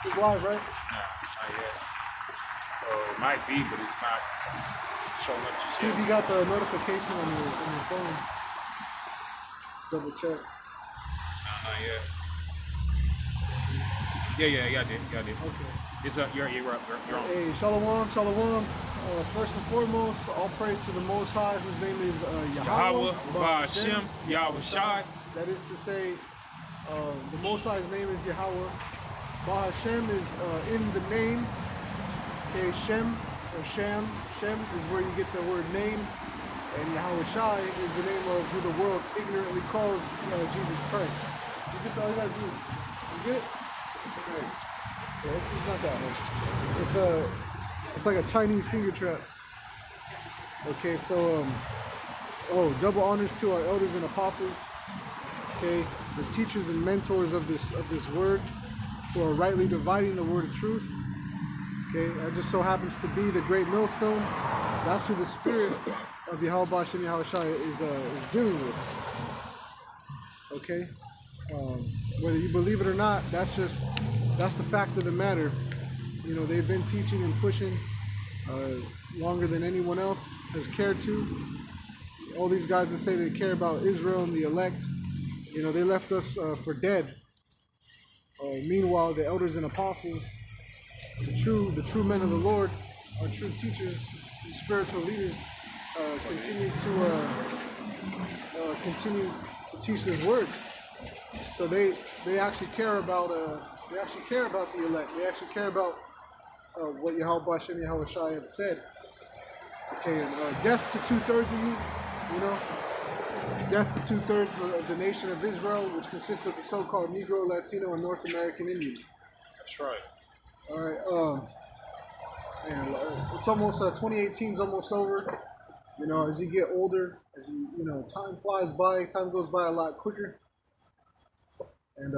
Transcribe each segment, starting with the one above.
It's live, right? Nah, not yet. It might be, but it's not showing up just See if yet. you got the notification on your phone. Just double check. Nah, not yet. Yeah, I did. Okay. It's up. You're on. Hey, shalom, shalom. First and foremost, all praise to the Most High, whose name is Yahweh, Yahweh, Ba'ashem, Yahweh Shai. That is to say, the Most High's name is Yahweh. Ba'ashem is in the name. Okay, Shem or Sham. Shem is where you get the word name. And Yahweh Shai is the name of who the world ignorantly calls Jesus Christ. You just all you gotta do. You get it? Okay. Yeah, this is not that one. It's like a Chinese finger trap. Okay, so double honors to our elders and apostles. Okay, the teachers and mentors of this word, who are rightly dividing the word of truth. Okay, that just so happens to be the great millstone. That's who the spirit of Yahweh Ba'ashem Yahweh Shai is dealing with. Okay, whether you believe it or not, that's the fact of the matter. You know, they've been teaching and pushing longer than anyone else has cared to. All these guys that say they care about Israel and the elect, you know, they left us for dead. Meanwhile, the elders and apostles, the true men of the Lord, our true teachers and spiritual leaders, continue to teach this word. So they actually care about the elect. They actually care about what Yahweh Ba'ashem Yahweh Shai have said. Okay, and death to 2/3 of you, you know, death to 2/3 of the nation of Israel, which consists of the so-called Negro, Latino, and North American Indian. That's right. All right, and it's almost 2018 is almost over. You know, as you get older, time flies by, time goes by a lot quicker. And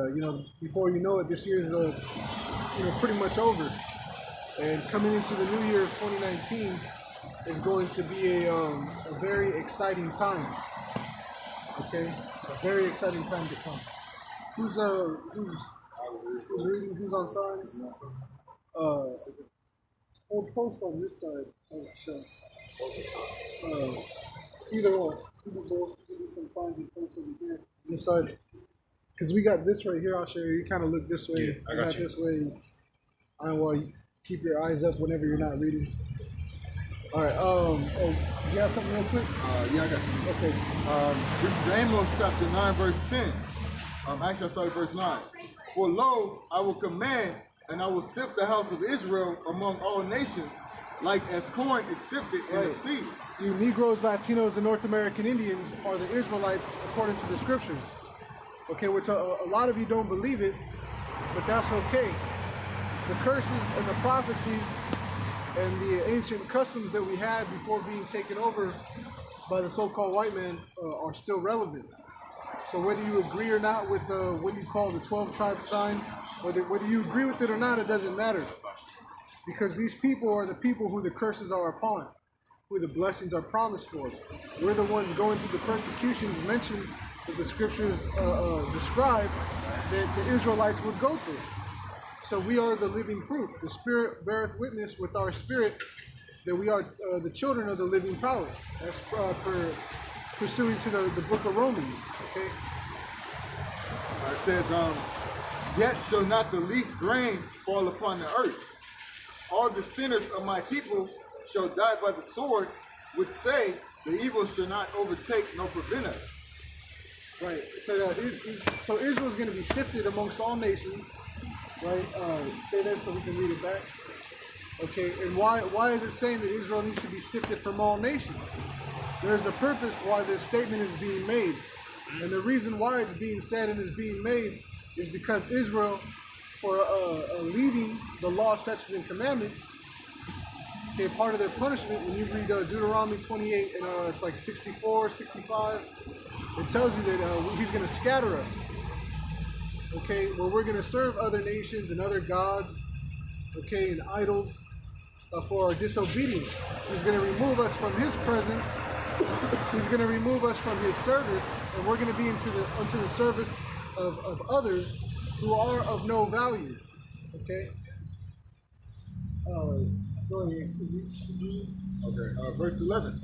before you know it, this year's pretty much over. And coming into the new year of 2019 is going to be a very exciting time. Okay, a very exciting time to come. Who's reading? Who's on signs? Hold post on this side. Either one. We do both. We do some signs and posts over here. This side. Because we got this right here, I'll show you. You kind of look this way. Yeah, I got you. This way. You keep your eyes up whenever you're not reading. All right. You have something real quick? Yeah, I got something. Okay. This is Amos chapter 9, verse 10. Actually, I started verse 9. For lo, I will command, and I will sift the house of Israel among all nations, like as corn is sifted in the sea. You Negroes, Latinos, and North American Indians are the Israelites according to the scriptures. Okay, which a lot of you don't believe it, but that's okay. The curses and the prophecies and the ancient customs that we had before being taken over by the so-called white man are still relevant. So whether you agree or not with what you call the 12 tribe sign, whether you agree with it or not, it doesn't matter. Because these people are the people who the curses are upon, who the blessings are promised for. We're the ones going through the persecutions mentioned that the scriptures describe that the Israelites would go through. So we are the living proof. The Spirit beareth witness with our spirit that we are the children of the living power. That's pursuing to the book of Romans. Okay. It says, yet shall not the least grain fall upon the earth. All the sinners of my people shall die by the sword, which say, the evil shall not overtake nor prevent us. Right. So Israel's going to be sifted amongst all nations. Right. Stay there so we can read it back. Okay. And why is it saying that Israel needs to be sifted from all nations? There's a purpose why this statement is being made. And the reason why it's being said and is being made is because Israel, for leaving the law, statutes, and commandments, okay, part of their punishment, when you read Deuteronomy 28 and it's like 64, 65, it tells you that he's going to scatter us. Okay, well, we're going to serve other nations and other gods, okay, and idols for our disobedience. He's going to remove us from his presence. He's going to remove us from his service, and we're going to be unto the service of others who are of no value. Okay. Go ahead. Okay, verse 11.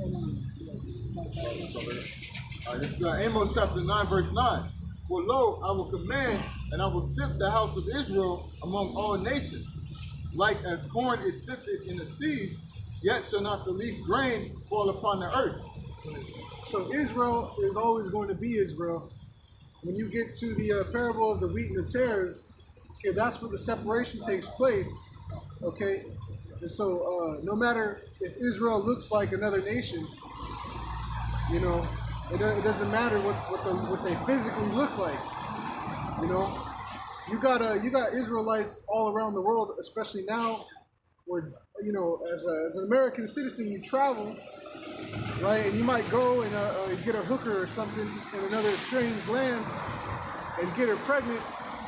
This is Amos chapter 9, verse 9. For lo, I will command, and I will sift the house of Israel among all nations. Like as corn is sifted in the sea, yet shall not the least grain fall upon the earth. So Israel is always going to be Israel. When you get to the parable of the wheat and the tares, okay, that's where the separation takes place. Okay, and so no matter if Israel looks like another nation, you know, it doesn't matter what they physically look like. You know, you got Israelites all around the world, especially now, where as an American citizen, you travel, right, and you might go and get a hooker or something in another strange land and get her pregnant,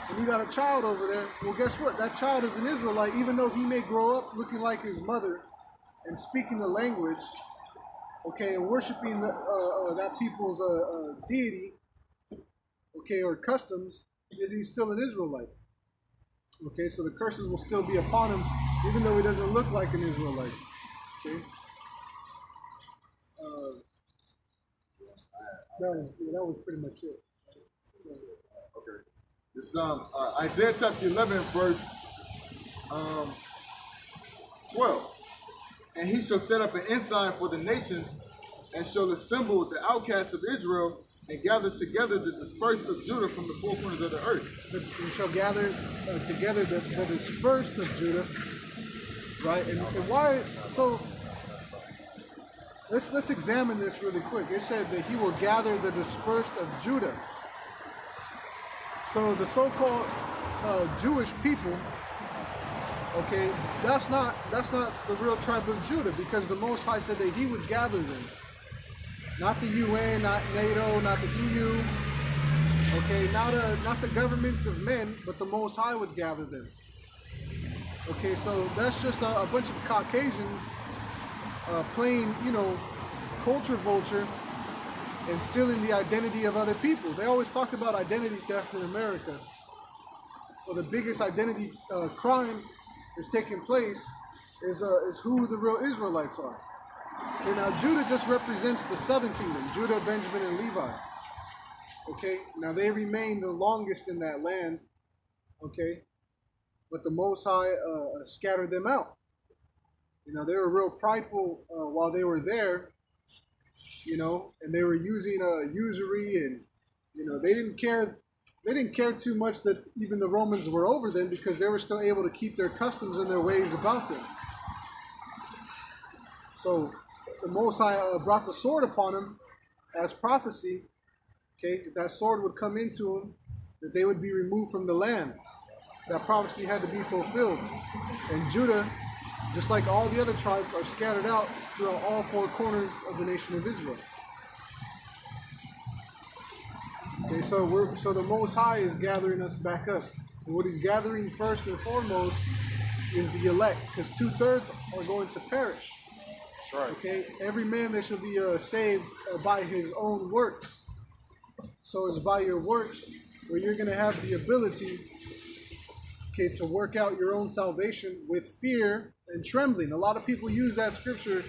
and you got a child over there. Well, guess what? That child is an Israelite, even though he may grow up looking like his mother and speaking the language, okay, and worshiping that people's deity, okay, or customs. Is he still an Israelite? Okay, so the curses will still be upon him, even though he doesn't look like an Israelite. Okay. That was pretty much it. Okay. This is Isaiah chapter 11, verse 12. And he shall set up an ensign for the nations, and shall assemble the outcasts of Israel, and gather together the dispersed of Judah from the four corners of the earth. He shall gather together the dispersed of Judah, right? And why? So let's examine this really quick. It said that he will gather the dispersed of Judah. So the so-called Jewish people, okay, that's not the real tribe of Judah, because the Most High said that he would gather them. Not the UN, not NATO, not the EU, okay, not the governments of men, but the Most High would gather them. Okay, so that's just a bunch of Caucasians playing, culture vulture and stealing the identity of other people. They always talk about identity theft in America. Well, the biggest identity crime is taking place is who the real Israelites are. Okay, now Judah just represents the southern kingdom, Judah, Benjamin, and Levi. Okay, now they remain the longest in that land. Okay, but the Most High scattered them out. They were real prideful while they were there. And they were using usury, and they didn't care. They didn't care too much that even the Romans were over them, because they were still able to keep their customs and their ways about them. So the Most High brought the sword upon them as prophecy. Okay, that sword would come into them, that they would be removed from the land. That prophecy had to be fulfilled. And Judah, just like all the other tribes, are scattered out throughout all four corners of the nation of Israel. Okay, so the Most High is gathering us back up. And what he's gathering first and foremost is the elect, because 2/3 are going to perish. That's right. Okay, every man that shall be saved by his own works. So it's by your works where you're going to have the ability, okay, to work out your own salvation with fear and trembling. A lot of people use that scripture,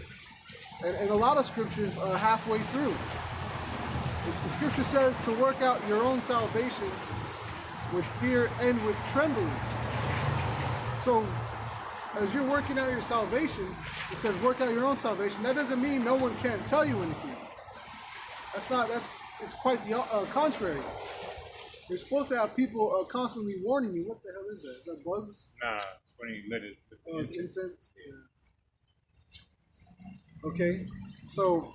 and a lot of scriptures are halfway through. The scripture says to work out your own salvation with fear and with trembling. So as you're working out your salvation, it says work out your own salvation. That doesn't mean no one can't tell you anything. It's quite the contrary. You're supposed to have people constantly warning you. What the hell is that? Is that bugs? Nah, it's when he lit it. It's incense? Yeah. Okay, so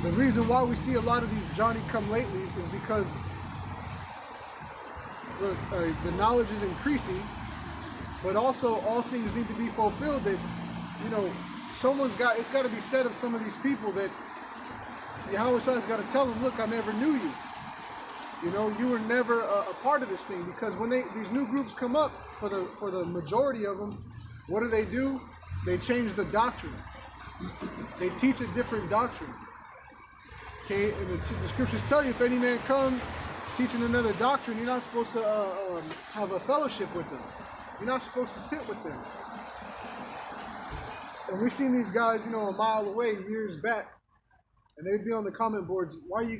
the reason why we see a lot of these Johnny-come-latelys is because the knowledge is increasing, but also all things need to be fulfilled. That it's got to be said of some of these people that Yahweh Shai's got to tell them, look, I never knew you. You were never a part of this thing, because when these new groups come up, for the majority of them, what do? They change the doctrine. They teach a different doctrine. Okay, and the scriptures tell you, if any man come teaching another doctrine, you're not supposed to have a fellowship with them. You're not supposed to sit with them. And we've seen these guys, you know, a mile away years back, and they'd be on the comment boards, why don't you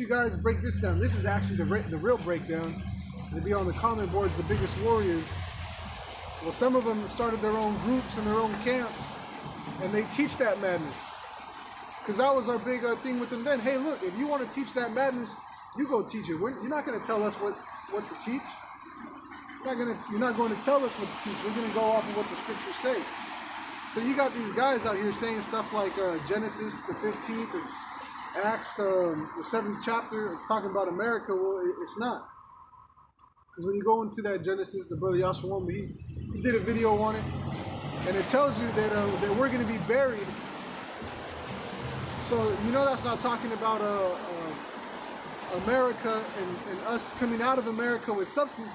guys break this down? This is actually the real breakdown. They'd be on the comment boards, the biggest warriors. Well, some of them started their own groups and their own camps, and they teach that madness. Because that was our big thing with them then. Hey, look, if you want to teach that madness, you go teach it. You're not going to tell us what to teach. You're not going to tell us what to teach. We're going to go off of what the scriptures say. So you got these guys out here saying stuff like Genesis, the 15th, and Acts, the 7th chapter, it's talking about America. Well, it's not. Because when you go into that Genesis, the brother Yashawam, he did a video on it, and it tells you that we're going to be buried. So you know that's not talking about America and us coming out of America with substance.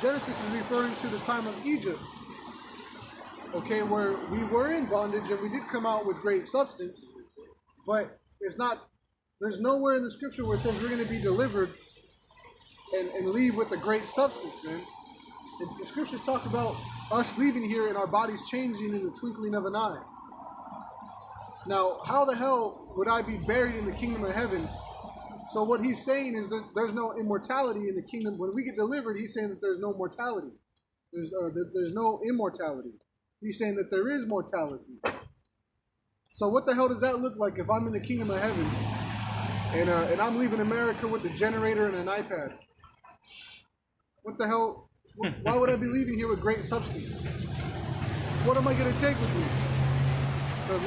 Genesis is referring to the time of Egypt, okay, where we were in bondage and we did come out with great substance, but there's nowhere in the scripture where it says we're going to be delivered and leave with a great substance, man. The scriptures talk about us leaving here and our bodies changing in the twinkling of an eye. Now, how the hell would I be buried in the kingdom of heaven? So what he's saying is that there's no immortality in the kingdom. When we get delivered, he's saying that there's no mortality. There's no immortality. He's saying that there is mortality. So what the hell does that look like if I'm in the kingdom of heaven and I'm leaving America with a generator and an iPad? What the hell? Why would I be leaving here with great substance? What am I going to take with me? The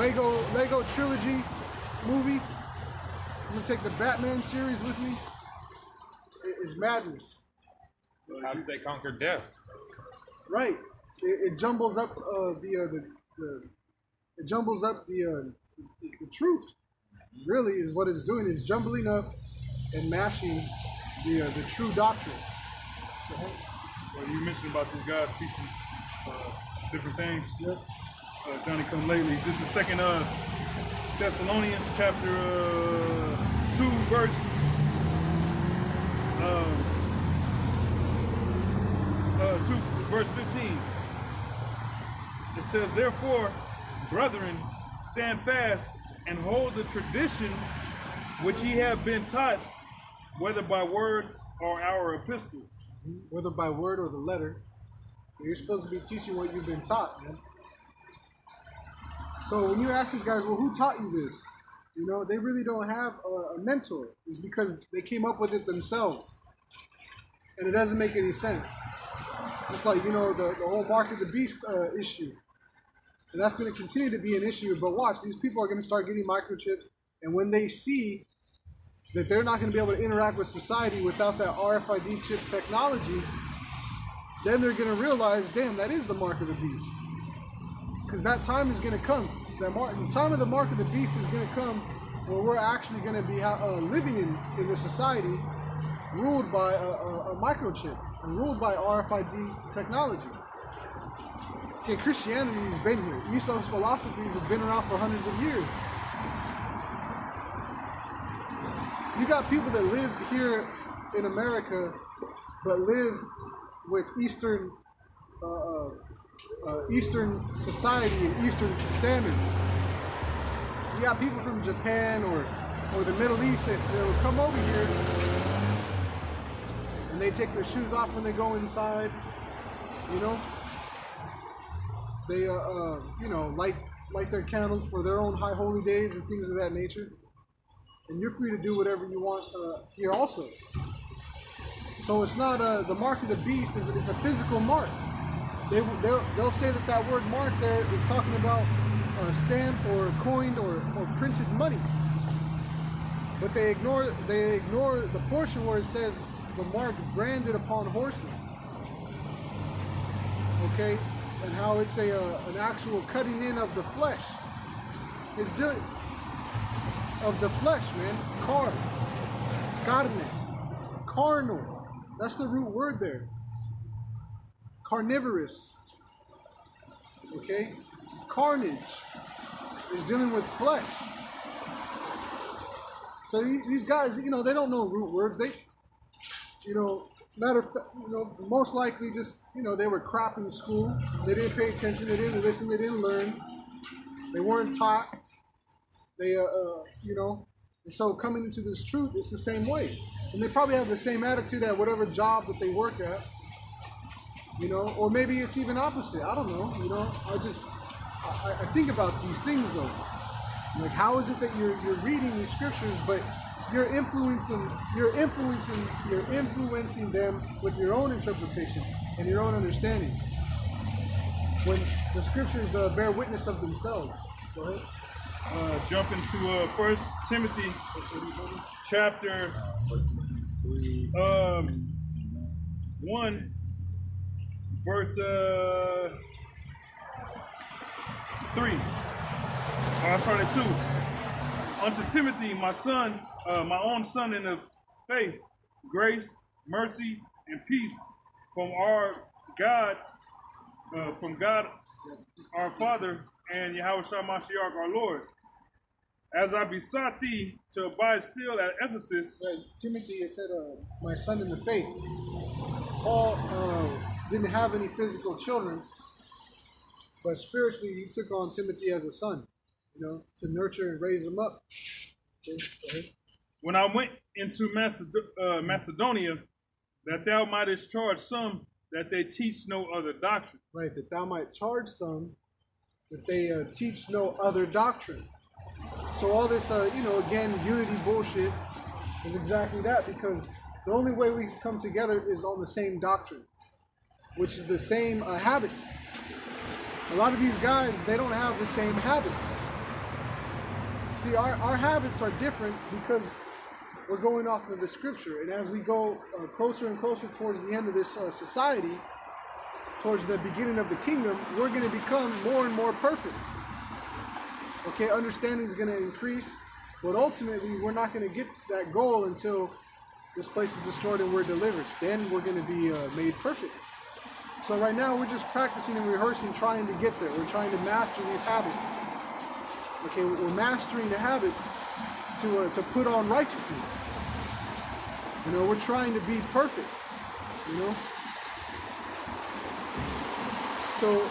Lego trilogy movie? I'm going to take the Batman series with me? It is madness. How did they conquer death? Right. It jumbles up the truth. Really, is what it's doing, is jumbling up and mashing the true doctrine. Well, you mentioned about this guy teaching different things. Yep. Johnny come lately. This is Second Thessalonians chapter 2 verse 15. It says, "Therefore, brethren, stand fast and hold the traditions which ye have been taught, whether by word or our epistle." Whether by word or the letter, you're supposed to be teaching what you've been taught, man. So when you ask these guys, well, who taught you this? You know, they really don't have a mentor. It's because they came up with it themselves. And it doesn't make any sense. Just like, you know, the whole mark of the beast issue. And that's going to continue to be an issue. But watch, these people are going to start getting microchips. And when they see that they're not going to be able to interact with society without that RFID chip technology, then they're going to realize, damn, that is the mark of the beast. Because that time is going to come. The time of the mark of the beast is going to come where we're actually going to be living in this society ruled by a microchip and ruled by RFID technology. Okay, Christianity has been here. Esau's philosophies have been around for hundreds of years. You got people that live here in America, but live with Eastern society and Eastern standards. You got people from Japan or the Middle East that will come over here and they take their shoes off when they go inside. You know, they you know, light their candles for their own high holy days and things of that nature. And you're free to do whatever you want here also. So it's not the mark of the beast. It's a physical mark. They'll say that word mark there is talking about stamped or coined or printed money. But they ignore the portion where it says the mark branded upon horses. Okay, and how it's an actual cutting in of the flesh. It's of the flesh, man. Carne, carnal. That's the root word there. Carnivorous. Okay? Carnage is dealing with flesh. So these guys, you know, they don't know root words. They, you know, most likely just, you know, they were crap in school. They didn't pay attention. They didn't listen. They didn't learn. They weren't taught. They, you know, and so coming into this truth, it's the same way. And they probably have the same attitude at whatever job that they work at, you know, or maybe it's even opposite. I don't know, you know. I think about these things though. Like, how is it that you're reading these scriptures, but you're influencing them with your own interpretation and your own understanding, when the scriptures bear witness of themselves. Go ahead. Jump into 1 Timothy chapter 1, verse 3. I started 2. Unto Timothy, my son, my own son in the faith, grace, mercy, and peace from our God, our Father, and Yahweh Shah Mashiach, our Lord. As I besought thee to abide still at Ephesus. Right. Timothy, it said, my son in the faith. Paul didn't have any physical children, but spiritually he took on Timothy as a son, you know, to nurture and raise him up. Okay, go ahead. When I went into Macedonia, that thou mightest charge some that they teach no other doctrine. Right, that thou might charge some that they teach no other doctrine. So all this, you know, again, unity bullshit is exactly that, because the only way we can come together is on the same doctrine, which is the same habits. A lot of these guys, they don't have the same habits. See, our habits are different because we're going off of the scripture. And as we go closer and closer towards the end of this society, towards the beginning of the kingdom, we're going to become more and more perfect. Okay, understanding is going to increase, but ultimately we're not going to get that goal until this place is destroyed and we're delivered. Then we're going to be made perfect. So right now we're just practicing and rehearsing, trying to get there. We're trying to master these habits. Okay, we're mastering the habits to put on righteousness. You know, we're trying to be perfect. You know. So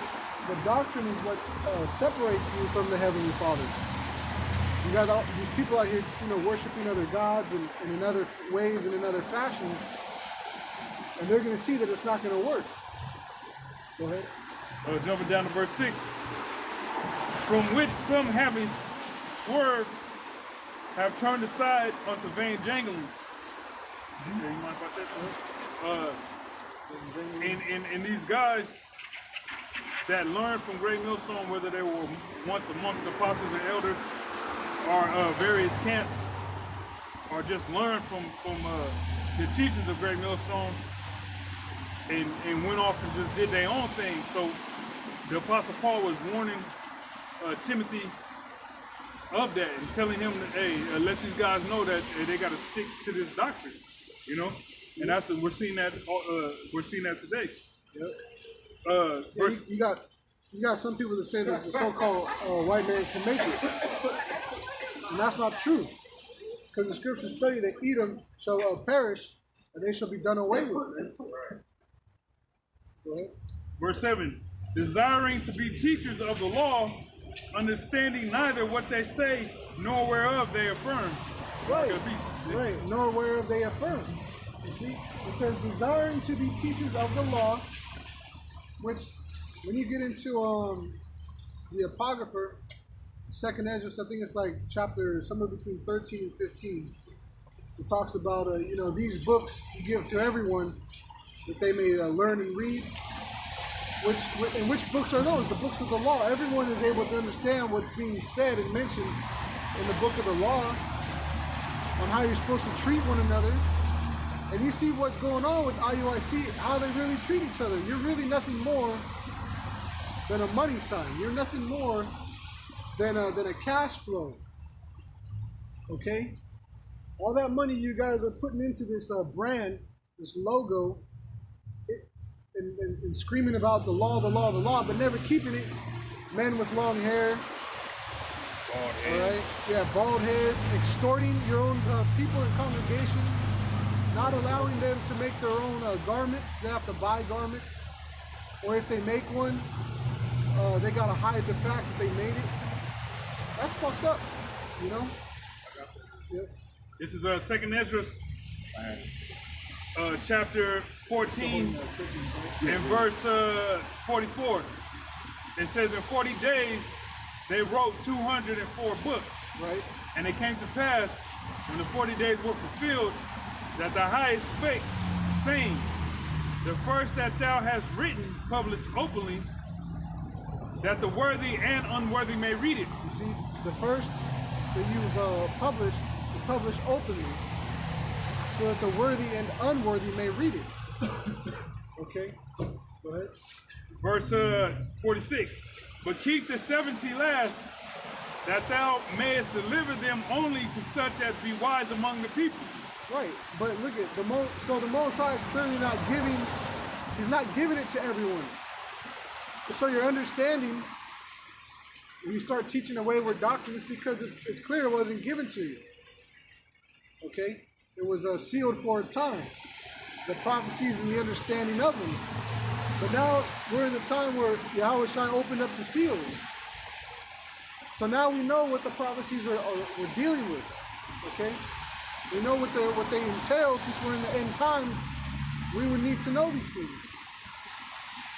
the doctrine is what separates you from the Heavenly Father. You got all these people out here, you know, worshiping other gods and in other ways and in other fashions, and they're going to see that it's not going to work. Go ahead. Jumping down to verse 6. From which some having swerved have turned aside unto vain janglings. Yeah, you mind if I say that? And these guys that learned from Greatmillstone, whether they were once amongst the apostles and elders or various camps, or just learned from the teachings of Greatmillstone, and went off and just did their own thing. So the Apostle Paul was warning Timothy of that and telling him that, hey, let these guys know that they got to stick to this doctrine, you know. And that's we're seeing that today. Yep. You got some people that say that the so-called white man can make it, and that's not true, because the scriptures tell you that Edom shall perish and they shall be done away with. Man. Go ahead. Verse 7, desiring to be teachers of the law, understanding neither what they say nor whereof they affirm. Right, right, nor whereof they affirm. You see, it says desiring to be teachers of the law, which when you get into the Apocrypha, Second Ezra, I think it's like chapter somewhere between 13 and 15. It talks about you know, these books you give to everyone that they may learn and read. Which books are those? The books of the law. Everyone is able to understand what's being said and mentioned in the book of the law on how you're supposed to treat one another. And you see what's going on with IUIC, how they really treat each other. You're really nothing more than a money sign. You're nothing more than a cash flow. Okay? All that money you guys are putting into this brand, this logo, and screaming about the law, but never keeping it. Men with long hair, Bald All head. right? Yeah, bald heads, extorting your own people in congregation, not allowing them to make their own garments. They have to buy garments. Or if they make one, they gotta hide the fact that they made it. That's fucked up, you know? Yep. This is 2nd Ezra, chapter 14 and verse 44. It says, in 40 days they wrote 204 books. Right? And it came to pass, when the 40 days were fulfilled, that the highest spake, saying, the first that thou hast written, published openly, that the worthy and unworthy may read it. You see, the first that you've published, you publish openly, so that the worthy and unworthy may read it. Okay? Go ahead. Verse 46. But keep the 70 last, that thou mayest deliver them only to such as be wise among the people. Right, but look at the so the Most High is clearly not giving. He's not giving it to everyone. So your understanding, when you start teaching a wayward doctrine, it's because it's clear it wasn't given to you. Okay, it was sealed for a time. The prophecies and the understanding of them. But now we're in the time where Yahweh Shai opened up the seals. So now we know what the prophecies we're dealing with. Okay. We know what they entail. Since we're in the end times, we would need to know these things.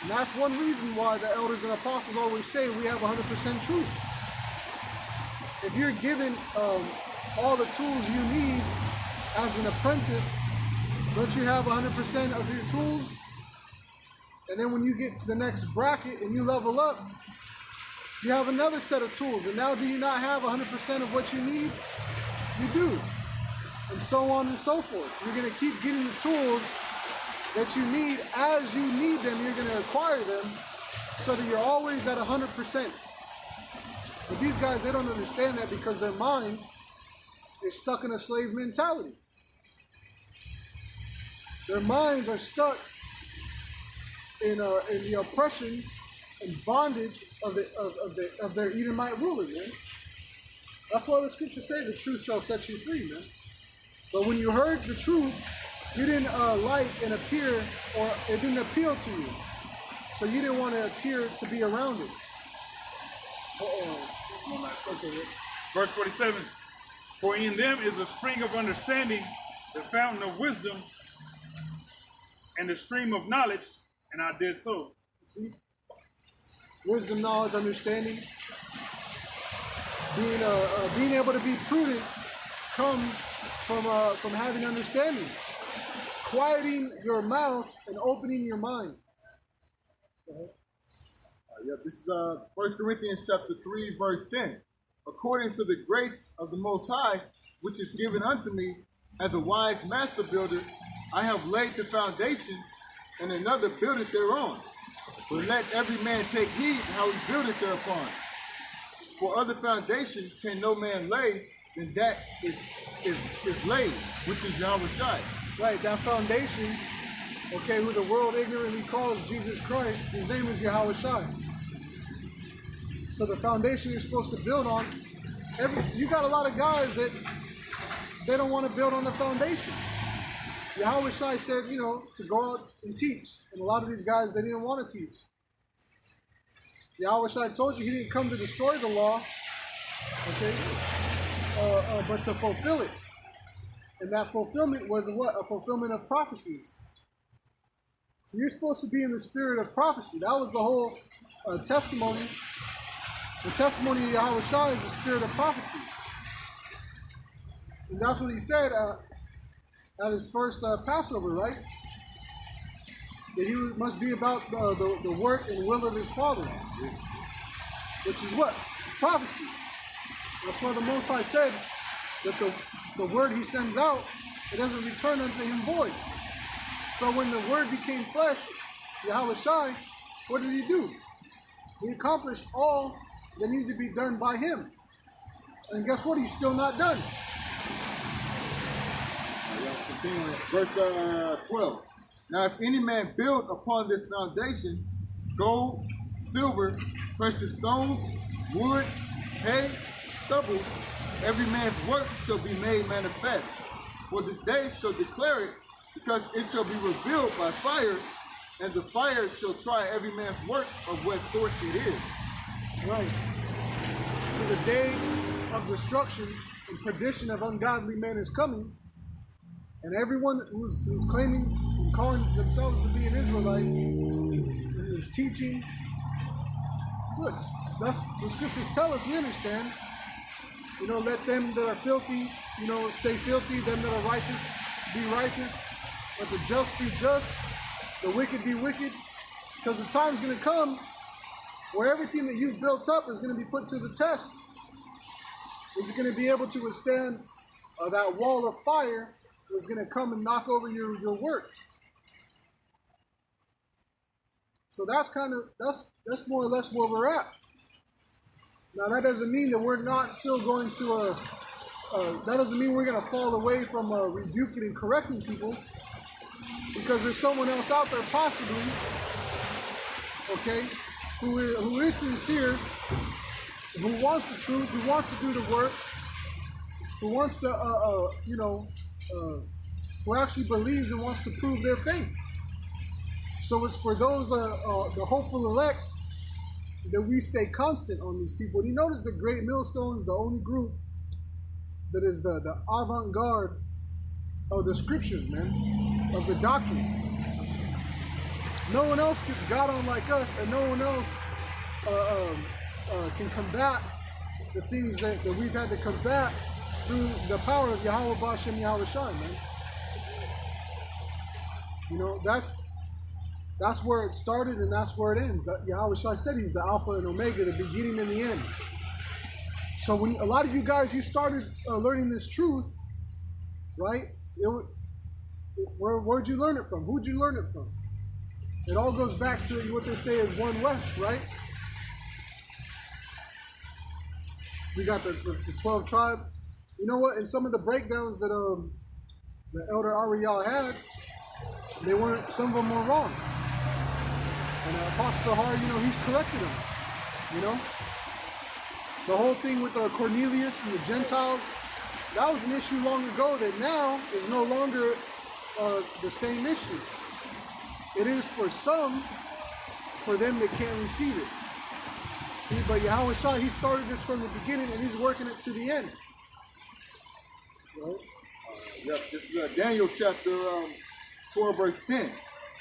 And that's one reason why the elders and apostles always say we have 100% truth. If you're given all the tools you need as an apprentice, don't you have 100% of your tools? And then when you get to the next bracket and you level up, you have another set of tools. And now do you not have 100% of what you need? You do. And so on and so forth. You're going to keep getting the tools that you need as you need them. You're going to acquire them so that you're always at 100%. But these guys, they don't understand that because their mind is stuck in a slave mentality. Their minds are stuck in the oppression and bondage of their Edomite ruler, man. That's why the scriptures say the truth shall set you free, man. But when you heard the truth, you didn't like and appear, or it didn't appeal to you. So you didn't want to appear to be around it. Okay. Verse 47. For in them is a spring of understanding, the fountain of wisdom, and the stream of knowledge, and I did so. See? Wisdom, knowledge, understanding. Being able to be prudent comes from having understanding. Quieting your mouth and opening your mind. This is 1 Corinthians chapter 3, verse 10. According to the grace of the Most High, which is given unto me, as a wise master builder, I have laid the foundation, and another buildeth thereon. But let every man take heed how he buildeth thereupon. For other foundation can no man lay than that is laid, which is Yahweh Shai. Right, that foundation, okay, who the world ignorantly calls Jesus Christ, his name is Yahweh Shai. So the foundation you're supposed to build on, you got a lot of guys that they don't want to build on the foundation. Yahweh Shai said, to go out and teach. And a lot of these guys, they didn't want to teach. Yahweh Shai told you he didn't come to destroy the law, okay, but to fulfill it. And that fulfillment was what? A fulfillment of prophecies. So you're supposed to be in the spirit of prophecy. That was the whole testimony. The testimony of Yahweh Shai is the spirit of prophecy. And that's what he said at his first Passover, right? That he must be about the work and will of his Father. Which is what? Prophecy. That's why the Most High said that the word he sends out, it doesn't return unto him void. So when the word became flesh, Yahweh Shai, what did he do? He accomplished all that needed to be done by him. And guess what? He's still not done. Continuing, verse 12. Now if any man build upon this foundation, gold, silver, precious stones, wood, hay, stubble, every man's work shall be made manifest. For the day shall declare it, because it shall be revealed by fire, and the fire shall try every man's work of what sort it is. Right. So the day of destruction and perdition of ungodly men is coming, and everyone who's claiming and calling themselves to be an Israelite and is teaching, good. That's the scriptures tell us. We understand. You know, let them that are filthy, you know, stay filthy. Them that are righteous, be righteous. Let the just be just. The wicked be wicked. Because the time's going to come where everything that you've built up is going to be put to the test. Is it going to be able to withstand that wall of fire that's going to come and knock over your work? So that's that's more or less where we're at. Now that doesn't mean that we're not still going to that doesn't mean we're going to fall away from rebuking and correcting people, because there's someone else out there possibly, okay, who is sincere, who wants the truth, who wants to do the work, who wants to who actually believes and wants to prove their faith. So it's for those the hopeful elect that we stay constant on these people. And you notice the Great Millstone is the only group that is the avant-garde of the scriptures, man, of the doctrine. No one else gets God on like us, and no one else can combat the things that we've had to combat through the power of Yahweh Bashem Yahweh Shai, man. You know, that's where it started and that's where it ends. Yahweh Shai said he's the Alpha and Omega, the beginning and the end. So when a lot of you guys, you started learning this truth, right? Where'd you learn it from? Who'd you learn it from? It all goes back to what they say is one West, right? We got the 12 tribe. You know what? In some of the breakdowns that the Elder Ariel had, they weren't. Some of them were wrong. And Apostle Har, you know, he's corrected them. You know, the whole thing with Cornelius and the Gentiles, that was an issue long ago that now is no longer the same issue. It is for some, for them that can't receive it. See, but Yahweh Shai, he started this from the beginning and he's working it to the end. Right? Yep, this is Daniel chapter 12, verse 10.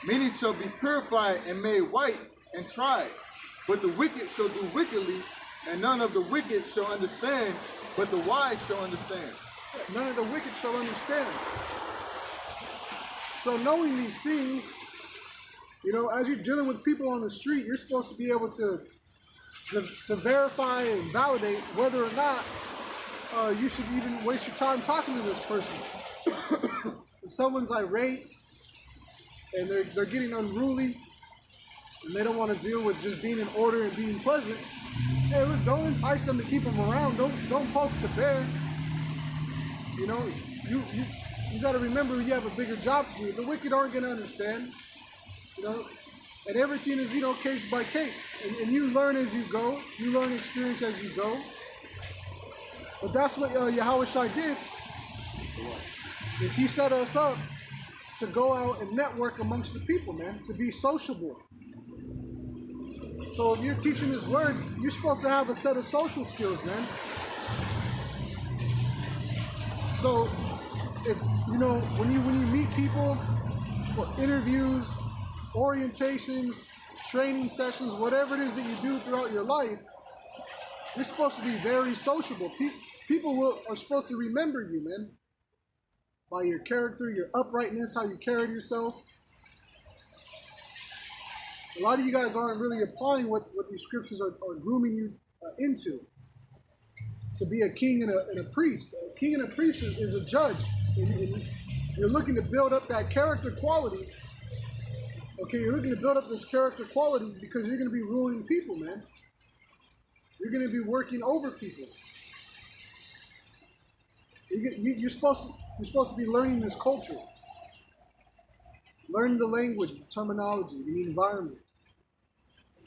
Many shall be purified and made white and tried, but the wicked shall do wickedly, and none of the wicked shall understand, but the wise shall understand. None of the wicked shall understand. So knowing these things, you know, as you're dealing with people on the street, you're supposed to be able to verify and validate whether or not you should even waste your time talking to this person. If someone's irate and they're getting unruly and they don't want to deal with just being in order and being pleasant, hey, look, don't entice them to keep them around. Don't poke the bear. You know, you got to remember you have a bigger job to do. The wicked aren't going to understand. You know, and everything is, you know, case by case. And you learn as you go. You learn experience as you go. But that's what Yahweh Shai did. Is he set us up to go out and network amongst the people, man. To be sociable. So if you're teaching this word, you're supposed to have a set of social skills, man. So if, you know, when you meet people for interviews, orientations, training sessions, whatever it is that you do throughout your life, you're supposed to be very sociable. People are supposed to remember you, man, by your character, your uprightness, how you carried yourself. A lot of you guys aren't really applying what these scriptures are grooming you into. To be a king and a priest. A king and a priest is a judge. And you're looking to build up that character quality. Okay, you're looking to build up this character quality because you're going to be ruling people, man. You're going to be working over people. You're supposed to be learning this culture. Learning the language, the terminology, the environment.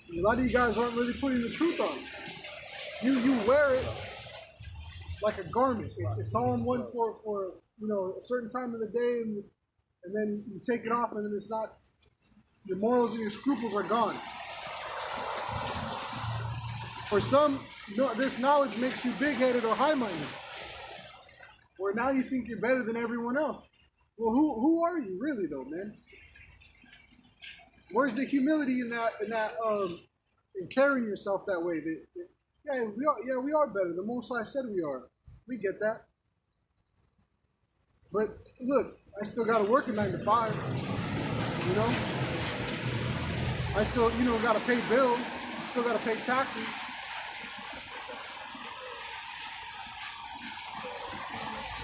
And a lot of you guys aren't really putting the truth on. You wear it, like a garment. It's on one for a certain time of the day, and then you take it off, and then it's not. Your morals and your scruples are gone. For some, this knowledge makes you big-headed or high-minded, where now you think you're better than everyone else. Well, who are you really, though, man? Where's the humility in in carrying yourself that way? We are better. The Most High said we are. We get that. But look, I still got to work a 9 to 5. You know, I still got to pay bills. Still got to pay taxes.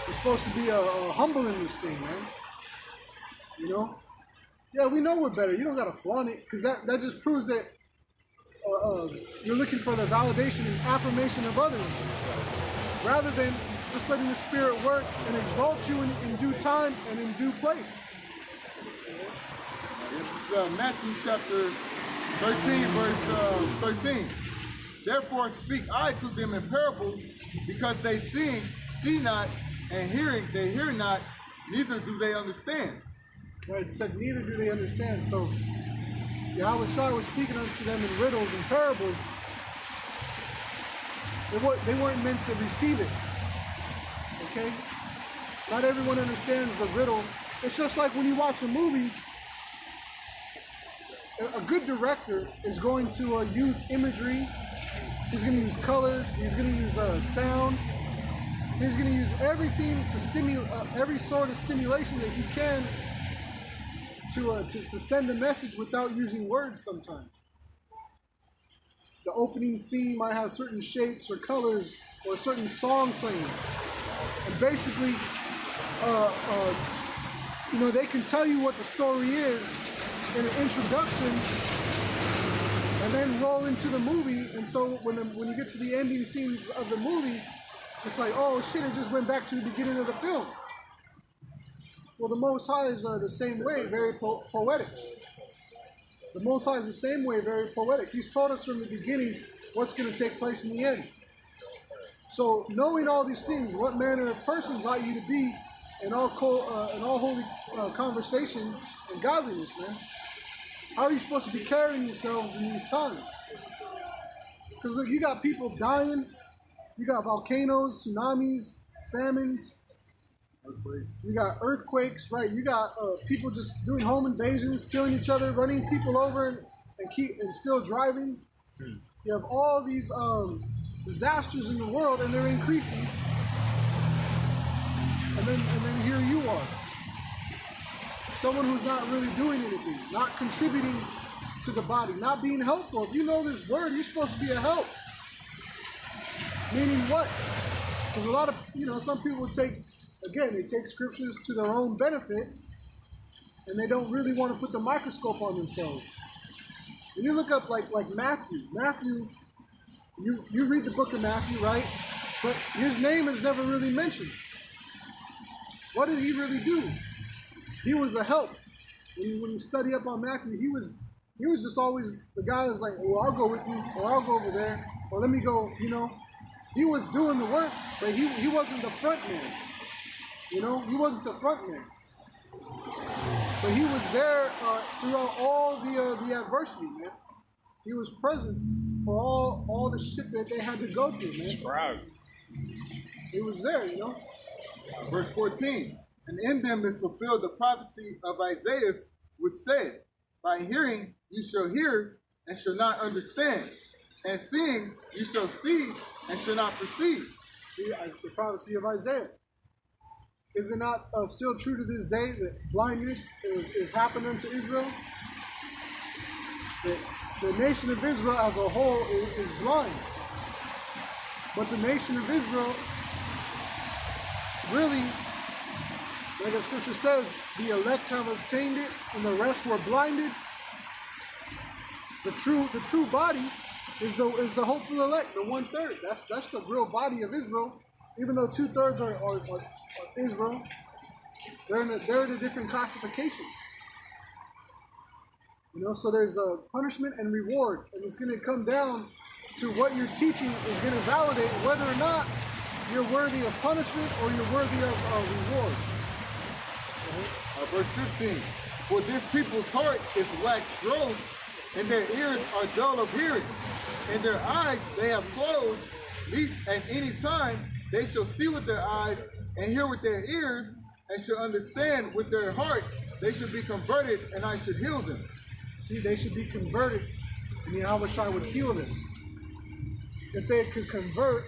You're supposed to be humble in this thing, man. You know. Yeah, we know we're better. You don't got to flaunt it, because that just proves that you're looking for the validation and affirmation of others, rather than just letting the Spirit work and exalt you in due time and in due place. It's Matthew chapter 13, verse 13. Therefore speak I to them in parables, because they see not, and hearing they hear not, neither do they understand. Right, it said neither do they understand. So Yahweh was speaking unto them in riddles and parables. They weren't meant to receive it. Okay? Not everyone understands the riddle. It's just like when you watch a movie, a good director is going to use imagery. He's going to use colors. He's going to use sound. He's going to use everything to stimulate, every sort of stimulation that he can to send a message without using words sometimes. The opening scene might have certain shapes or colors or a certain song playing. And basically, they can tell you what the story is in an introduction and then roll into the movie. And so when you get to the ending scenes of the movie, it's like, oh shit, it just went back to the beginning of the film. Well, the Most High is the same way, very poetic. The Most High is the same way, very poetic. He's taught us from the beginning what's going to take place in the end. So, knowing all these things, what manner of persons ought you to be in all holy conversation and godliness, man? How are you supposed to be carrying yourselves in these times? Because look, you got people dying, you got volcanoes, tsunamis, famines. You got earthquakes, right? You got people just doing home invasions, killing each other, running people over, and still driving. You have all these disasters in the world, and they're increasing. And then here you are, someone who's not really doing anything, not contributing to the body, not being helpful. If you know this word, you're supposed to be a help. Meaning what? Because a lot of some people take scriptures to their own benefit, and they don't really want to put the microscope on themselves. When you look up like Matthew, you read the book of Matthew, right? But his name is never really mentioned. What did he really do? He was a help. When you study up on Matthew, he was just always the guy that's like, well, I'll go with you, or I'll go over there, or let me go, He was doing the work, but he wasn't the front man. He wasn't the front man. But he was there throughout all the adversity, man. He was present for all the shit that they had to go through, man. Right. He was there, Verse 14. And in them is fulfilled the prophecy of Isaiah, which said, by hearing you shall hear and shall not understand, and seeing you shall see and shall not perceive. See, the prophecy of Isaiah. Is it not still true to this day that blindness is happening to Israel? The nation of Israel as a whole is blind. But the nation of Israel, really, like the scripture says, the elect have obtained it and the rest were blinded. The true body is the hopeful elect, the 1/3. That's the real body of Israel. Even though 2/3 are Israel, they're in a different classification. So there's a punishment and reward, and it's going to come down to what you're teaching is going to validate whether or not you're worthy of punishment or you're worthy of reward. Verse 15. For this people's heart is waxed gross, and their ears are dull of hearing, and their eyes they have closed, lest at any time they shall see with their eyes, and hear with their ears, and shall understand with their heart, they should be converted, and I should heal them. See, they should be converted, and Yahweh Shai would heal them. If they could convert,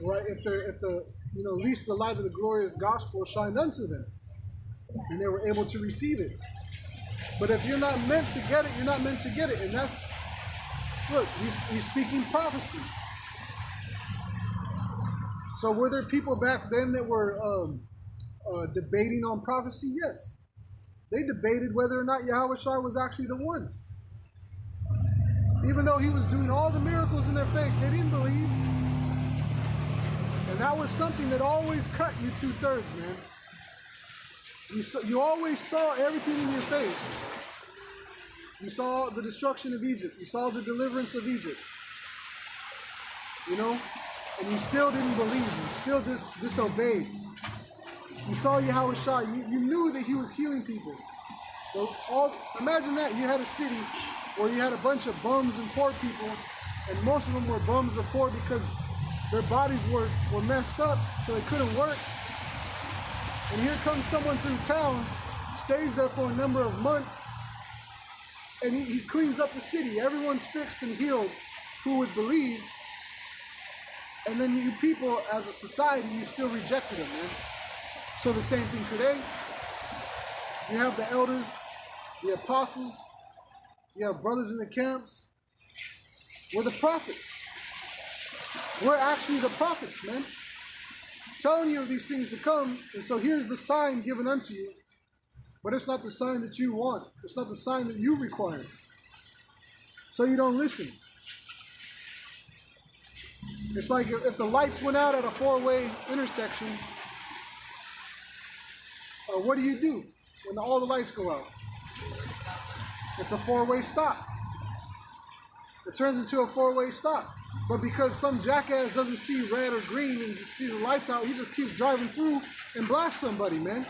right? If the at least the light of the glorious gospel shined unto them, and they were able to receive it. But if you're not meant to get it, you're not meant to get it, and that's look. He's speaking prophecy. So were there people back then that were debating on prophecy? Yes. They debated whether or not Yahweh Shai was actually the one. Even though he was doing all the miracles in their face, they didn't believe. And that was something that always cut you 2/3, man. You always saw everything in your face. You saw the destruction of Egypt. You saw the deliverance of Egypt. And you still didn't believe. You still disobeyed. You saw Yahweh Shai. You knew that he was healing people. So imagine that. You had a city where you had a bunch of bums and poor people, and most of them were bums or poor because their bodies were messed up, so they couldn't work. And here comes someone through town, stays there for a number of months, and he cleans up the city. Everyone's fixed and healed who would believe. And then you people, as a society, you still rejected him, man. So the same thing today. You have the elders, the apostles, you have brothers in the camps. We're the prophets. We're actually the prophets, man. Telling you of these things to come, and so here's the sign given unto you. But it's not the sign that you want. It's not the sign that you require. So you don't listen. It's like if the lights went out at a four-way intersection, what do when all the lights go out? It's a four-way stop. It turns into a four-way stop. But because some jackass doesn't see red or green and just see the lights out, he just keeps driving through and blasts somebody, man.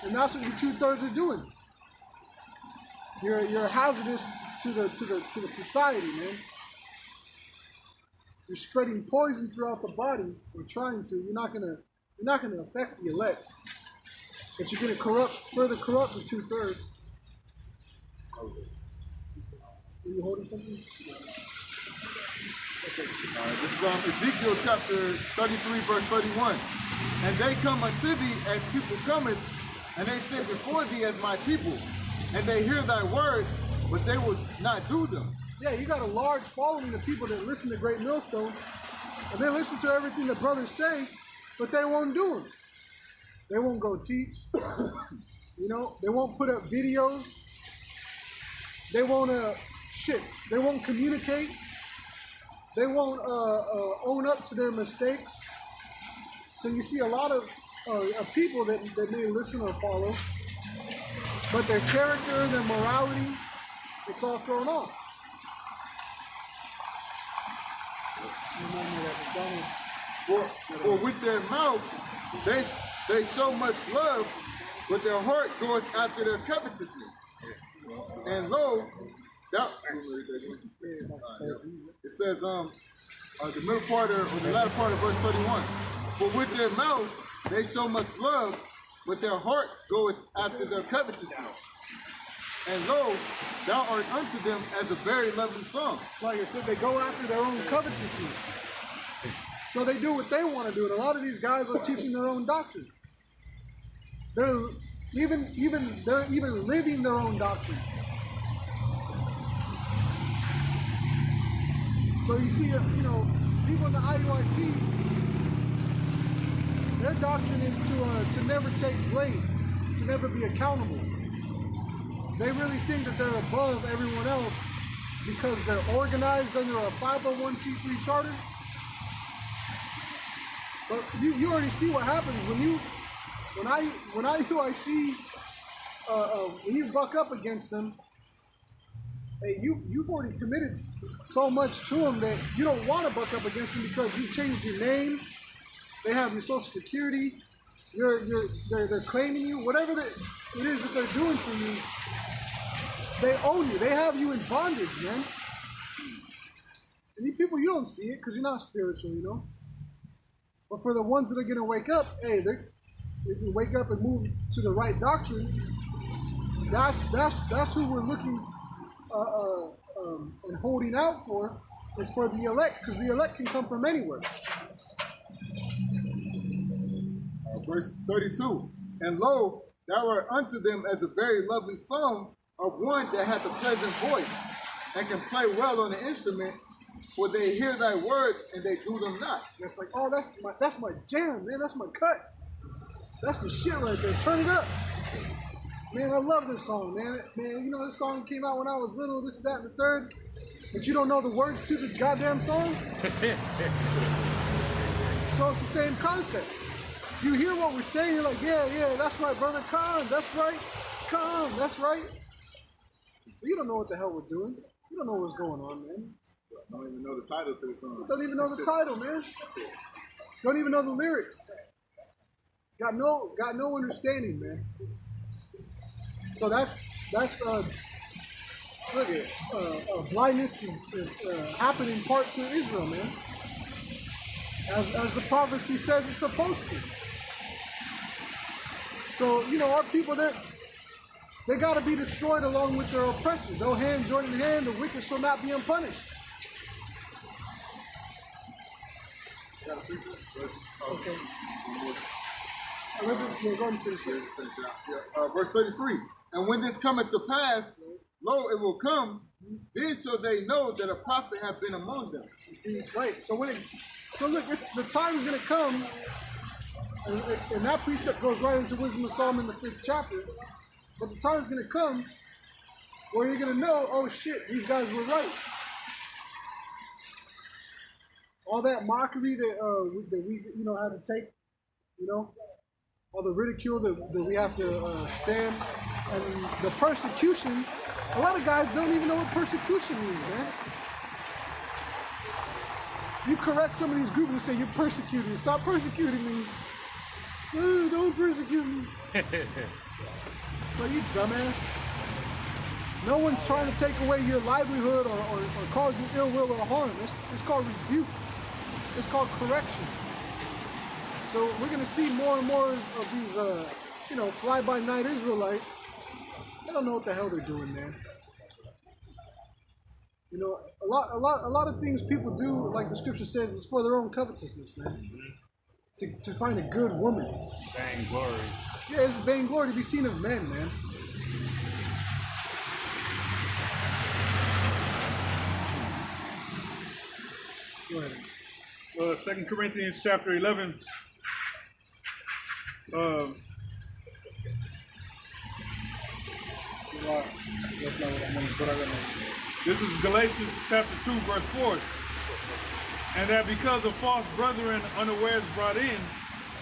And that's what you 2/3 are doing. You're hazardous to the society, man. You're spreading poison throughout the body. You're trying to. You're not gonna affect the elect, but you're gonna further corrupt the 2/3. Are you holding something? Okay. This is Ezekiel chapter 33, verse 31. And they come unto thee as people cometh, and they sit before thee as my people, and they hear thy words, but they will not do them. Yeah, you got a large following of people that listen to Great Millstone, and they listen to everything the brothers say, but they won't do them. They won't go teach. They won't put up videos. They won't They won't communicate. They won't own up to their mistakes. So you see a lot of people that may listen or follow, but their character, their morality, it's all thrown off. For with their mouth they show much love, but their heart goeth after their covetousness. And lo, it says the middle part or the latter part of verse 31. For with their mouth they show much love, but their heart goeth after their covetousness. And lo, thou art unto them as a very lovely song. Like I said, they go after their own covetousness. So they do what they want to do. And a lot of these guys are teaching their own doctrine. They're even living their own doctrine. So you see, people in the IUIC, their doctrine is to never take blame, to never be accountable. They really think that they're above everyone else because they're organized under a 501c3 charter. But you already see what happens when you buck up against them, hey, you've already committed so much to them that you don't want to buck up against them because you changed your name. They have your social security. They're claiming you. Whatever it is that they're doing for you, they own you. They have you in bondage, man. And these people, you don't see it because you're not spiritual, you know. But for the ones that are gonna wake up, hey, if you wake up and move to the right doctrine, that's who we're looking and holding out for, is for the elect, because the elect can come from anywhere. Verse 32. And lo, thou art unto them as a very lovely song of one that hath a pleasant voice, and can play well on the instrument, for they hear thy words and they do them not. It's like, oh, that's my jam, man. That's my cut. That's the shit right there. Turn it up. Man, I love this song, man. Man, you know this song came out when I was little, this, that, and the third. But you don't know the words to the goddamn song? So it's the same concept. You hear what we're saying, you're like, yeah, that's right, brother. Come, that's right. Come, that's right. But you don't know what the hell we're doing. You don't know what's going on, man. I don't even know the title to the song. You don't even know the title, man. Don't even know the lyrics. Got no understanding, man. So that's look at blindness is happening part to Israel, man. As the prophecy says it's supposed to. So, you know, our people, they got to be destroyed along with their oppressors. No hand joined in hand, the wicked shall not be unpunished. Okay. Verse 33. And when this cometh to pass, lo, it will come, then shall they know that a prophet hath been among them. You see, right. So look, the time is going to come, and that precept goes right into Wisdom of Solomon, the 5th chapter. But the time is going to come where you're going to know, oh shit, these guys were right. All that mockery that we had to take, all the ridicule that we have to stand, and the persecution. A lot of guys don't even know what persecution means, man. You correct some of these groups and say you're persecuting. Stop persecuting me. Oh, don't persecute me. Well, you dumbass. No one's trying to take away your livelihood or cause you ill will or harm. It's called rebuke. It's called correction. So we're going to see more and more of these, fly-by-night Israelites. They don't know what the hell they're doing, man. You know, a lot of things people do, like the scripture says, is for their own covetousness, man. To find a good woman. Vainglory. Yeah, it's vainglory to be seen of men, man. Go ahead. 2 Corinthians chapter 11. This is Galatians chapter 2, verse 4. And that because of false brethren unawares brought in,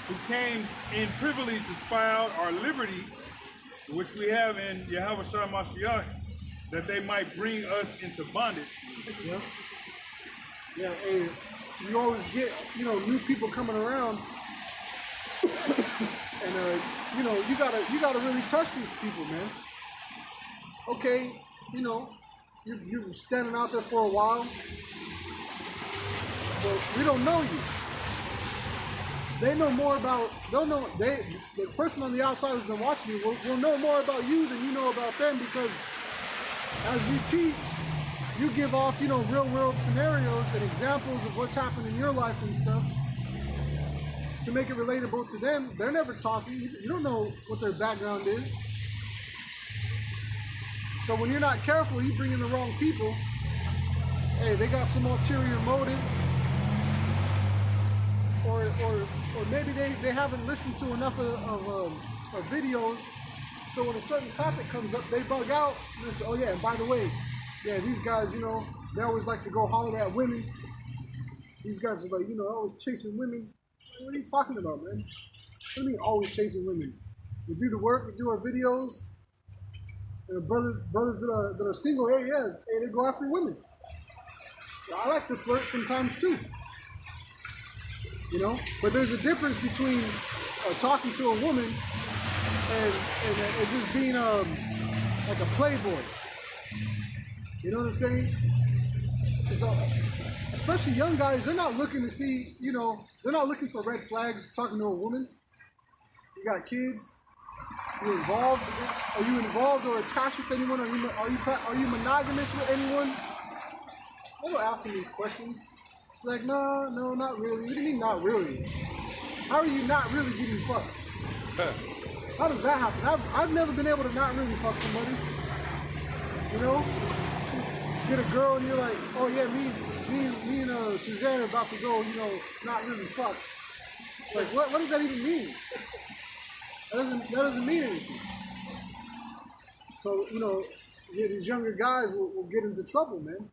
who came in privily to spy out our liberty, which we have in Yahweh Shah Mashiach, that they might bring us into bondage. Yeah, hey, you always get, new people coming around, and you gotta really trust these people, man. Okay, you're standing out there for a while, but we don't know you. They know more about, the person on the outside who's been watching you will know more about you than you know about them, because as we teach, you give off, real world scenarios and examples of what's happened in your life and stuff to make it relatable to them. They're never talking. You don't know what their background is. So when you're not careful, you bring in the wrong people. Hey, they got some ulterior motive. Or maybe they haven't listened to enough of videos. So when a certain topic comes up, they bug out. And they say, oh yeah, and by the way, yeah, these guys, they always like to go holler at women. These guys are like, always chasing women. What are you talking about, man? What do you mean always chasing women? We do the work, we do our videos, And brothers that are single, hey, they go after women. I like to flirt sometimes too. You know, but there's a difference between talking to a woman and just being like a playboy. You know what I'm saying? Especially young guys, they're not looking to see, you know, they're not looking for red flags talking to a woman. You got kids. You involved? Are you involved or attached with anyone? Are you monogamous with anyone? They don't ask them these questions. Like, no, not really. What do you mean not really? How are you not really getting fucked? How does that happen? I've never been able to not really fuck somebody. You know? Get a girl and you're like, oh yeah, me and Suzanne are about to go, you know, not really fuck. Like, what does that even mean? That doesn't mean anything. So, you know, these younger guys will get into trouble, man.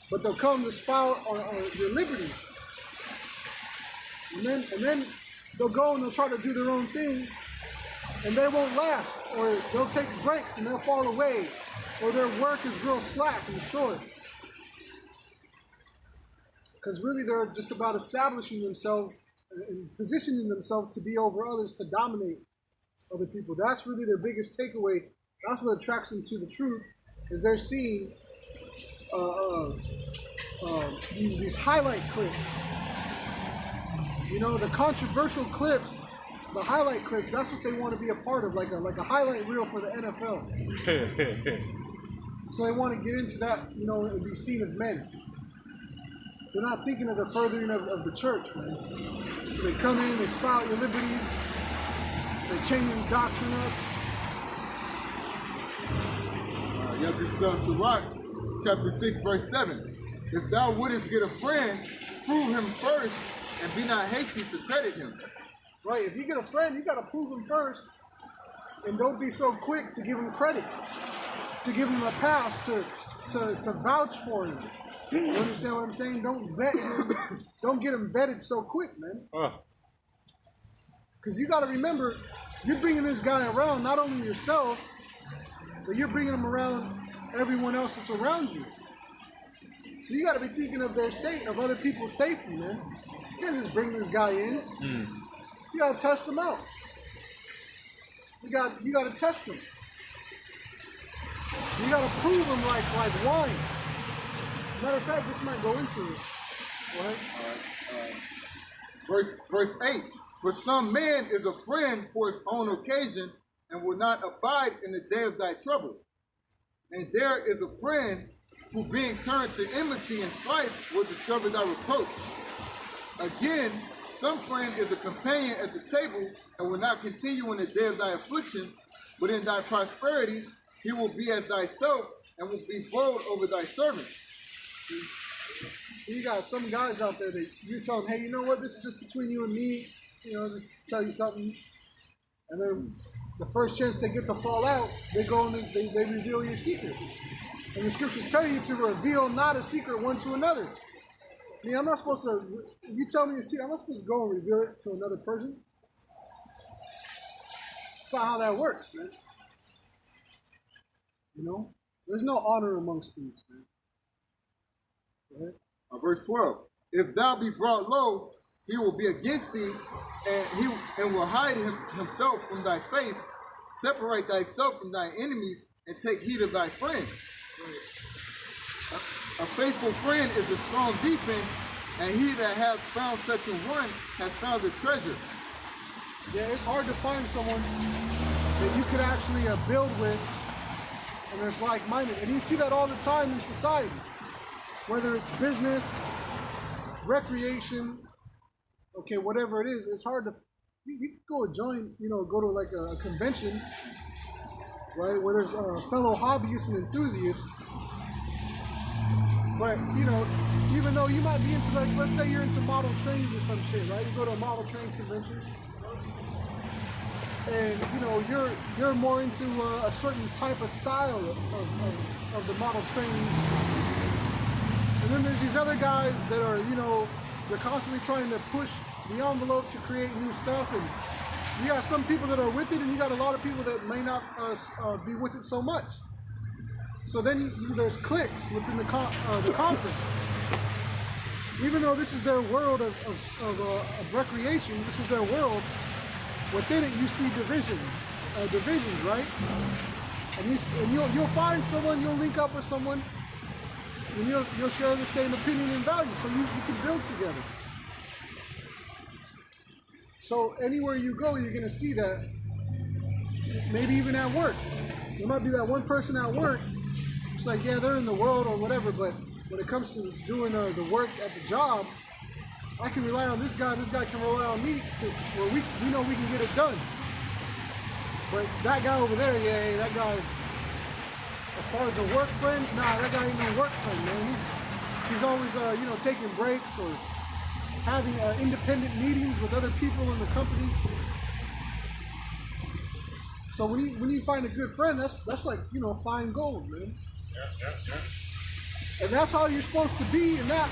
But they'll come to spout on their liberties. And then they'll go and they'll try to do their own thing, and they won't last. Or they'll take breaks and they'll fall away. Or their work is real slack and short. Because really they're just about establishing themselves and positioning themselves to be over others, to dominate other people. That's really their biggest takeaway. That's what attracts them to the truth, is they're seeing these highlight clips. You know, the controversial clips, the highlight clips, that's what they want to be a part of, like a highlight reel for the NFL. So they want to get into that, you know, and be seen of men. They're not thinking of the furthering of the church, man. So they come in, they spout your liberties, they change your doctrine up. Yeah, this is Sirach, chapter 6, verse 7. If thou wouldest get a friend, prove him first, and be not hasty to credit him. Right, if you get a friend, you got to prove him first, and don't be so quick to give him credit, to give him a pass, to vouch for him. You understand what I'm saying? Don't vet him. Don't get him vetted so quick, man. Because you got to remember, you're bringing this guy around, not only yourself, but you're bringing him around everyone else that's around you. So you got to be thinking of of other people's safety, man. You can't just bring this guy in. You got to test him out. You got to test him. You got to prove him like wine. Matter of fact, this might go into it. All right. Verse 8. For some man is a friend for his own occasion, and will not abide in the day of thy trouble. And there is a friend who, being turned to enmity and strife, will discover thy reproach. Again, some friend is a companion at the table, and will not continue in the day of thy affliction, but in thy prosperity he will be as thyself, and will be bold over thy servants. So you got some guys out there that you tell them, hey, you know what, this is just between you and me, you know, just tell you something. And then the first chance they get to fall out, they go and they reveal your secret. And the scriptures tell you to reveal not a secret one to another. I mean, I'm not supposed to, if you tell me a secret, I'm not supposed to go and reveal it to another person. That's not how that works, man. You know? There's no honor amongst thieves, man. Go ahead. Verse 12. If thou be brought low, he will be against thee, and will hide himself from thy face. Separate thyself from thy enemies, and take heed of thy friends. A faithful friend is a strong defense, and he that hath found such a one hath found a treasure. Yeah, it's hard to find someone that you could actually build with, and it's like-minded. And you see that all the time in society, whether it's business, recreation, okay, whatever it is. It's hard to, you could go join, you know, go to like a convention, right, where there's fellow hobbyists and enthusiasts. But, you know, even though you might be into, like, let's say you're into model trains or some shit, right? You go to a model train convention, and, you know, you're more into a certain type of style of the model trains. And then there's these other guys that are, you know, they're constantly trying to push the envelope to create new stuff, and you got some people that are with it, and you got a lot of people that may not be with it so much. So then there's cliques within the conference. Even though this is their world of recreation, this is their world. Within it, you see divisions, right? And you'll find someone, you'll link up with someone, and you'll share the same opinion and values, so you can build together. So anywhere you go, you're gonna see that. Maybe even at work, there might be that one person at work. It's like, yeah, they're in the world or whatever, but when it comes to doing the work at the job, I can rely on this guy can rely on me, where we know we can get it done. But that guy over there, yeah, that guy, as far as a work friend, nah, that guy ain't no work friend, man. He's always, taking breaks or having independent meetings with other people in the company. So when you find a good friend, that's like, fine gold, man. Yeah. And that's how you're supposed to be in that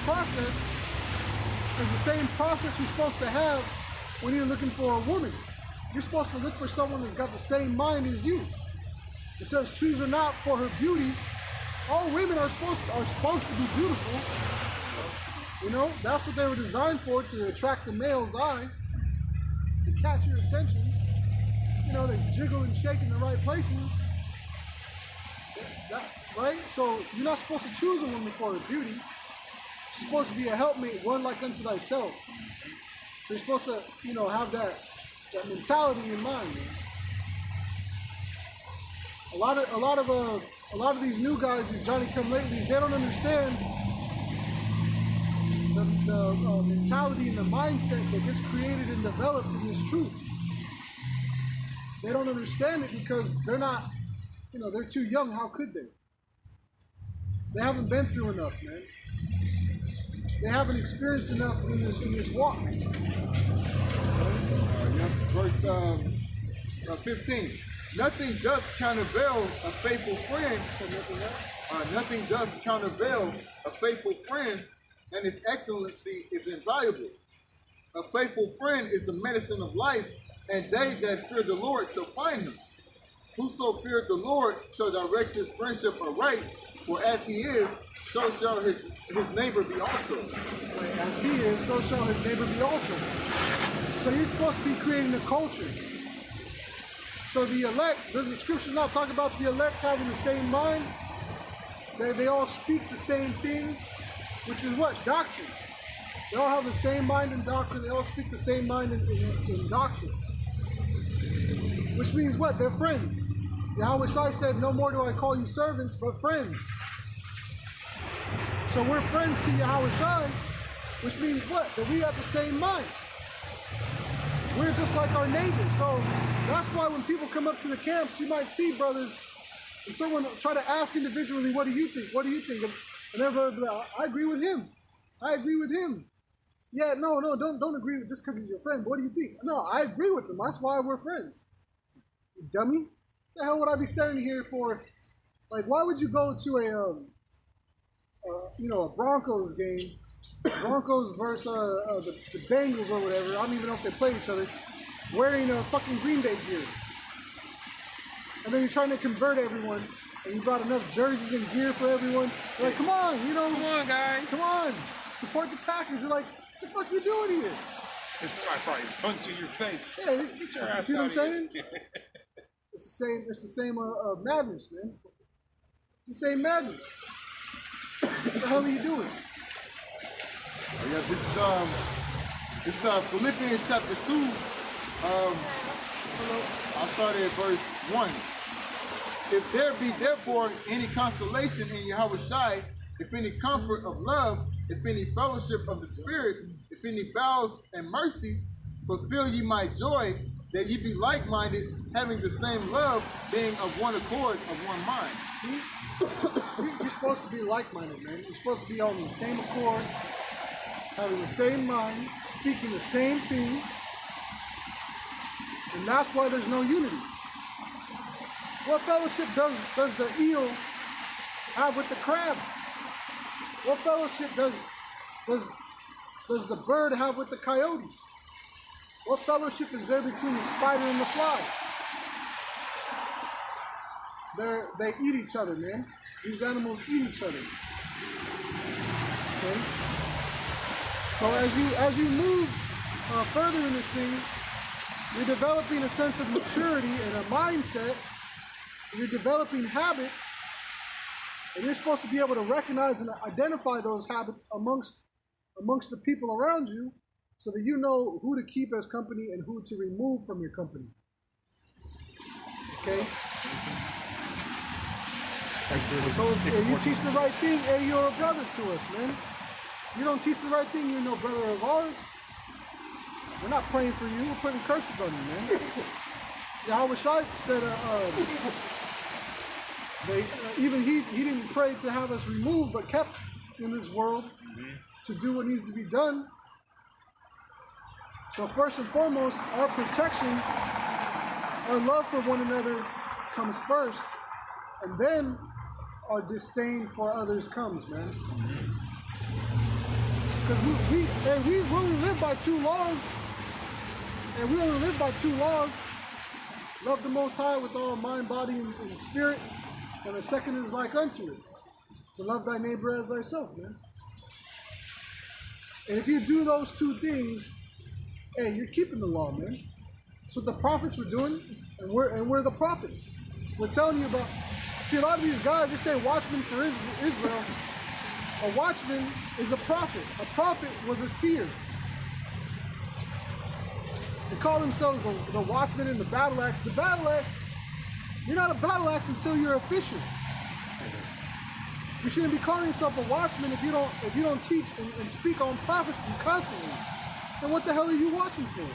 process. Is the same process you're supposed to have when you're looking for a woman. You're supposed to look for someone that's got the same mind as you. It says, choose her not for her beauty. All women are supposed to be beautiful. That's what they were designed for, to attract the male's eye, to catch your attention. They jiggle and shake in the right places. Right? So you're not supposed to choose a woman for her beauty. She's supposed to be a helpmate, one like unto thyself. So you're supposed to, have that mentality in mind, man. A lot of these new guys, these Johnny-come-latelys, they don't understand the mentality and the mindset that gets created and developed in this truth. They don't understand it because they're not, they're too young. How could they? They haven't been through enough, man. They haven't experienced enough in this walk. Verse 15. Nothing doth countervail a faithful friend. Nothing doth countervail a faithful friend, and his excellency is invaluable. A faithful friend is the medicine of life, and they that fear the Lord shall find him. Whoso feared the Lord shall direct his friendship aright, for as he is, so shall his neighbor be also. As he is, so shall his neighbor be also. So you're supposed to be creating a culture. So the elect, does the scriptures not talk about the elect having the same mind? They all speak the same thing, which is what? Doctrine. They all have the same mind in doctrine. They all speak the same mind in doctrine. Which means what? They're friends. Yahweh Shai said, no more do I call you servants, but friends. So we're friends to Yahweh Shai, which means what? That we have the same mind. We're just like our neighbors. So that's why when people come up to the camps, you might see brothers, and someone try to ask individually, what do you think? What do you think? And everybody will be like, I agree with him. I agree with him. Yeah, no, don't agree with just because he's your friend. What do you think? No, I agree with him. That's why we're friends. You dummy. The hell would I be standing here for? Like, why would you go to a Broncos game, Broncos versus the Bengals or whatever? I don't even know if they play each other, wearing a fucking Green Bay gear, and then you're trying to convert everyone, and you brought enough jerseys and gear for everyone. You're like, come on, come on, guys, come on, support the Packers. You're like, what the fuck you doing here? It's probably punch in your face. Yeah, get your ass see what I'm out of saying? here. It's the same madness, man. It's the same madness. What the hell are you doing? Oh, yeah, this is Philippians chapter 2. I'll start at verse 1. If there be therefore any consolation in Yahweh Shai, if any comfort of love, if any fellowship of the Spirit, if any bowels and mercies, fulfill ye my joy, that ye be like-minded, having the same love, being of one accord, of one mind. See? You're supposed to be like-minded, man. You're supposed to be on the same accord, having the same mind, speaking the same thing, and that's why there's no unity. What fellowship does the eel have with the crab? What fellowship does the bird have with the coyote? What fellowship is there between the spider and the fly? They eat each other, man. These animals eat each other. Okay? So as you move further in this thing, you're developing a sense of maturity and a mindset. You're developing habits, and you're supposed to be able to recognize and identify those habits amongst the people around you, so that you know who to keep as company and who to remove from your company. Okay? So if you teach the right thing, hey, you're a brother to us, man. You don't teach the right thing, you're no brother of ours. We're not praying for you, we're putting curses on you, man. Yahweh Shai said, even he didn't pray to have us removed, but kept in this world to do what needs to be done. So first and foremost, our protection, our love for one another comes first, and then our disdain for others comes, man. Because we only live by two laws, and we only live by two laws. Love the Most High with all mind, body, and spirit, and the second is like unto it, to love thy neighbor as thyself, man. And if you do those two things, hey, you're keeping the law, man. That's what the prophets were doing, and we're the prophets. We're telling you about. See, a lot of these guys, they say watchman for Israel. A watchman is a prophet. A prophet was a seer. They call themselves the watchman and the battle axe. The battle axe, you're not a battle axe until you're a fisher. You shouldn't be calling yourself a watchman if you don't teach and speak on prophecy constantly. And what the hell are you watching for?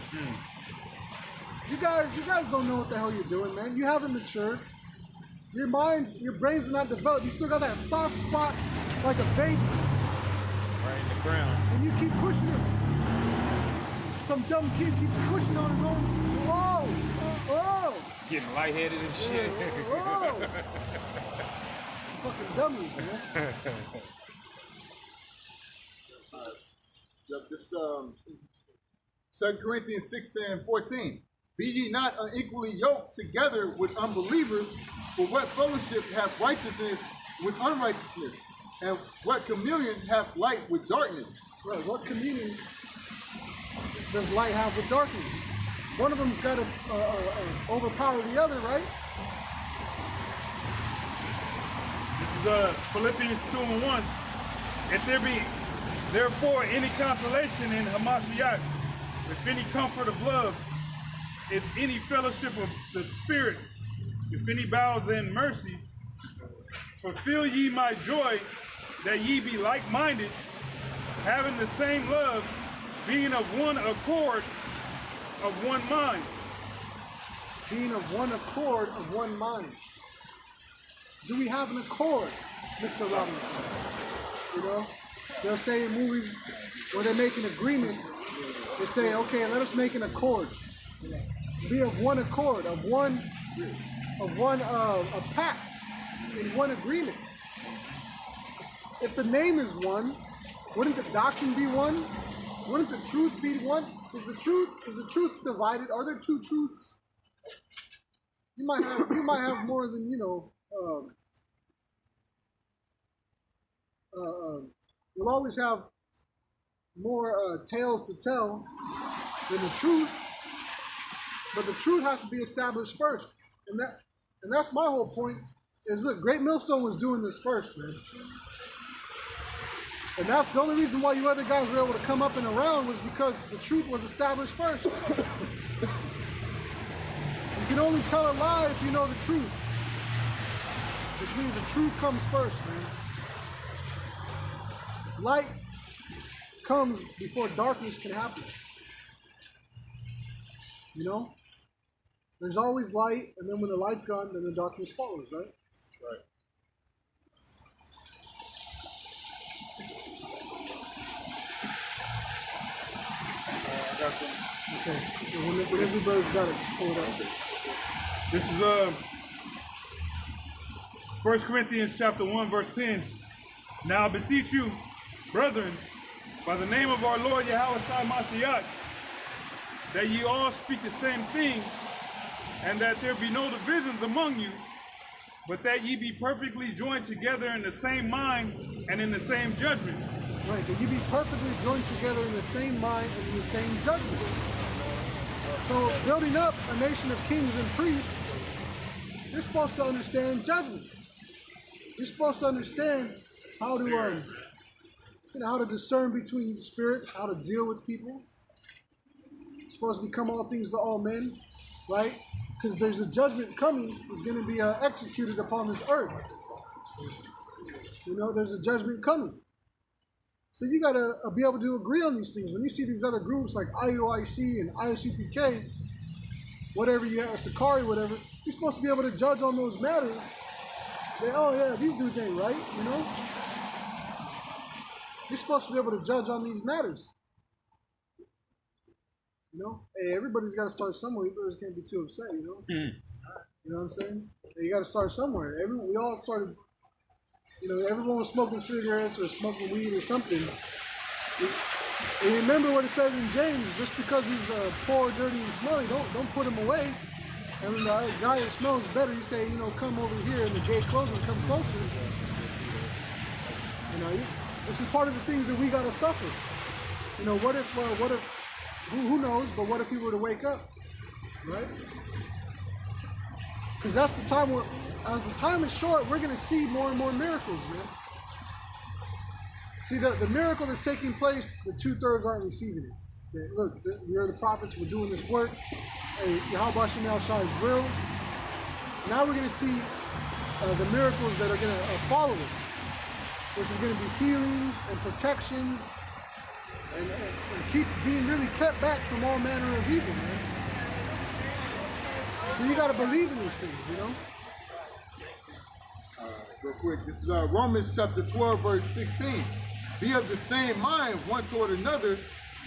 You guys don't know what the hell you're doing, man. You haven't matured. Your brains are not developed. You still got that soft spot like a baby. Right in the ground. And you keep pushing him. Some dumb kid keeps pushing on his own. Oh. Getting lightheaded and shit. Fucking dummies, man. This 2 Corinthians 6:14. Be ye not unequally yoked together with unbelievers, for what fellowship hath righteousness with unrighteousness? And what communion hath light with darkness? Right, what communion does light have with darkness? One of them's got to overpower the other, right? This is Philippians 2:1. If there be therefore any consolation in Hamashiach, if any comfort of love, if any fellowship of the Spirit, if any bowels and mercies, fulfill ye my joy, that ye be like-minded, having the same love, being of one accord, of one mind. Being of one accord, of one mind. Do we have an accord, Mr. Robinson? You know, they'll say in movies where they make an agreement, they say, okay, let us make an accord. Be of one accord, a pact, in one agreement. If the name is one, wouldn't the doctrine be one? Wouldn't the truth be one? Is the truth divided? Are there two truths? You might have more than, you'll always have more tales to tell than the truth, but the truth has to be established first. And that's my whole point, is look, Greatmillstone was doing this first, man. And that's the only reason why you other guys were able to come up and around, was because the truth was established first. You can only tell a lie if you know the truth, which means the truth comes first, man. Light comes before darkness can happen. You know? There's always light, and then when the light's gone, then the darkness follows, right? Right. Okay. When everybody's got it, just pull it out. This is 1 Corinthians chapter 1, verse 10. Now I beseech you, brethren, by the name of our Lord Yahweh Shai Mashiach, that ye all speak the same thing, and that there be no divisions among you, but that ye be perfectly joined together in the same mind and in the same judgment. Right, that you be perfectly joined together in the same mind and in the same judgment. So building up a nation of kings and priests, you're supposed to understand judgment. You're supposed to understand how to how to discern between spirits, how to deal with people. You're supposed to become all things to all men, right? Because there's a judgment coming that's going to be executed upon this earth. You know, there's a judgment coming. So you got to be able to agree on these things. When you see these other groups like IUIC and ISUPK, whatever you have, Sakari, whatever, you're supposed to be able to judge on those matters. Say, oh yeah, these dudes ain't right, you know? You're supposed to be able to judge on these matters. You know? Hey, everybody's got to start somewhere. You just can't be too upset, you know? You know what I'm saying? Hey, you got to start somewhere. We all started, you know, everyone was smoking cigarettes or smoking weed or something. And remember what it says in James, just because he's poor, dirty, and smelly, don't put him away. And when the guy that smells better, you say, you know, come over here in the gay clothing, come closer. You know, this is part of the things that we got to suffer. You know, what if, who knows, but what if he were to wake up, right? Because that's the time where, as the time is short, we're going to see more and more miracles, man. See, the miracle that's taking place, the 2/3 aren't receiving it. Look, we're the prophets, we're doing this work. Hey, Yahweh Shem Shai is real. Now we're going to see the miracles that are going to follow it, which is going to be healings and protections and keep being really kept back from all manner of evil, man. So you got to believe in these things, you know? Real quick, this is Romans chapter 12, verse 16. Be of the same mind one toward another,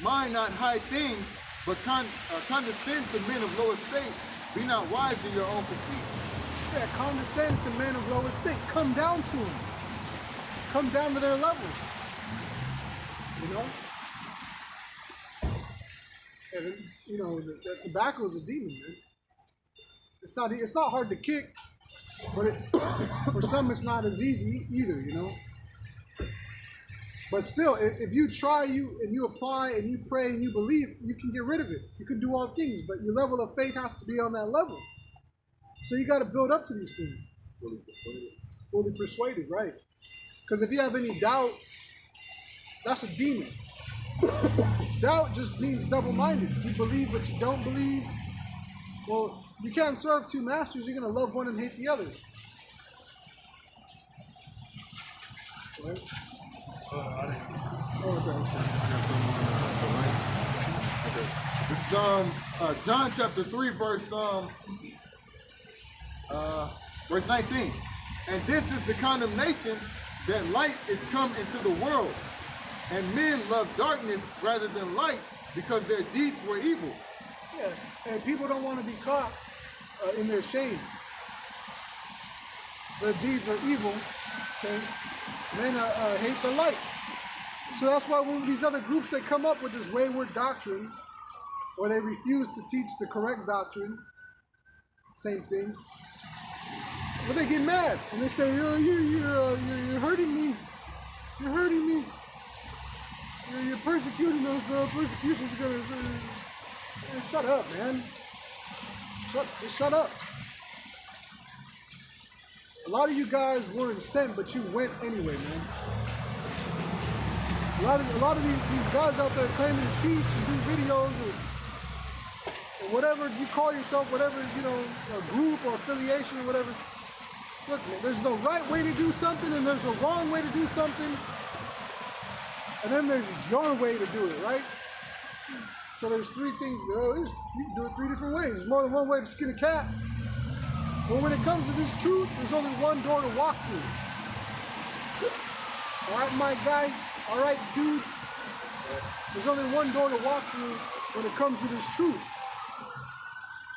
mind not high things, but condescend to men of low estate. Be not wise in your own conceit. Yeah, condescend to men of low estate. Come down to them. Come down to their level. You know? And, you know, that tobacco is a demon, man. It's not hard to kick, but for some it's not as easy either, you know? But still, if you try, and you apply, and you pray, and you believe, you can get rid of it. You can do all things, but your level of faith has to be on that level. So you got to build up to these things. Fully persuaded, right? Because if you have any doubt, that's a demon. Doubt just means double-minded. You believe but you don't believe. Well, you can't serve two masters. You're going to love one and hate the other. Right? This is John chapter 3, verse 19. And this is the condemnation, that light is come into the world, and men love darkness rather than light, because their deeds were evil. Yeah, and people don't want to be caught in their shame. Their deeds are evil, okay? Men hate the light. So that's why when these other groups, they come up with this wayward doctrine, or they refuse to teach the correct doctrine, same thing, but they get mad, and they say, oh, you're hurting me. You're hurting me. You're persecuting us. Persecution's going to... Shut up, man. Just shut up. A lot of you guys weren't sent, but you went anyway, man. A lot of these guys out there claiming to teach and do videos or whatever you call yourself, whatever, you know, a group or affiliation or whatever. Look, man, there's no right way to do something and there's a wrong way to do something. And then there's your way to do it, right? So there's three things. You can do it three different ways. There's more than one way to skin a cat. But when it comes to this truth, there's only one door to walk through. All right, my guy. All right, dude. There's only one door to walk through when it comes to this truth.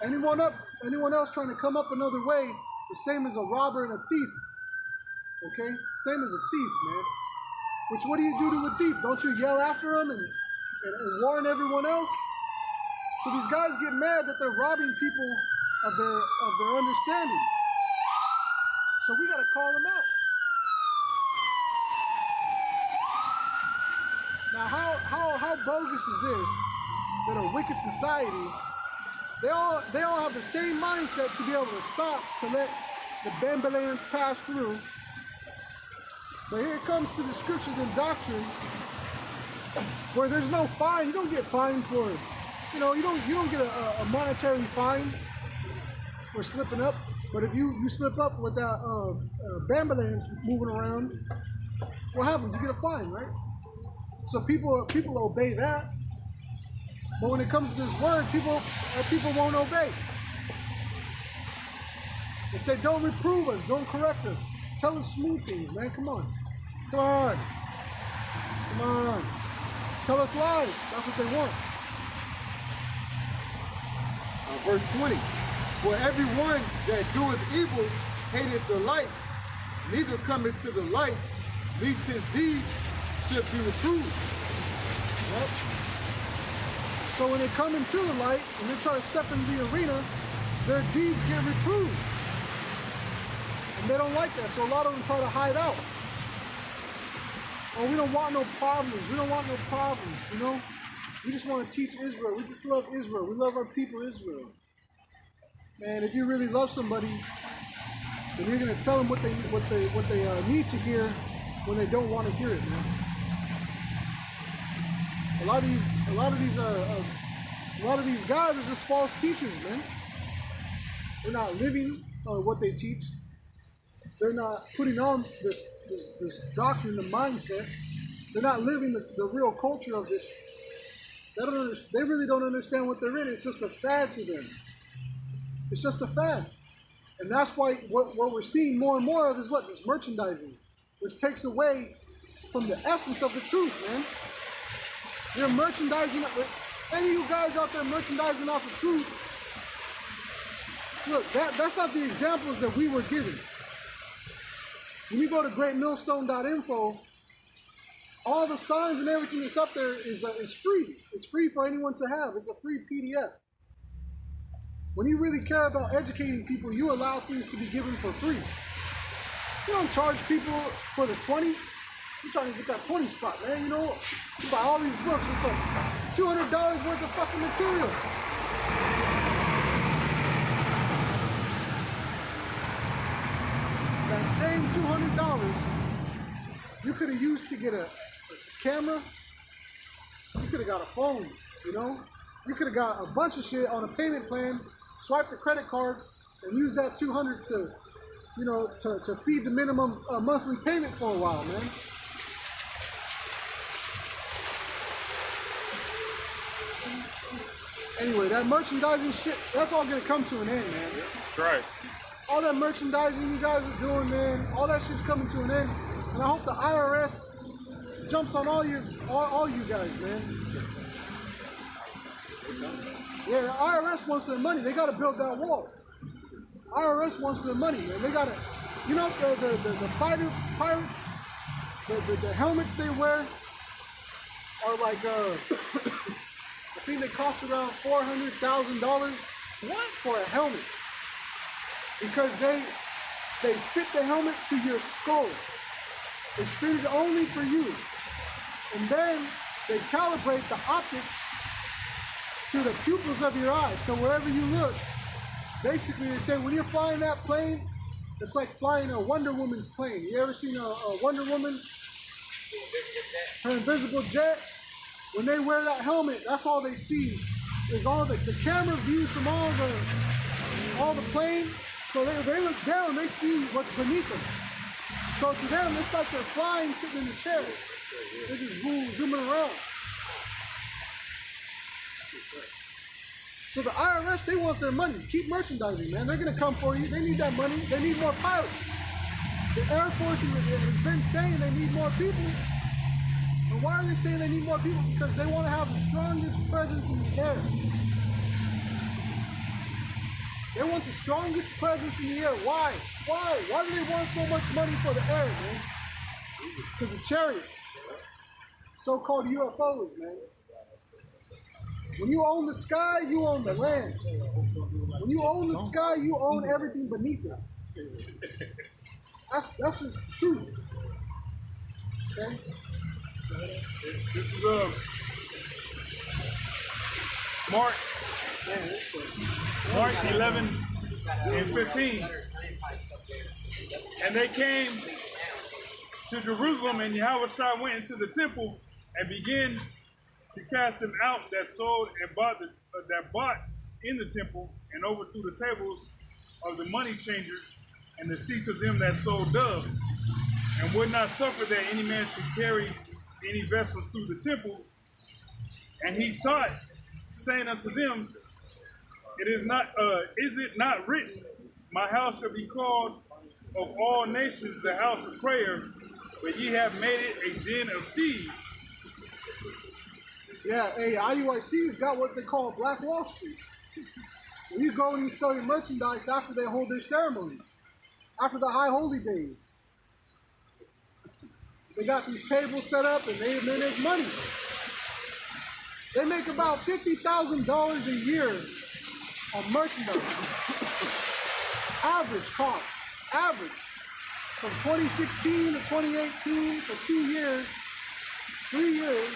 Anyone else trying to come up another way, the same as a robber and a thief. Okay? Same as a thief, man. Which, what do you do to a thief? Don't you yell after him and warn everyone else? So these guys get mad that they're robbing people of their understanding. So we gotta call them out. Now how bogus is this that a wicked society, they all have the same mindset to be able to stop, to let the Bambalayans pass through. But here it comes to the scriptures and doctrine where there's no fine. You don't get fined for, you don't get a monetary fine for slipping up. But if you slip up with that Bambalayans moving around, what happens? You get a fine, right? So people obey that. But when it comes to this word, people won't obey. They say, don't reprove us, don't correct us. Tell us smooth things, man. Come on. Come on. Come on. Tell us lies. That's what they want. Verse 20. For everyone that doeth evil hateth the light, neither cometh to the light, lest his deeds should be reproved. Yep. So when they come into the light and they try to step into the arena, their deeds get reproved. And they don't like that, so a lot of them try to hide out. Oh, we don't want no problems. We don't want no problems, you know? We just want to teach Israel. We just love Israel. We love our people, Israel. Man, if you really love somebody, then you're gonna tell them what they need to hear when they don't want to hear it, man. A lot of these guys are just false teachers, man. They're not living what they teach. They're not putting on this doctrine, the mindset. They're not living the real culture of this. They really don't understand what they're in. It's just a fad to them. It's just a fad. And that's why what we're seeing more and more of is what? This merchandising, which takes away from the essence of the truth, man. You're merchandising. Any of you guys out there merchandising off the truth, look, that's not the examples that we were given. When you go to Greatmillstone.info, all the signs and everything that's up there is free. It's free for anyone to have. It's a free PDF. When you really care about educating people, you allow things to be given for free. You don't charge people for the 20. You're trying to get that 20 spot, man. You know, you buy all these books. It's like $200 worth of fucking material. That same $200 you could have used to get a camera. You could have got a phone, you know? You could have got a bunch of shit on a payment plan, swiped the credit card, and used that $200 to, you know, to feed the minimum monthly payment for a while, man. Anyway, that merchandising shit, that's all gonna come to an end, man. That's right. All that merchandising you guys are doing, man, all that shit's coming to an end. And I hope the IRS jumps on all you guys, man. Yeah, the IRS wants their money. They gotta build that wall. IRS wants their money, man. They gotta, you know, the fighter pilots, the helmets they wear are like I think they cost around $400,000 for a helmet, because they fit the helmet to your skull. It's fitted only for you, and then they calibrate the optics to the pupils of your eyes. So wherever you look, basically they say when you're flying that plane, it's like flying a Wonder Woman's plane. You ever seen a Wonder Woman? Her invisible jet? When they wear that helmet, that's all they see is all the camera views from all the plane. So they look down, they see what's beneath them. So to them, it's like they're flying, sitting in the chair. They're just zooming around. So the IRS, they want their money. Keep merchandising, man. They're gonna come for you. They need that money. They need more pilots. The Air Force has been saying they need more people. And why are they saying they need more people? Because they want to have the strongest presence in the air. They want the strongest presence in the air. Why? Why? Why do they want so much money for the air, man? Because of chariots. So-called UFOs, man. When you own the sky, you own the land. When you own the sky, you own everything beneath it. That's just the truth. Okay? This is Mark 11 and 15. And they came to Jerusalem, and Yahushua went into the temple and began to cast them out that sold and bought in the temple, and overthrew the tables of the money changers and the seats of them that sold doves, and would not suffer that any man should carry any vessels through the temple. And he taught, saying unto them, is it not written, my house shall be called of all nations the house of prayer, but ye have made it a den of thieves. Yeah, hey, IUIC's got what they call Black Wall Street. When you go and you sell your merchandise after they hold their ceremonies, after the high holy days. They got these tables set up and they make money. They make about $50,000 a year on merchandise. Average cost. Average. From 2016 to 2018 for 2 years, 3 years,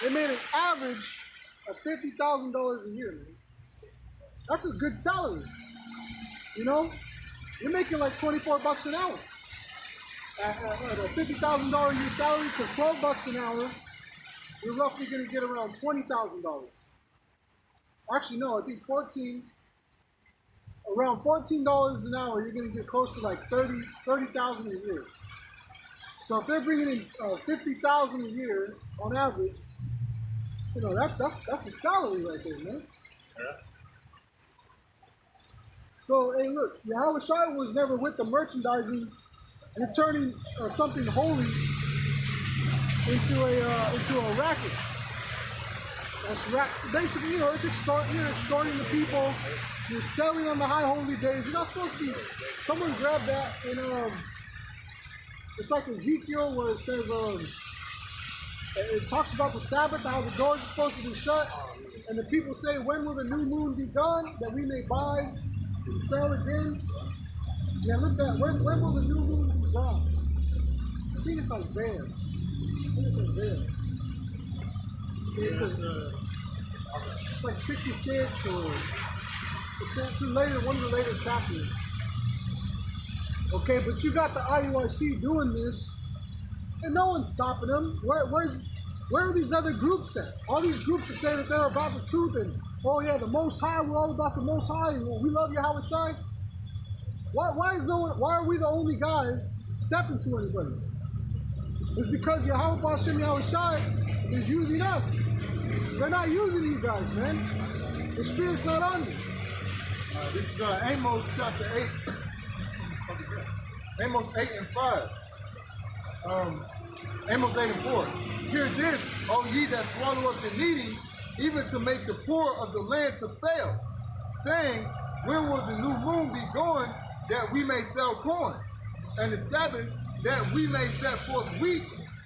they made an average of $50,000 a year, man. That's a good salary. You know? You're making like 24 bucks an hour. At a $50,000 a year salary, because 12 bucks an hour, you're roughly going to get around $20,000. Actually, no, I think around $14 an hour, you're going to get close to like 30,000 a year. So if they're bringing in 50,000 a year on average, you know, that's a salary right there, man. Yeah. So, hey, look, Yahushua was never with the merchandising and turning something holy into a racket. That's basically, you know, you're extorting the people. You're selling on the high holy days. You're not supposed to be. Someone grabbed that in it's like Ezekiel where it says it talks about the Sabbath, how the doors are supposed to be shut, and the people say, when will the new moon be done, that we may buy and sell again? Yeah, look at when will the new moon be done? I think it's Isaiah. It's like 66 or it's later, one of the later chapters. Okay, but you got the IUIC doing this, and no one's stopping them. Where are these other groups at? All these groups that say that they're about the truth and, oh yeah, the Most High, we're all about the Most High, and we love Yahushua. Why are we the only guys stepping to anybody? It's because Yahushua is using us. They're not using you guys, man. The Spirit's not on you. This is Amos chapter 8. Amos 8 and 5. Amos 8 and 4. Hear this, O ye that swallow up the needy, even to make the poor of the land to fail, saying, when will the new moon be going, that we may sell corn, and the Sabbath, that we may set forth wheat,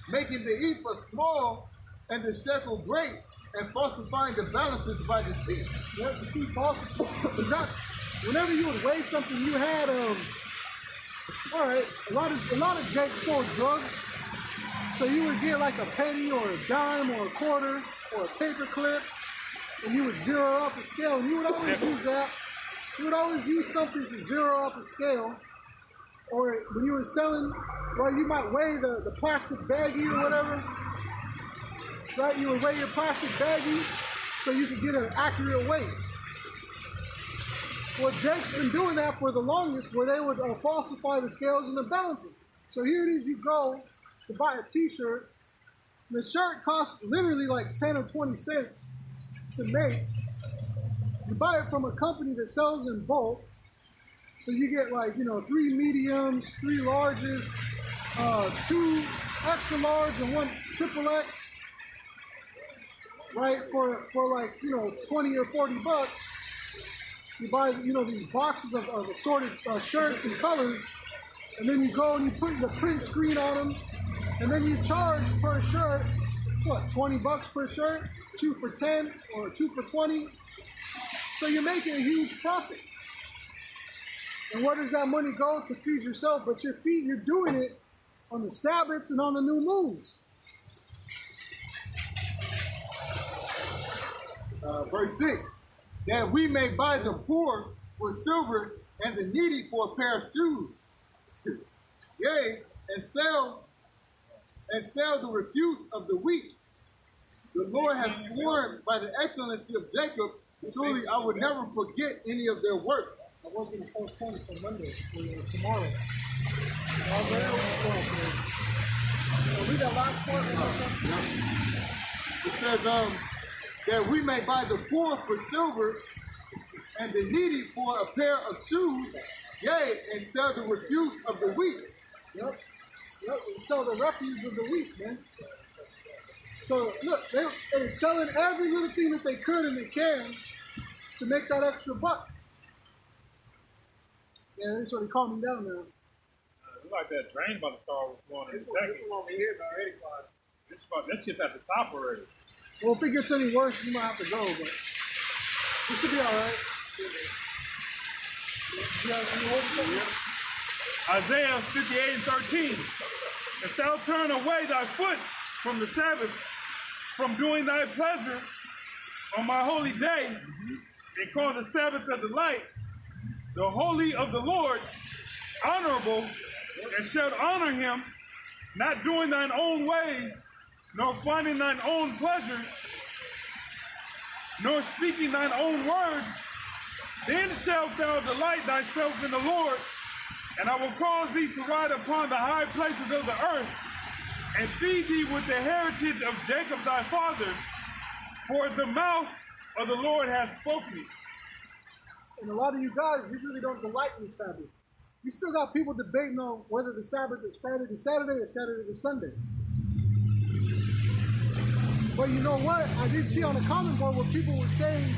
making the ephah small and the shekel great, and falsifying the balances by deceit. Yeah, you see, whenever you would weigh something, you had all right, a lot of jakes sold drugs, so you would get like a penny or a dime or a quarter or a paper clip, and you would zero out the scale, and you would always use that. You would always use something to zero out the scale, or when you were selling, right, you might weigh the plastic baggie or whatever, right? You would weigh your plastic baggie so you could get an accurate weight. Well, Jake's been doing that for the longest, where they would falsify the scales and the balances. So here it is, you go to buy a t-shirt, and the shirt costs literally like 10 or 20 cents to make. You buy it from a company that sells in bulk, so you get like, you know, 3 mediums, 3 larges, 2 extra large, and 1 triple X, right, for like, you know, 20 or 40 bucks. You buy, you know, these boxes of assorted shirts and colors, and then you go and you put the print screen on them, and then you charge per shirt, what, 20 bucks per shirt? 2 for 10 or 2 for 20. So you're making a huge profit. And where does that money go? To feed yourself, but you're doing it on the Sabbaths and on the new moons. Verse 6, that we may buy the poor for silver and the needy for a pair of shoes. Yea, and sell the refuse of the weak. The Lord has sworn by the excellency of Jacob, truly I would never forget any of their works. I was going to postpone it for Monday, for tomorrow. Read that last part. It says, that we may buy the poor for silver and the needy for a pair of shoes, yea, and sell the refuse of the weak. Yep, and sell the refuse of the weak, man. So look, they were selling every little thing that they could and they can to make that extra buck. Yeah, they sort of calming down now. It's like that drain about to start going in a second. This shit's at the top already. Well, if it gets any worse, you might have to go, but it should be all right. Isaiah 58 and 13. If thou turn away thy foot from the Sabbath, from doing thy pleasure on my holy day, and call the Sabbath a delight, the holy of the Lord, honorable, and shalt honor him, not doing thine own ways, nor finding thine own pleasure, nor speaking thine own words, then shalt thou delight thyself in the Lord, and I will cause thee to ride upon the high places of the earth, and feed thee with the heritage of Jacob thy father, for the mouth of the Lord has spoken it. And a lot of you guys, you really don't delight in the Sabbath. You still got people debating on whether the Sabbath is Friday to Saturday or Saturday to Sunday. But you know what? I did see on the comment board where people were saying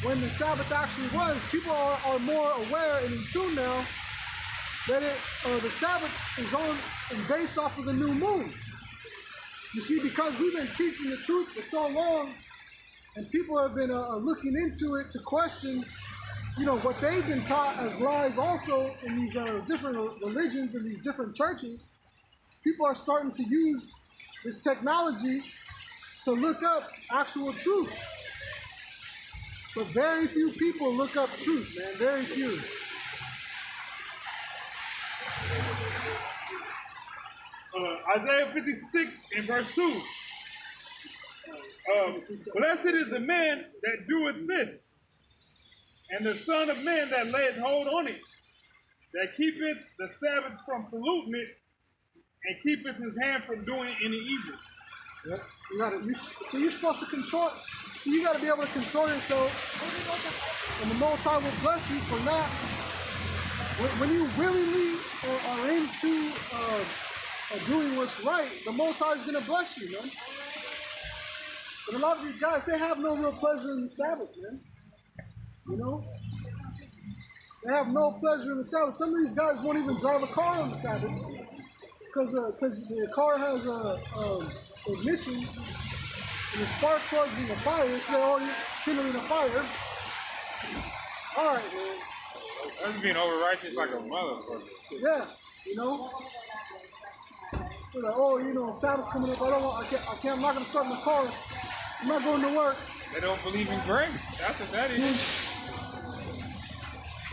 when the Sabbath actually was, people are more aware and in tune now that the Sabbath is on and based off of the new moon. You see, because we've been teaching the truth for so long, and people have been looking into it to question, you know, what they've been taught as lies also in these different religions and these different churches. People are starting to use this technology to look up actual truth. But very few people look up truth, man. Very few. Isaiah 56 and verse 2. Blessed is the man that doeth this, and the son of man that layeth hold on it, that keepeth the Sabbath from polluting it, and keepeth his hand from doing any evil. Yep. So you're supposed to control. So you got to be able to control yourself, and the Most High will bless you for that. When you willingly are into doing what's right, the Most High is going to bless you, man. But a lot of these guys, they have no real pleasure in the Sabbath, man. You know? They have no pleasure in the Sabbath. Some of these guys won't even drive a car on the Sabbath because the car has ignition and the spark plugs in the fire, so they're already kindling a fire. All right, man. That's being over righteous like a motherfucker. Yeah, you know? They're like, oh, you know, Sabbath's coming up. I'm not going to start my car. I'm not going to work. They don't believe in grace. That's what that is.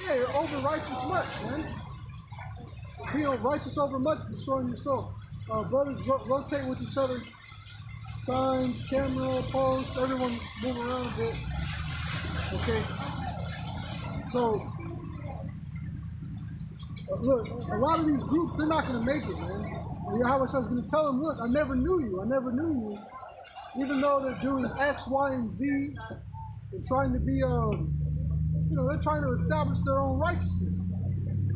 Yeah, you're over righteous much, man. Being righteous over much, destroying your soul. Brothers, rotate with each other. Signs, camera, post, everyone move around a bit. Okay. So, look, a lot of these groups, they're not going to make it, man. Yahweh is going to tell them, look, I never knew you. I never knew you. Even though they're doing X, Y, and Z and trying to be, you know, they're trying to establish their own righteousness.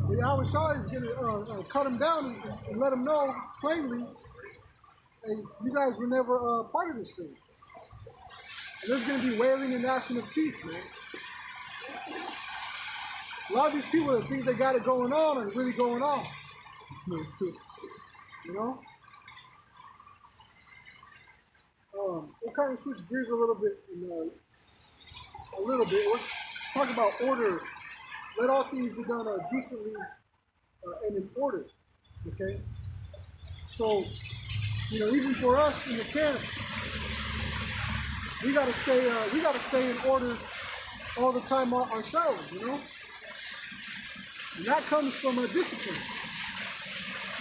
But Yahweh Shai is going to cut them down and let them know plainly, hey, you guys were never part of this thing. And there's going to be wailing and gnashing of teeth, man. A lot of these people that think they got it going on are really going on. You know? we'll kind of switch gears a little bit. We'll talk about order. Let all things be done decently and in order. Okay. So, even for us in the camp, we gotta stay in order all the time ourselves. And that comes from a discipline.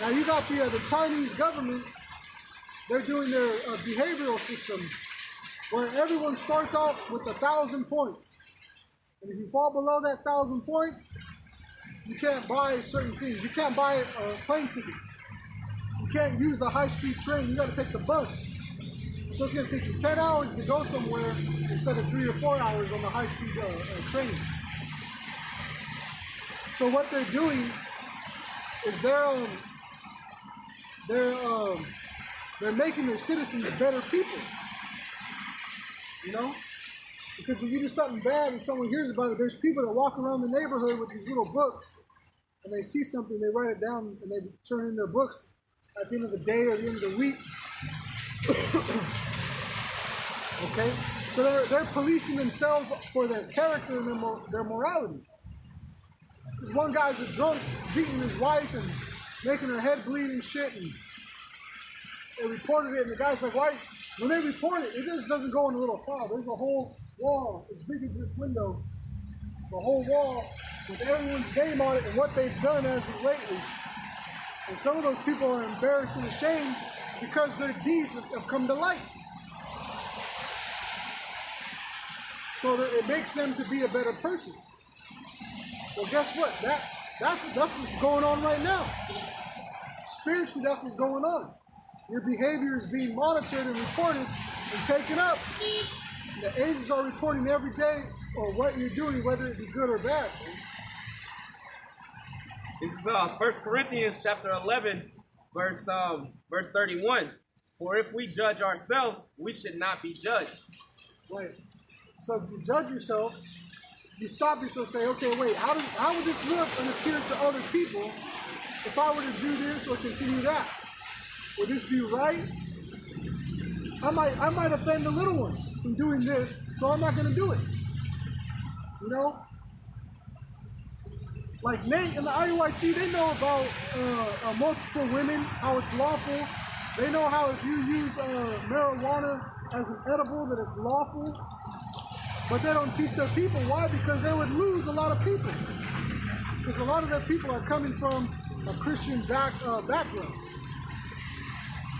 Now you got the Chinese government. They're doing their behavioral system where everyone starts out with 1,000 points. And if you fall below that 1,000 points, you can't buy certain things. You can't buy plane tickets. You can't use the high-speed train. You got to take the bus. So it's going to take you 10 hours to go somewhere instead of 3 or 4 hours on the high-speed train. So what they're doing is they're making their citizens better people. Because if you do something bad and someone hears about it, there's people that walk around the neighborhood with these little books, and they see something, they write it down, and they turn in their books at the end of the day or the end of the week. Okay? So they're policing themselves for their character and their morality. Because one guy's a drunk, beating his wife and making her head bleed and shit, and they reported it, and the guy's like, why? When they report it, it just doesn't go in a little file. There's a whole wall as big as this window, the whole wall with everyone's name on it and what they've done as of lately. And some of those people are embarrassed and ashamed because their deeds have come to light. So that it makes them to be a better person. Well, guess what? That's what's going on right now. Spiritually, that's what's going on. Your behavior is being monitored and reported and taken up. The angels are reporting every day on what you're doing, whether it be good or bad. This is 1 Corinthians chapter 11, verse 31. For if we judge ourselves, we should not be judged. Right. So if you judge yourself, you stop yourself and say, okay, wait, how would this look and appear to other people if I were to do this or continue that? Would this be right? I might offend a little one from doing this, so I'm not going to do it. Like Nate and the IUIC, they know about multiple women, how it's lawful. They know how if you use marijuana as an edible that it's lawful. But they don't teach their people. Why? Because they would lose a lot of people. Because a lot of their people are coming from a Christian background.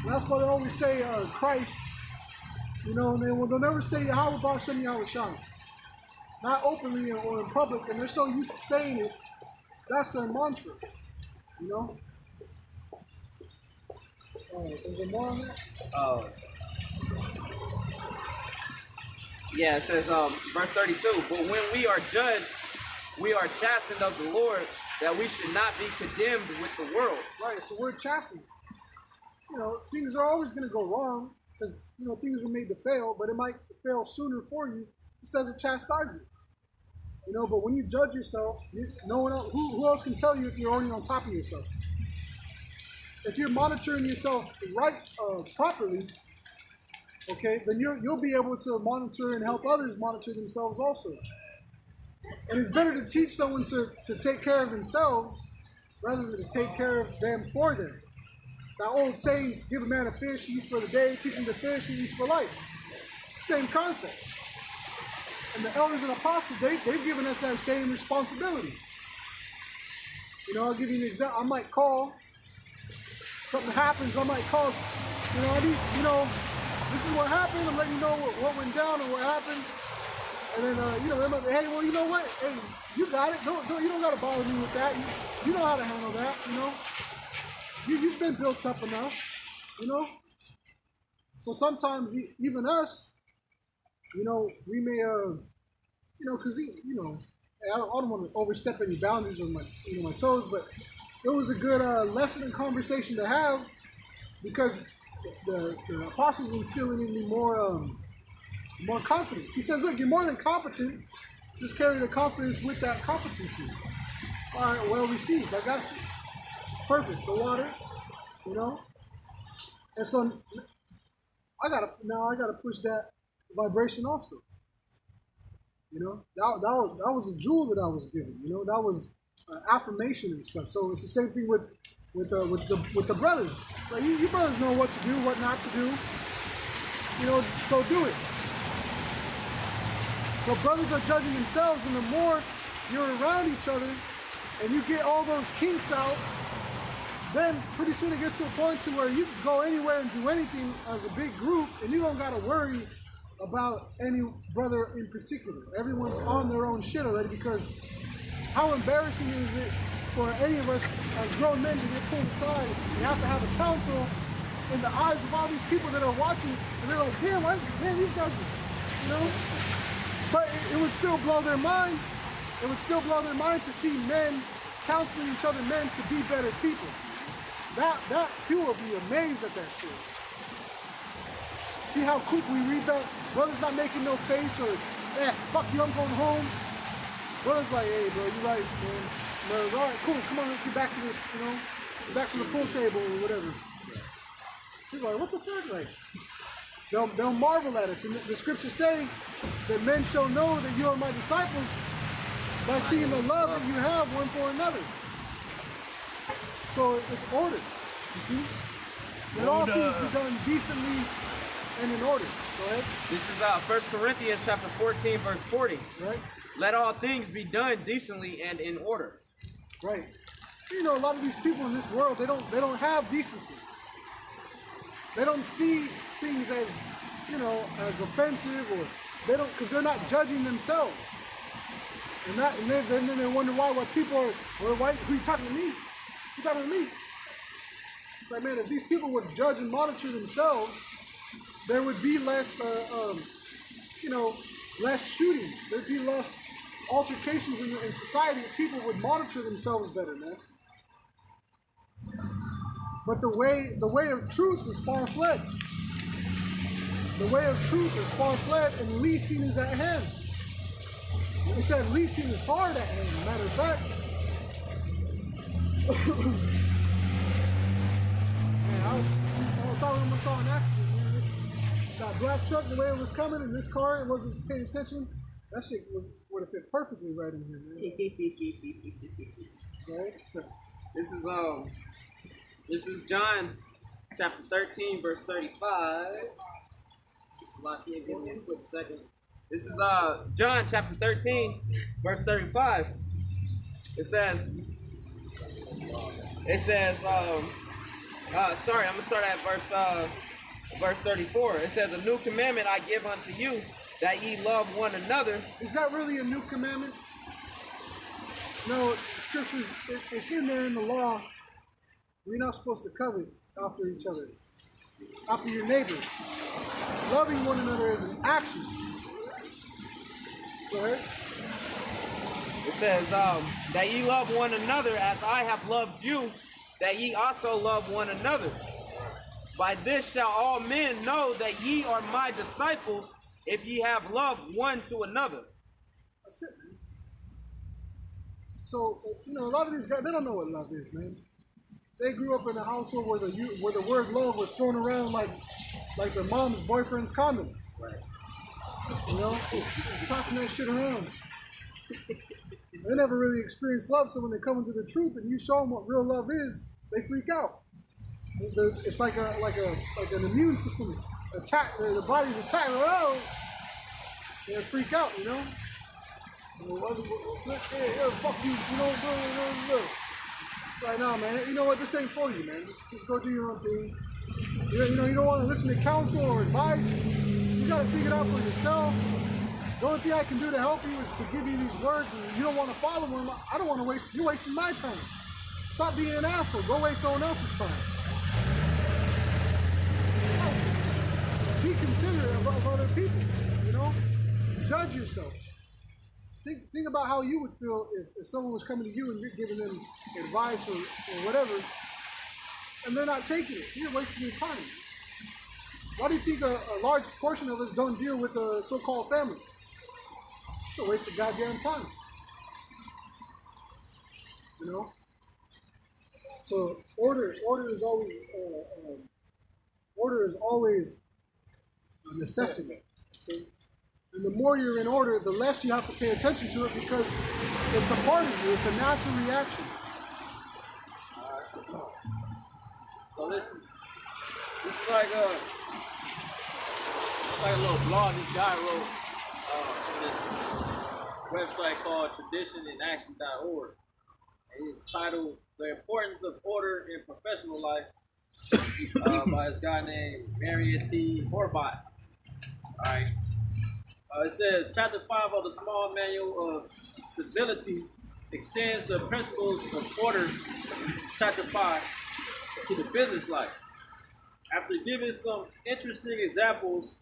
And that's why they always say Christ, and they'll never say Yahweh Bashem Yahweh Shai. Not openly or in public, and they're so used to saying it, that's their mantra, Is there more on that? Yeah, it says, verse 32, but when we are judged, we are chastened of the Lord, that we should not be condemned with the world. Right, so we're chastened. Things are always going to go wrong, because, things are made to fail, but it might fail sooner for you, just as a chastisement. But when you judge yourself, no one else, who else can tell you if you're only on top of yourself? If you're monitoring yourself properly, okay, then you'll be able to monitor and help others monitor themselves also. And it's better to teach someone to take care of themselves rather than to take care of them for them. That old saying, give a man a fish, he eats for the day, teach him to fish, he eats for life. Same concept. And the elders and apostles, they've given us that same responsibility. I'll give you an example. I might call, something happens, I might call, this is what happened, I'm letting you know what went down and what happened. And then, they might say, hey, well, you know what? Hey, you got it. You don't got to bother me with that. You know how to handle that, You've been built up enough, So sometimes even us, we may, because, I don't want to overstep any boundaries on my toes, but it was a good lesson and conversation to have because the apostles instilling in me more confidence. He says, look, you're more than competent. Just carry the confidence with that competency. All right, well received. I got you. Perfect. The water, And so I gotta push that vibration also. You know, that was a jewel that I was given. You know, that was affirmation and stuff. So it's the same thing with the brothers. Like you brothers know what to do, what not to do. You know, so do it. So brothers are judging themselves, and the more you're around each other, and you get all those kinks out, then pretty soon it gets to a point to where you can go anywhere and do anything as a big group, and you don't gotta worry about any brother in particular. Everyone's on their own shit already, because how embarrassing is it for any of us as grown men to get pulled aside and have to have a counsel in the eyes of all these people that are watching, and they're like, damn, man, these guys, you know? But it would still blow their mind. It would still blow their mind to see men counseling each other, men to be better people. That people will be amazed at that shit. See how quick we read that? Brothers not making no face or, fuck you, I'm going home. Brothers like, hey, bro, you right, man. Brothers, all right, cool, come on, let's get back to this, you know, back to the pool table or whatever. He's like, what the fuck? Like, they'll marvel at us. And the scriptures say that men shall know that you are my disciples by seeing the love that you have one for another. So it's ordered, you see? Let all things be done decently and in order. Go ahead. This is 1 Corinthians chapter 14, verse 40. Right? Let all things be done decently and in order. Right. You know, a lot of these people in this world, they don't have decency. They don't see things as, you know, as offensive, or they don't, because they're not judging themselves. And then they wonder why people are, why, who you talking to me? You talking to me? It's like, man, if these people would judge and monitor themselves, there would be less, you know, less shootings. There'd be less altercations in society if people would monitor themselves better, man. But the way of truth is far fled. The way of truth is far fled, and leasing is at hand. He said leasing is hard at hand. Matter of fact, man, I thought I saw an accident. Man. That black truck, the way it was coming, and this car, it wasn't paying attention. That shit would have fit perfectly right in here, man. Right? This is John chapter 13, verse 35. Lock here, give me a quick second. This is John chapter 13, verse 35. It says, sorry, I'm gonna start at verse 34. It says, a new commandment I give unto you, that ye love one another. Is that really a new commandment? No, scriptures, it's in there in the law. We're not supposed to covet after each other, after your neighbor. Loving one another is an action. Go ahead. It says, that ye love one another as I have loved you, that ye also love one another. By this shall all men know that ye are my disciples, if ye have love one to another. That's it, man. So, you know, a lot of these guys, they don't know what love is, man. They grew up in a household where the word love was thrown around like their mom's boyfriend's condom. Right. You know, just tossing that shit around. They never really experienced love, so when they come into the truth and you show them what real love is, they freak out. It's like an immune system attack. The body's attacked. Oh, they freak out, you know. Hey, fuck you, you know. Right now, man. You know what? This ain't for you, man. Just go do your own thing. You know, you don't want to listen to counsel or advice. You got to figure it out for yourself. The only thing I can do to help you is to give you these words, and you don't want to follow them. I don't want to waste. You're wasting my time. Stop being an asshole. Go waste someone else's time. Be considerate of other people. You know, judge yourself. Think about how you would feel if someone was coming to you and you're giving them advice or whatever, and they're not taking it. You're wasting your time. Why do you think a large portion of us don't deal with the so-called family? It's a waste of goddamn time. You know? So order is always a necessity. Okay? And the more you're in order, the less you have to pay attention to it because it's a part of you. It's a natural reaction. So this is like a little blog this guy wrote on this website called traditioninaction.org. And it's titled "The Importance of Order in Professional Life" by this guy named Marion T. Horvat. All right. It says, Chapter 5 of the Small Manual of Civility extends the principles of order, Chapter 5, to the business life. After giving some interesting examples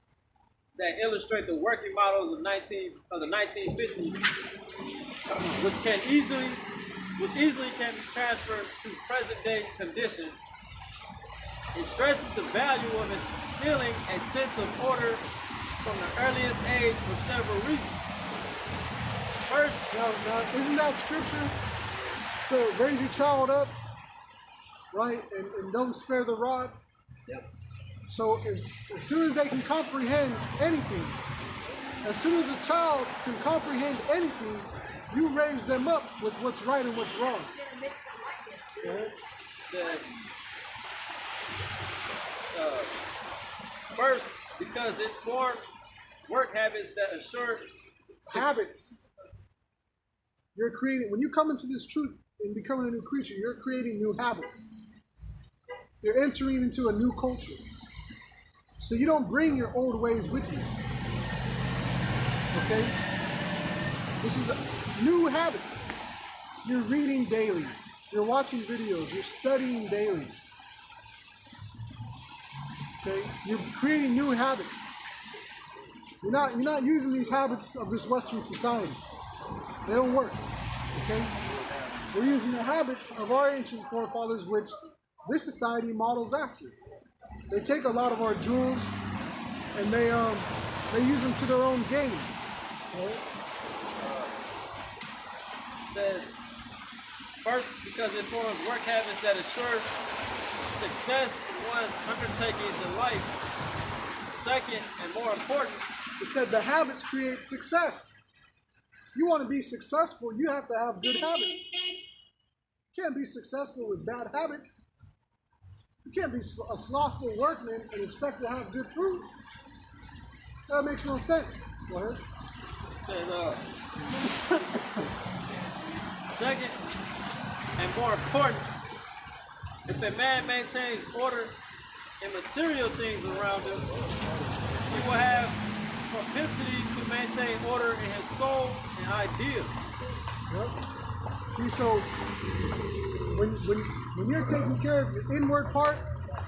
that illustrate the working models of the 1950s, which easily can be transferred to present-day conditions, it stresses the value of instilling a sense of order from the earliest age for several reasons. First, now, isn't that scripture to raise your child up, right, and don't spare the rod? Yep. So as soon as they can comprehend anything, as soon as a child can comprehend anything, you raise them up with what's right and what's wrong. Said, first, because it forms work habits that assure Habits. You're creating, when you come into this truth and becoming a new creature, you're creating new habits. You're entering into a new culture. So you don't bring your old ways with you. Okay? This is new habits. You're reading daily. You're watching videos. You're studying daily. Okay? You're creating new habits. You're not using these habits of this Western society. They don't work. Okay? We're using the habits of our ancient forefathers, which this society models after. They take a lot of our jewels and they use them to their own gain. Right? Says, first, because it forms work habits that assure success in one's undertakings in life. Second, and more important, it said the habits create success. You want to be successful, you have to have good habits. You can't be successful with bad habits. You can't be a slothful workman and expect to have good fruit. That makes no sense. Go ahead. it says, second, and more important, if a man maintains order in material things around him, he will have propensity to maintain order in his soul and ideas. Yep. See, so when you're taking care of your inward part,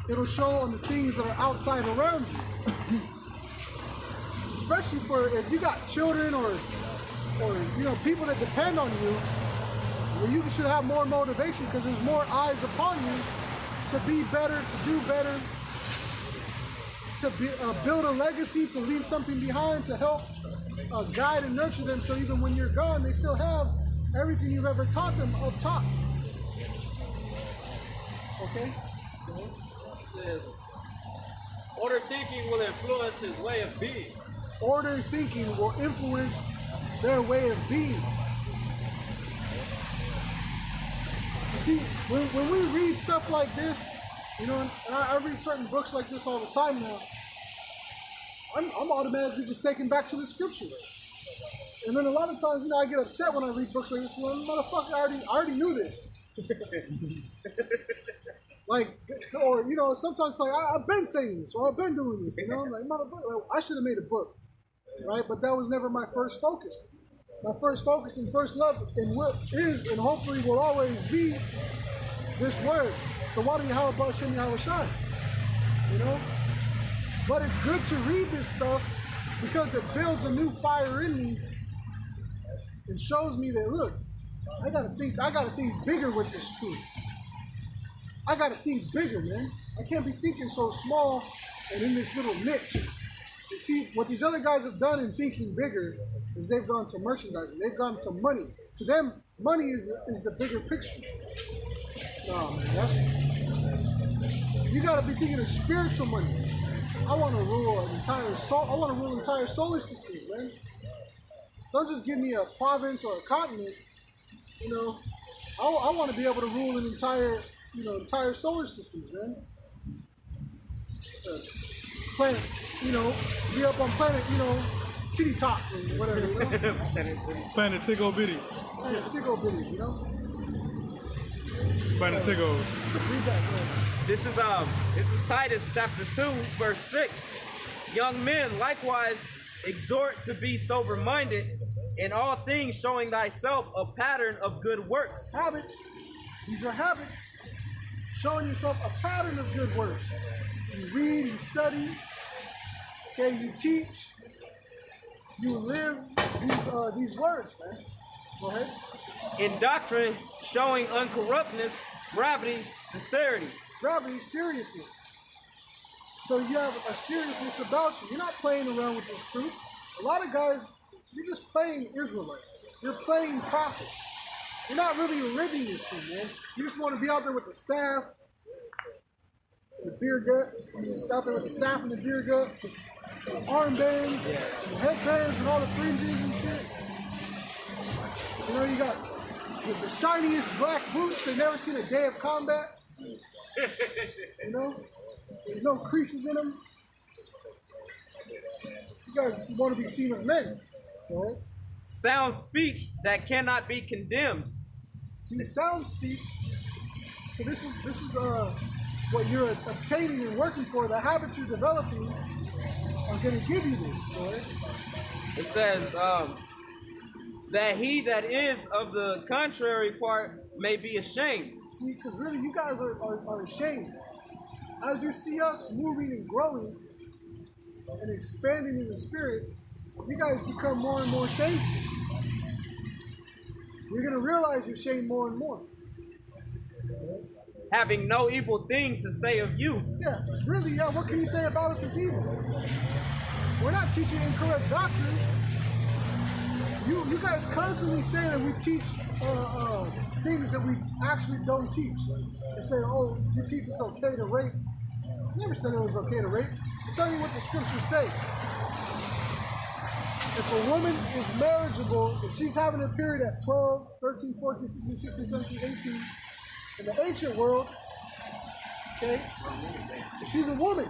it'll show on the things that are outside around you. Especially for if you got children or people that depend on you, well, you should have more motivation because there's more eyes upon you to be better, to do better, to build a legacy, to leave something behind, to help guide and nurture them so even when you're gone, they still have everything you've ever taught them up top. Okay? It says, order thinking will influence his way of being. Order thinking will influence their way of being. You see, when we read stuff like this, and I read certain books like this all the time now, I'm automatically just taken back to the scriptures. And then a lot of times, I get upset when I read books like this. Motherfucker, I already knew this. Sometimes I've been saying this, or I've been doing this, like, motherfucker, I should have made a book, right? But that was never my first focus. My first focus and first love and what is and hopefully will always be this word, the Wadi Yahweh Shem Yahweh Shai. But it's good to read this stuff because it builds a new fire in me and shows me that, look, I gotta think bigger with this truth. I gotta think bigger, man. I can't be thinking so small and in this little niche. You see, what these other guys have done in thinking bigger is they've gone to merchandising. They've gone to money. To them, money is the bigger picture. No, man, you gotta be thinking of spiritual money. I want to rule an entire I want to rule entire solar systems, man. Don't just give me a province or a continent. You know, I want to be able to rule an entire solar systems, man. Planet, be up on planet, titty top or whatever, you know? Planet Tiggo Bitties. Planet Tiggo Bitties, you know? Planet Tiggos. Read that, man. This is Titus chapter 2, verse 6. Young men likewise exhort to be sober-minded, in all things showing thyself a pattern of good works. Habits. These are habits. Showing yourself a pattern of good works. You read, you study, okay, you teach, you live these words, man. Go ahead. In doctrine showing uncorruptness, gravity, sincerity. Gravity, seriousness. So you have a seriousness about you. You're not playing around with this truth. A lot of guys, you're just playing Israelite. You're playing prophet. You're not really living this thing, man. You just want to be out there with the staff, the beer gut. You just out there with the staff and the beer gut, the armbands, the headbands, and all the fringes and shit. You know, you got the shiniest black boots. They've never seen a day of combat. You know, there's no creases in them. You guys want to be seen as men, right? Sound speech that cannot be condemned. See, sound speech. So this is what you're obtaining and working for. The habits you're developing are going to give you this, right? It says that he that is of the contrary part may be ashamed. See, because really you guys are ashamed. As you see us moving and growing and expanding in the spirit, you guys become more and more shameful. You're going to realize you're shamed more and more. Having no evil thing to say of you. Yeah, really, yeah, what can you say about us as evil? We're not teaching incorrect doctrines. You guys constantly say that we teach things that we actually don't teach. They say, oh, you teach it's okay to rape. I never said it was okay to rape. I'll tell you what the scriptures say. If a woman is marriageable, if she's having a period at 12, 13, 14, 15, 16, 17, 18, in the ancient world, okay, if she's a woman.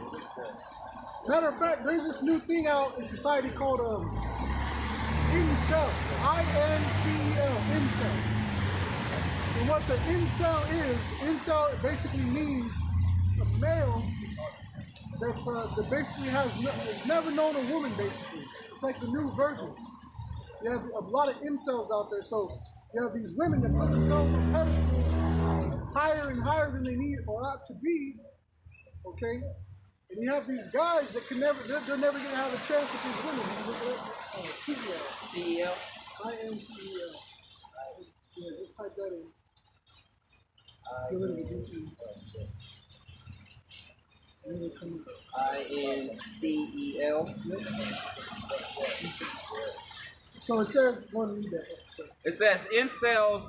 Matter of fact, there's this new thing out in society called incel, I-N-C-E-L, incel. And what the incel is, incel basically means a male that basically has never known a woman, basically. It's like the new virgin. You have a lot of incels out there, so you have these women that put themselves on pedestals higher and higher than they need or ought to be, okay? And you have these guys that they're never going to have a chance with these women. You look at C-E-L. I-N-C-E-L. Just type that in. Get rid of the DP. I-N-C-E-L. So it says, go ahead and read that. It says incels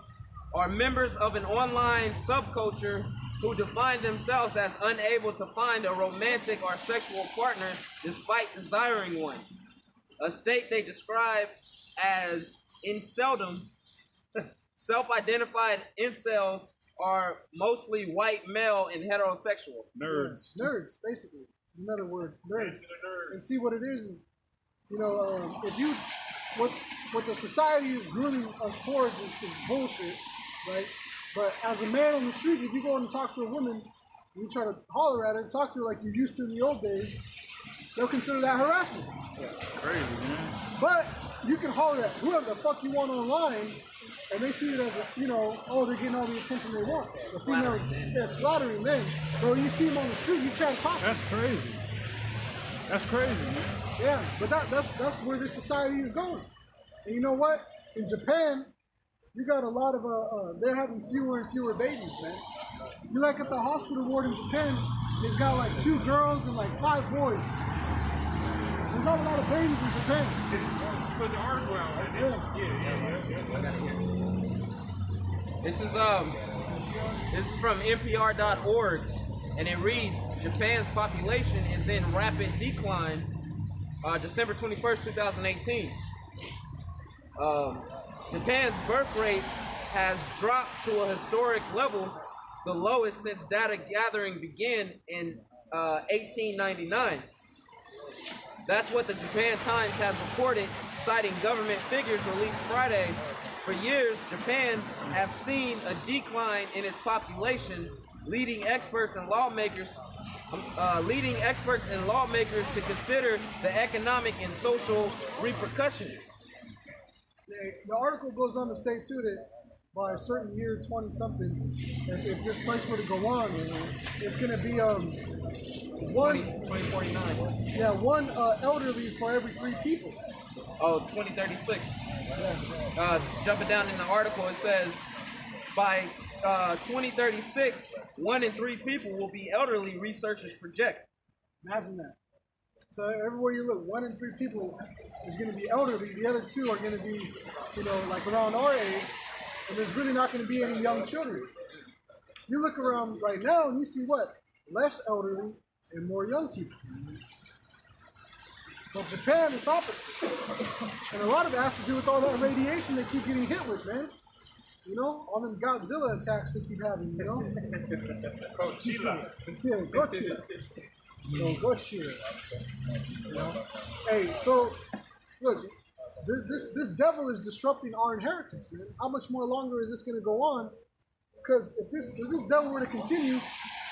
are members of an online subculture who define themselves as unable to find a romantic or sexual partner despite desiring one. A state they describe as inceldom. Self-identified incels are mostly white male and heterosexual. Nerds. Yeah, nerds, basically. Another word, nerds. And see what it is. You know, if you, what the society is grooming us towards is bullshit, right? But as a man on the street, if you go and talk to a woman, and you try to holler at her, talk to her like you used to in the old days, they'll consider that harassment. Yeah. Crazy, man. But you can holler at whoever the fuck you want online, and they see it as a, oh, they're getting all the attention they want. The female, it's flattering men. So when you see them on the street, you can't talk. That's crazy. That's crazy, man. Yeah, but that's where this society is going. And you know what? In Japan, you got a lot of they're having fewer and fewer babies, man. You like at the hospital ward in Japan, it's got like 2 girls and like 5 boys. There's not a lot of babies in Japan. Put the article out. This is from NPR.org. And it reads, Japan's population is in rapid decline, December 21st, 2018. Japan's birth rate has dropped to a historic level, the lowest since data gathering began in 1899. That's what the Japan Times has reported, citing government figures released Friday. For years, Japan has seen a decline in its population, leading experts and lawmakers to consider the economic and social repercussions. The article goes on to say too that by a certain year, 20-something, if this place were to go on, it's going to be 2049. Yeah, one elderly for every 3 people. Oh, 2036. Jumping down in the article, it says by 2036, 1 in 3 people will be elderly, researchers project. Imagine that. So everywhere you look, 1 in 3 people is going to be elderly. The other 2 are going to be, like around our age, and there's really not going to be any young children. You look around right now and you see what? Less elderly and more young people. But Japan is opposite. And a lot of it has to do with all that radiation they keep getting hit with, man. All them Godzilla attacks they keep having, Godzilla. Yeah, Godzilla. So Godzilla. Hey, so look, this devil is disrupting our inheritance, man. How much more longer is this going to go on? Because if this devil were to continue,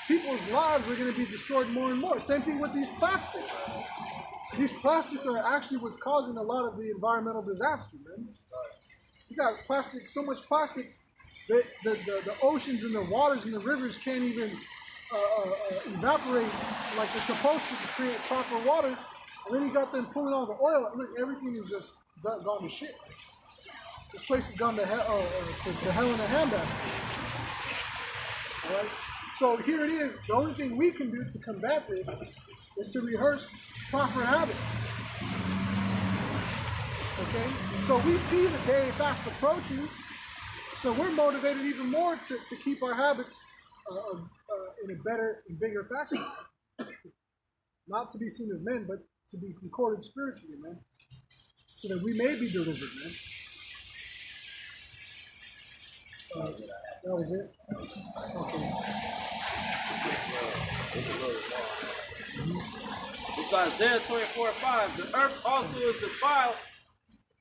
people's lives are going to be destroyed more and more. Same thing with these plastics. These plastics are actually what's causing a lot of the environmental disaster, man. You got plastic, so much plastic that the oceans and the waters and the rivers can't even evaporate like they're supposed to create proper water. And then you got them pulling all the oil. Look, everything is just gone to shit. This place has gone to hell in a handbasket. All right. So here it is. The only thing we can do to combat this is to rehearse proper habits. Okay? So we see the day fast approaching, so we're motivated even more to keep our habits in a better and bigger fashion. Not to be seen of men, but to be concorded spiritually, man. So that we may be delivered, man. That was it? Okay. It's Isaiah 24:5. The earth also is defiled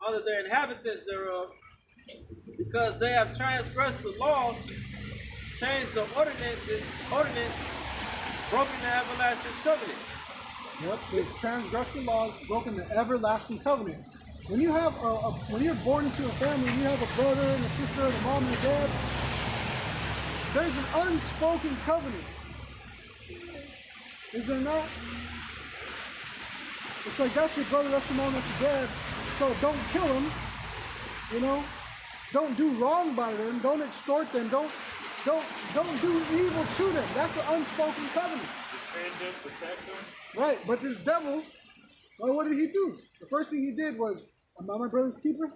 under their inhabitants thereof, because they have transgressed the laws, changed the ordinance, broken the everlasting covenant. Yep, they've transgressed the laws, broken the everlasting covenant. When you have when you're born into a family, you have a brother and a sister, and a mom and a dad. There's an unspoken covenant. Is there not? It's like that's your brother, that's your mom, that's your dad. So don't kill them. Don't do wrong by them. Don't extort them. Don't do evil to them. That's the unspoken covenant. Defend them, protect them. Right, but this devil, well, what did he do? The first thing he did was, I'm not my brother's keeper.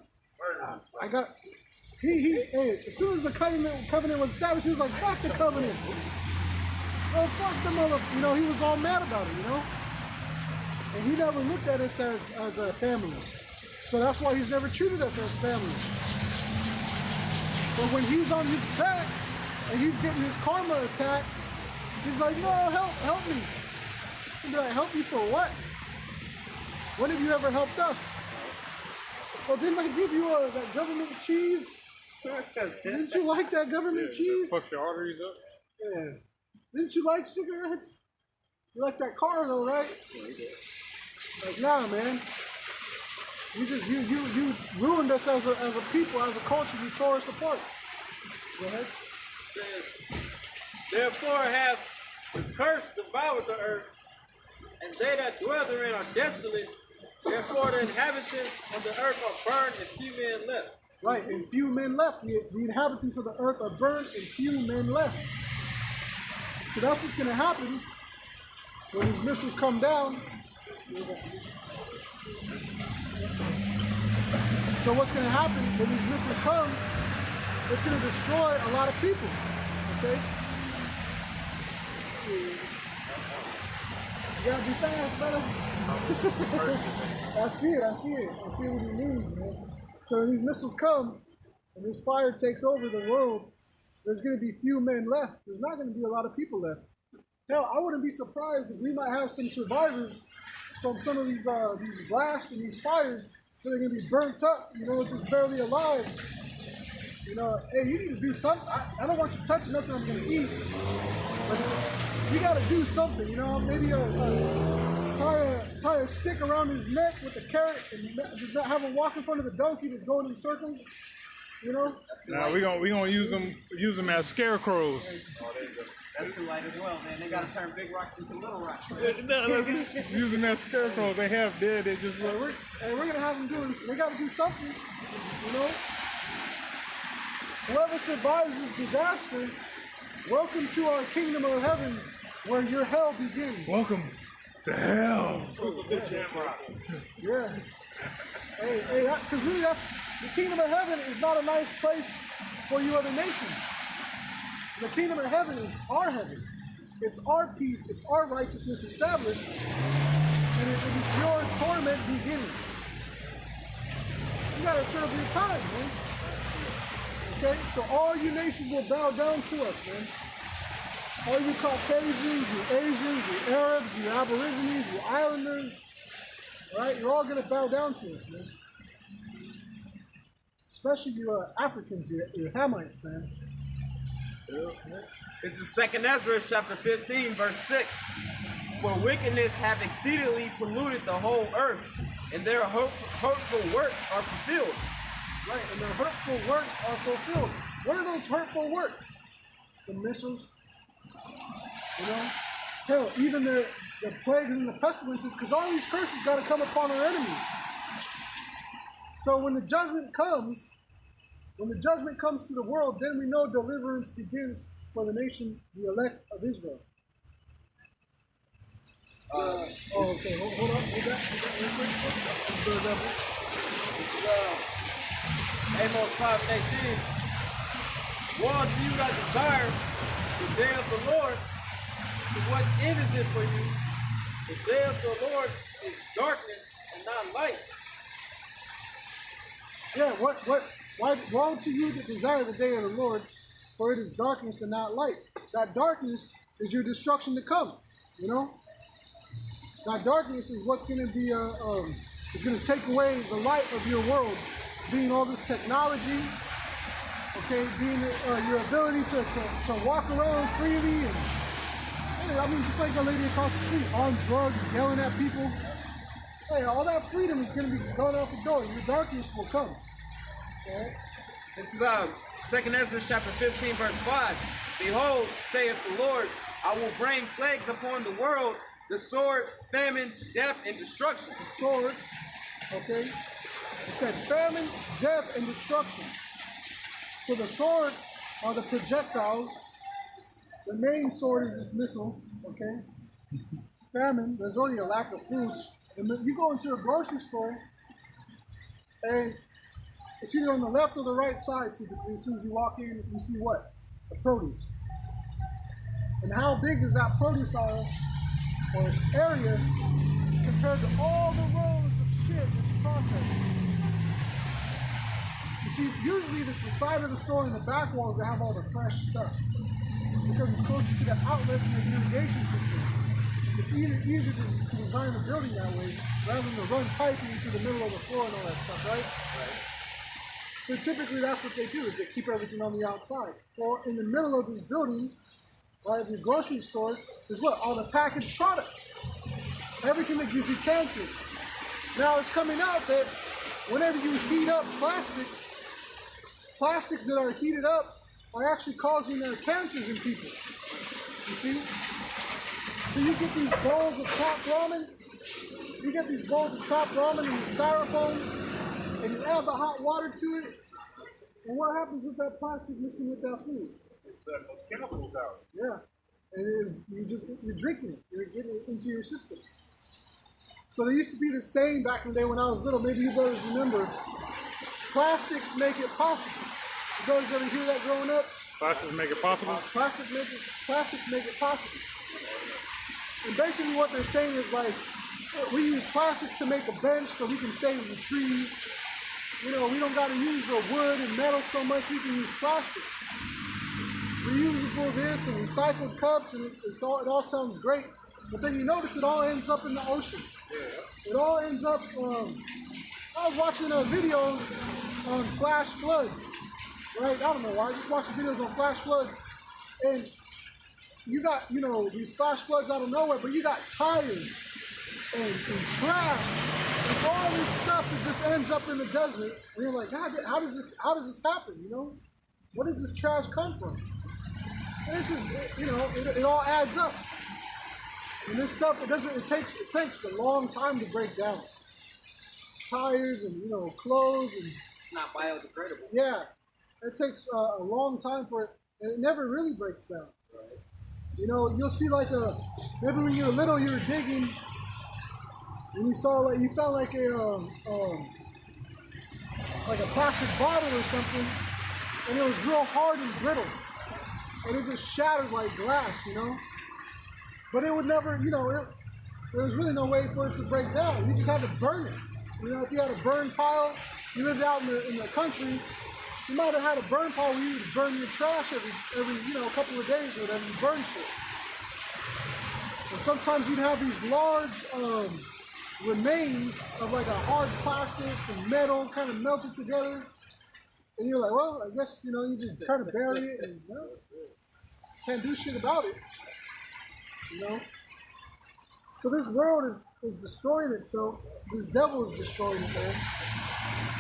Hey, as soon as the covenant was established, he was like, fuck the covenant. Oh, fuck the mother. He was all mad about it, And he never looked at us as a family. So that's why he's never treated us as family. But when he's on his back and he's getting his karma attack, he's like, no, help me. He'd be like, help you for what? When have you ever helped us? Well, didn't I give you that government cheese? Didn't you like that government cheese? Fuck your arteries up. Yeah. Didn't you like cigarettes? You like that car though, right? Like, nah, man. You ruined us as a people, as a culture. You tore us apart. Go ahead. It says, therefore have the curse devoured the earth, and they that dwell therein are desolate. Therefore the inhabitants of the earth are burned, and few men left. Right, and few men left. The inhabitants of the earth are burned, and few men left. So that's what's going to happen when these missiles come down. So what's going to happen when these missiles come? It's going to destroy a lot of people. Okay. You gotta be fast, brother. I see it what he means, man. So when these missiles come and this fire takes over the world, there's gonna be few men left. There's not gonna be a lot of people left. Hell, I wouldn't be surprised if we might have some survivors from some of these blasts and these fires, so they're gonna be burnt up, just barely alive. Hey, you need to do something. I don't want you touching nothing I'm gonna eat, but you gotta do something. Maybe tie a stick around his neck with a carrot and just not have him walk in front of the donkey that's going in circles. Now we gonna use them as scarecrows. Oh, there you go. That's too light as well, man. They gotta turn big rocks into little rocks. Use them as scarecrows. They have dead. They just we're gonna have them do. They gotta do something. Whoever survives this disaster, welcome to our kingdom of heaven, where your hell begins. welcome to hell. Yeah. Hey, because really, the kingdom of heaven is not a nice place for you other nations. The kingdom of heaven is our heaven. It's our peace. It's our righteousness established. And it is your torment beginning. You gotta serve your time, man. Okay? So all you nations will bow down to us, man. All you Caucasians, you Asians, you Arabs, you Aborigines, you Islanders, right? You're all gonna bow down to us, man. Especially you Africans, you Hamites, man. This is 2nd Ezra chapter 15, verse 6. For wickedness have exceedingly polluted the whole earth, and their hurtful works are fulfilled. Right, and their hurtful works are fulfilled. What are those hurtful works? The missiles, hell, even the plagues and the pestilences, because all these curses got to come upon our enemies. So when the judgment comes to the world, then we know deliverance begins for the nation, the elect of Israel. Okay, hold on, hold that real quick. Amos 5:18. Woe unto you that desire the day of the Lord. To what end is it for you? The day of the Lord is darkness and not light. Yeah, why woe to you that desire the day of the Lord, for it is darkness and not light. That darkness is your destruction to come, That darkness is what's going to be, is going to take away the light of your world, being all this technology, okay, being your ability to walk around freely, and just like the lady across the street, on drugs, yelling at people. Hey, all that freedom is going to be going out the door. Your darkness will come. Okay? This is 2nd Ezra chapter 15, verse 5. Behold, saith the Lord, I will bring plagues upon the world, the sword, famine, death, and destruction. The sword, okay? It said famine, death, and destruction. So the sword are the projectiles. The main sword is this missile, okay? Famine, there's already a lack of food. And you go into a grocery store, and it's either on the left or the right side. Typically, as soon as you walk in, you see what? The produce. And how big is that produce aisle or area compared to all the rows of shit that's processed? You see, usually it's the side of the store and the back walls that have all the fresh stuff, because it's closer to the outlets and the irrigation system. It's easier to design a building that way rather than to run piping through the middle of the floor and all that stuff, right? Right. So typically that's what they do, is they keep everything on the outside. Well, in the middle of this building, right, the grocery store, is what? All the packaged products. Everything that gives you cancer. Now it's coming out that whenever you heat up plastics that are heated up are actually causing cancers in people. You see? So you get these bowls of top ramen, and the styrofoam, and you add the hot water to it, and what happens with that plastic mixing with that food? Those chemicals out. Yeah, and you're drinking it, you're getting it into your system. So there used to be this saying back in the day when I was little, maybe you brothers remember, plastics make it possible. You brothers ever hear that growing up? Plastics make it possible. Plastics make it possible. And basically what they're saying is like, we use plastics to make a bench so we can save the trees. You know, we don't got to use the wood and metal so much, we can use plastics. Reusable this and recycled cups, and it all sounds great. But then you notice it all ends up in the ocean. It all ends up, I was watching videos on flash floods, right? I don't know why, I just watching videos on flash floods. And you got, you know, these flash floods out of nowhere, but you got tires and trash and all this stuff that just ends up in the desert. And you're like, God, how does this happen, you know? Where does this trash come from? And it's just, you know, it all adds up. And this stuff, it takes a long time to break down. Tires and, you know, clothes and... It's not biodegradable. Yeah, it takes a long time for it, and it never really breaks down. Right. You know, you'll see like maybe when you were little, you were digging, and you found like a plastic bottle or something, and it was real hard and brittle, and it just shattered like glass, you know. But it would never, you know, there was really no way for it to break down. You just had to burn it. You know, if you had a burn pile, you lived out in the country, you might have had a burn pile where you would burn your trash every you know, couple of days or whatever, you burn shit. And sometimes you'd have these large remains of like a hard plastic and metal kind of melted together. And you're like, well, I guess, you know, you just kind of bury it and, you know, can't do shit about it. You know? So this world is destroying itself. This devil is destroying it, man.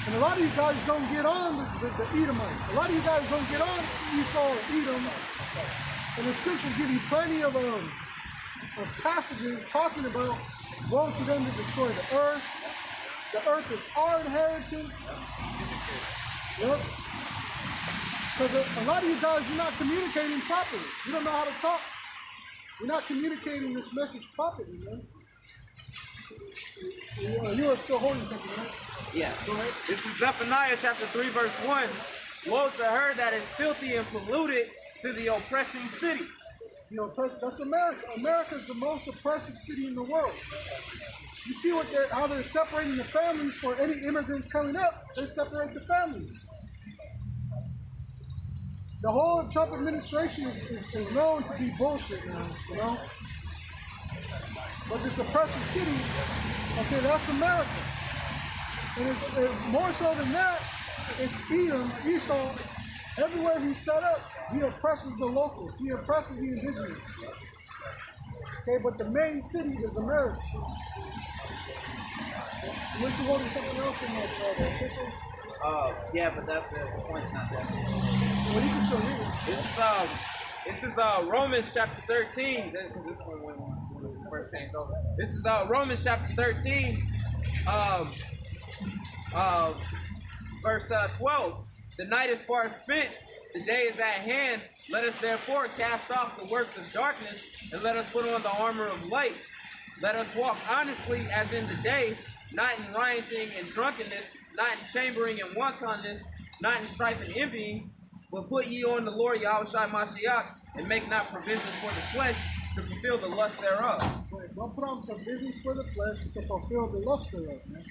And a lot of you guys don't get on the Edomite. A lot of you guys don't get on Esau or Edom. And the scriptures give you plenty of passages talking about woe to them to destroy the earth. The earth is our inheritance. Yep. Because a lot of you guys, you're not communicating properly. You don't know how to talk. You're not communicating this message properly, man. You are still holding something, right? Yeah. Go ahead. This is Zephaniah chapter 3, verse 1. Woe to her that is filthy and polluted, to the oppressing city. You know, that's America. America is the most oppressive city in the world. You see how they're separating the families for any immigrants coming up. They separate the families. The whole Trump administration is known to be bullshit now, you know? But this oppressive city, okay, that's America. And it's more so than that, it's Edom, Esau. Everywhere he's set up, he oppresses the locals. He oppresses the indigenous. Okay, but the main city is America. Unless you're holding something else in the epistles? Yeah, but that's the point's not there. Well, you can still read it. This is Romans chapter 13. This one when we first changed over. This is Romans chapter 13, verse 12. The night is far spent, the day is at hand. Let us therefore cast off the works of darkness, and let us put on the armor of light. Let us walk honestly as in the day, not in rioting and drunkenness, not in chambering and wantonness, not in strife and envying, but put ye on the Lord Yahushua Mashiach, and make not provisions for the flesh to fulfill the lust thereof. Don't put on provisions for the flesh to fulfill the lust thereof, man.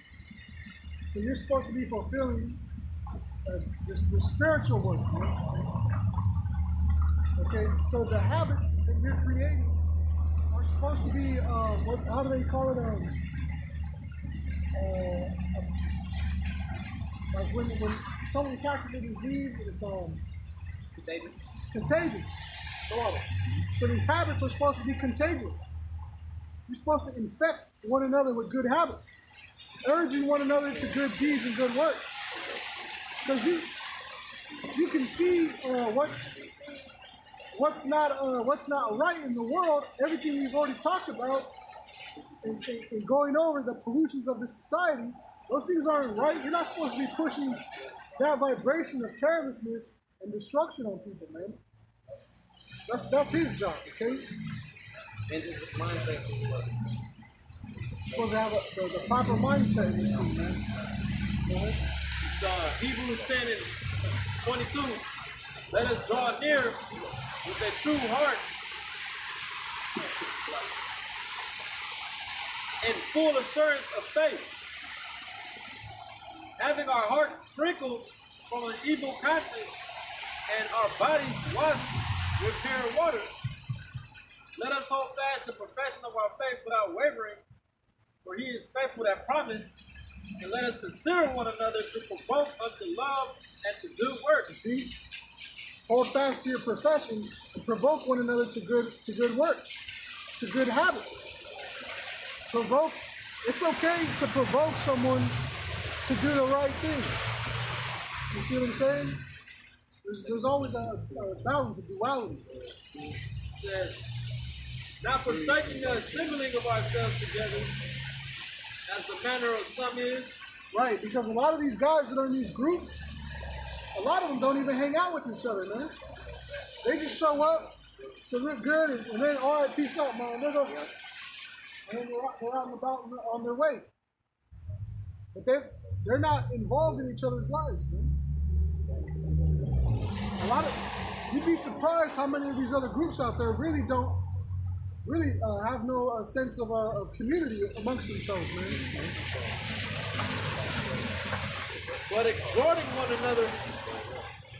So you're supposed to be fulfilling the spiritual work, man. Okay, so the habits that you're creating are supposed to be, how do they call it? Like when someone catches a disease, it's contagious. So these habits are supposed to be contagious. You're supposed to infect one another with good habits, urging one another to good deeds and good works. Because you can see what's not right in the world. Everything we've already talked about, and going over the pollutions of the society. Those things aren't right. You're not supposed to be pushing that vibration of carelessness and destruction on people, man. That's his job, okay? And just this mindset. You're supposed to have the proper mindset in this thing, man. Go ahead. Hebrews 10 and 22. Let us draw near with a true heart in full assurance of faith, having our hearts sprinkled from an evil conscience and our bodies washed with pure water. Let us hold fast the profession of our faith without wavering, for he is faithful that promised. And let us consider one another to provoke unto love and to good works. You see? Hold fast to your profession and provoke one another to good works, to good habits. Provoke. It's okay to provoke someone to do the right thing. You see what I'm saying? There's always a balance, a duality. It says, not forsaking the assembling of ourselves together, as the manner of some is. Right, because a lot of these guys that are in these groups, a lot of them don't even hang out with each other, man. They just show up to look good and then, all right, peace out, man. And then they're out and about on their way. But they're not involved in each other's lives, man. You'd be surprised how many of these other groups out there really have no sense of community amongst themselves, man. But exhorting one another,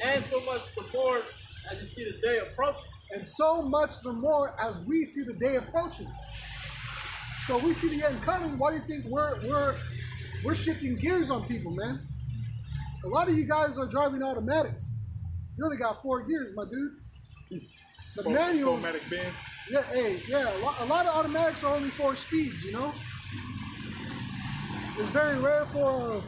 and so much the more as you see the day approaching. And so much the more as we see the day approaching. So we see the end coming. Why do you think we're shifting gears on people, man? A lot of you guys are driving automatics. You only got 4 gears, my dude. The manual. Automatic bend. Yeah, hey, yeah. A lot of automatics are only 4 speeds, you know. It's very rare for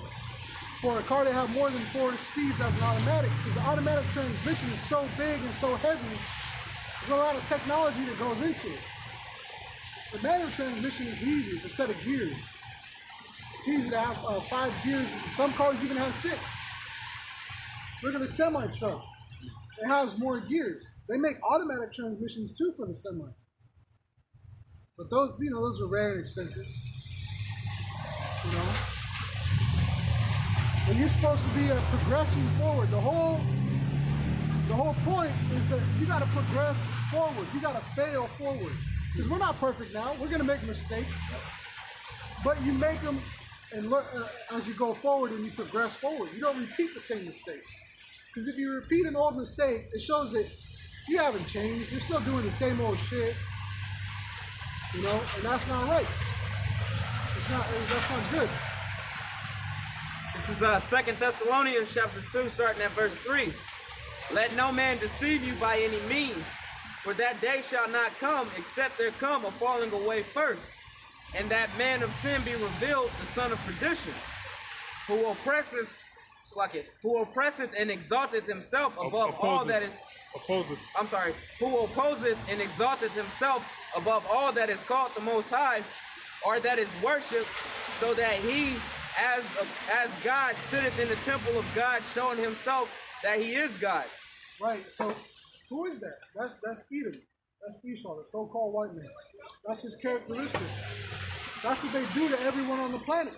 a car to have more than 4 speeds as an automatic, because the automatic transmission is so big and so heavy. There's a lot of technology that goes into it. The manual transmission is easy. It's a set of gears. It's easy to have 5 gears. Some cars even have 6. Look at the semi-truck. It has more gears. They make automatic transmissions too for the semi. But those are rare and expensive. You know? And you're supposed to be progressing forward. The whole point is that you got to progress forward. You got to fail forward. Because we're not perfect now. We're going to make mistakes. But you make them and look as you go forward and you progress forward. You don't repeat the same mistakes. Because if you repeat an old mistake, it shows that you haven't changed. You're still doing the same old shit. You know, and that's not right. That's not good. This is 2 Thessalonians chapter 2, starting at verse 3. Let no man deceive you by any means, for that day shall not come, except there come a falling away first, and that man of sin be revealed, the son of perdition, who oppresseth and exalteth himself above all that is who opposeth and exalteth himself above all that is called the Most High, or that is worshipped, so that he as God sitteth in the temple of God, showing himself that he is God. Right. So who is that? That's Edom. That's Esau, the so-called white man. That's his characteristic. That's what they do to everyone on the planet.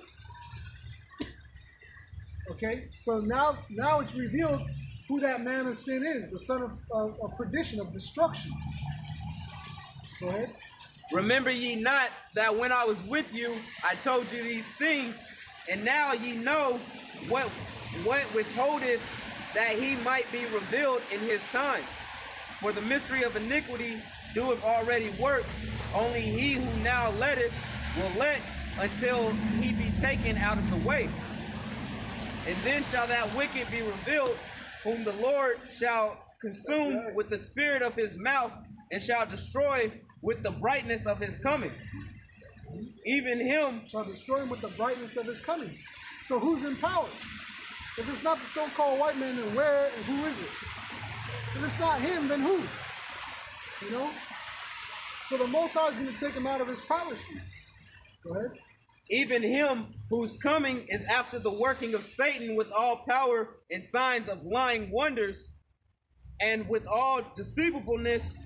Okay, so now it's revealed who that man of sin is, the son of perdition, of destruction. Go ahead. Remember ye not that when I was with you, I told you these things, and now ye know what withholdeth, that he might be revealed in his time. For the mystery of iniquity doeth already work, only he who now letteth will let until he be taken out of the way. And then shall that wicked be revealed, whom the Lord shall consume with the spirit of his mouth, and shall destroy with the brightness of his coming. Even him shall destroy him with the brightness of his coming. So who's in power? If it's not the so-called white man, then where and who is it? If it's not him, then who? You know? So the Most High is going to take him out of his power seat. Go ahead. Even him whose coming is after the working of Satan with all power and signs of lying wonders, and with all deceivableness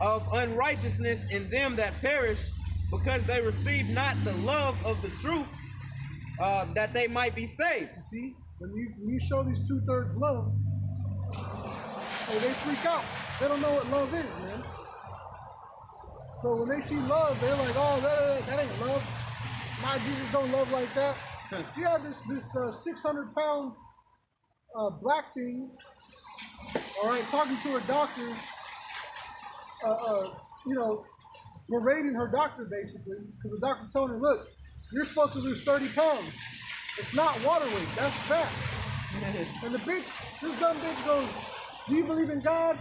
of unrighteousness in them that perish, because they receive not the love of the truth, that they might be saved. You see, when you show these 2/3 love, hey, they freak out. They don't know what love is, man. So when they see love, they're like, oh, that ain't love. my Jesus don't love like that. You had this 600-pound black thing, all right, talking to her doctor, you know, berating her doctor basically, because the doctor's telling her, look, you're supposed to lose 30 pounds. It's not water weight, that's fat. And the bitch, this dumb bitch goes, do you believe in God?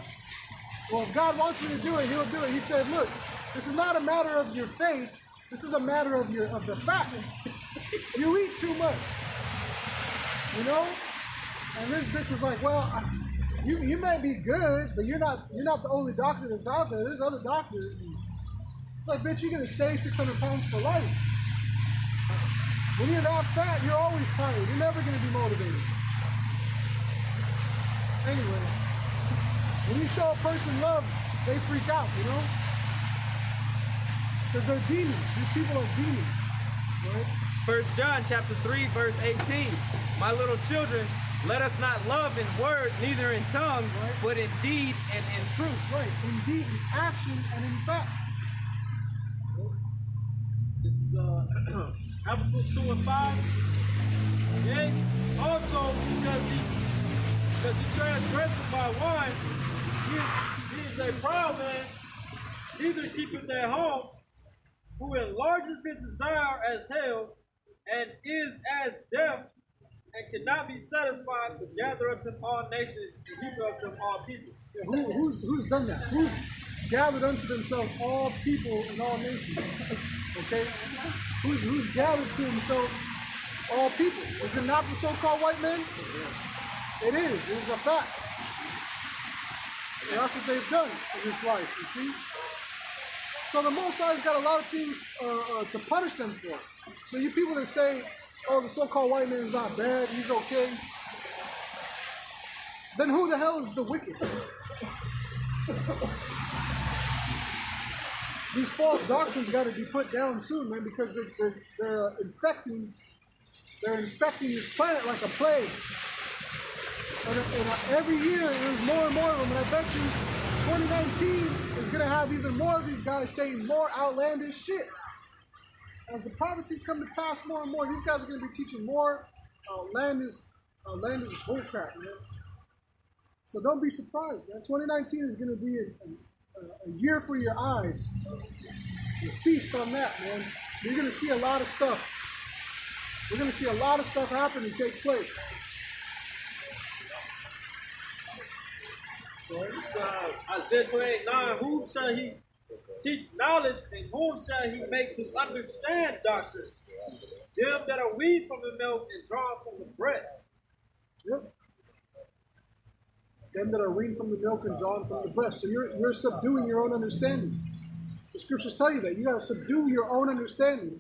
Well, if God wants me to do it, he'll do it. He said, look, this is not a matter of your faith, this is a matter of the fatness. You eat too much, you know? And this bitch was like, well, you may be good, but you're not the only doctor that's out there. There's other doctors. And it's like, bitch, you're gonna stay 600 pounds for life. When you're that fat, you're always tired. You're never gonna be motivated. Anyway, when you show a person love, they freak out, you know? Because they're demons. These people are demons, right? 1 John chapter 3, verse 18. My little children, let us not love in word, neither in tongue, Right. but in deed and in truth. Right, in deed, in action, and in fact. This is Habakkuk 2 and 5. Yea, also because he transgressed my wine, he is a proud man, neither keepeth their home, who enlargeth his desire as hell, and is as death, and cannot be satisfied to gather up to all nations and heap up to all people. Yeah, who's done that? Who's gathered unto themselves all people and all nations? Okay? Who's gathered to himself all people? Is it not the so-called white men? It is. It is a fact. And that's what they've done in this life, you see? So the Most High's got a lot of things to punish them for. So you people that say, oh, the so-called white man is not bad, he's okay, then who the hell is the wicked? These false doctrines got to be put down soon, man, because they're infecting this planet like a plague. And every year there's more and more of them, and I bet you 2019 is going to have even more of these guys saying more outlandish shit. As the prophecies come to pass more and more, these guys are going to be teaching more outlandish bullcrap, man. So don't be surprised, man. 2019 is going to be a year for your eyes. You feast on that, man. You're going to see a lot of stuff. We're going to see a lot of stuff happen and take place. Isaiah 28:9, whom shall he teach knowledge, and whom shall he make to understand doctrine? Them that are weaned from the milk and drawn from the breast. Yep. Them that are weaned from the milk and drawn from the breast. So you're subduing your own understanding. The scriptures tell you that. You got to subdue your own understanding.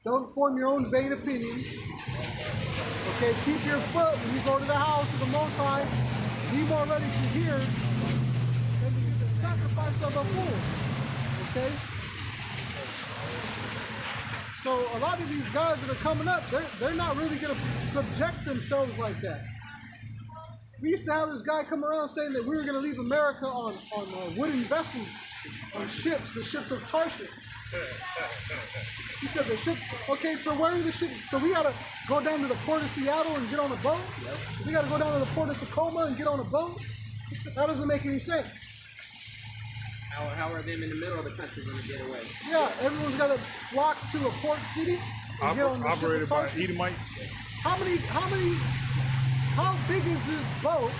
Don't form your own vain opinion. Okay, keep your foot when you go to the house of the Most High. Be more ready to hear than to give the sacrifice of a fool. Okay? So a lot of these guys that are coming up, they're not really going to subject themselves like that. We used to have this guy come around saying that we were going to leave America on wooden vessels, on ships, the ships of Tarshish. He said the ships, okay, so where are the ships? So we got to go down to the port of Seattle and get on a boat? Yes. We got to go down to the port of Tacoma and get on a boat? That doesn't make any sense. How are them in the middle of the country going to get away? Yeah, everyone's got to flock to a port city and get on the ship Operated of by Tarshish. Edomites. How big is this boat,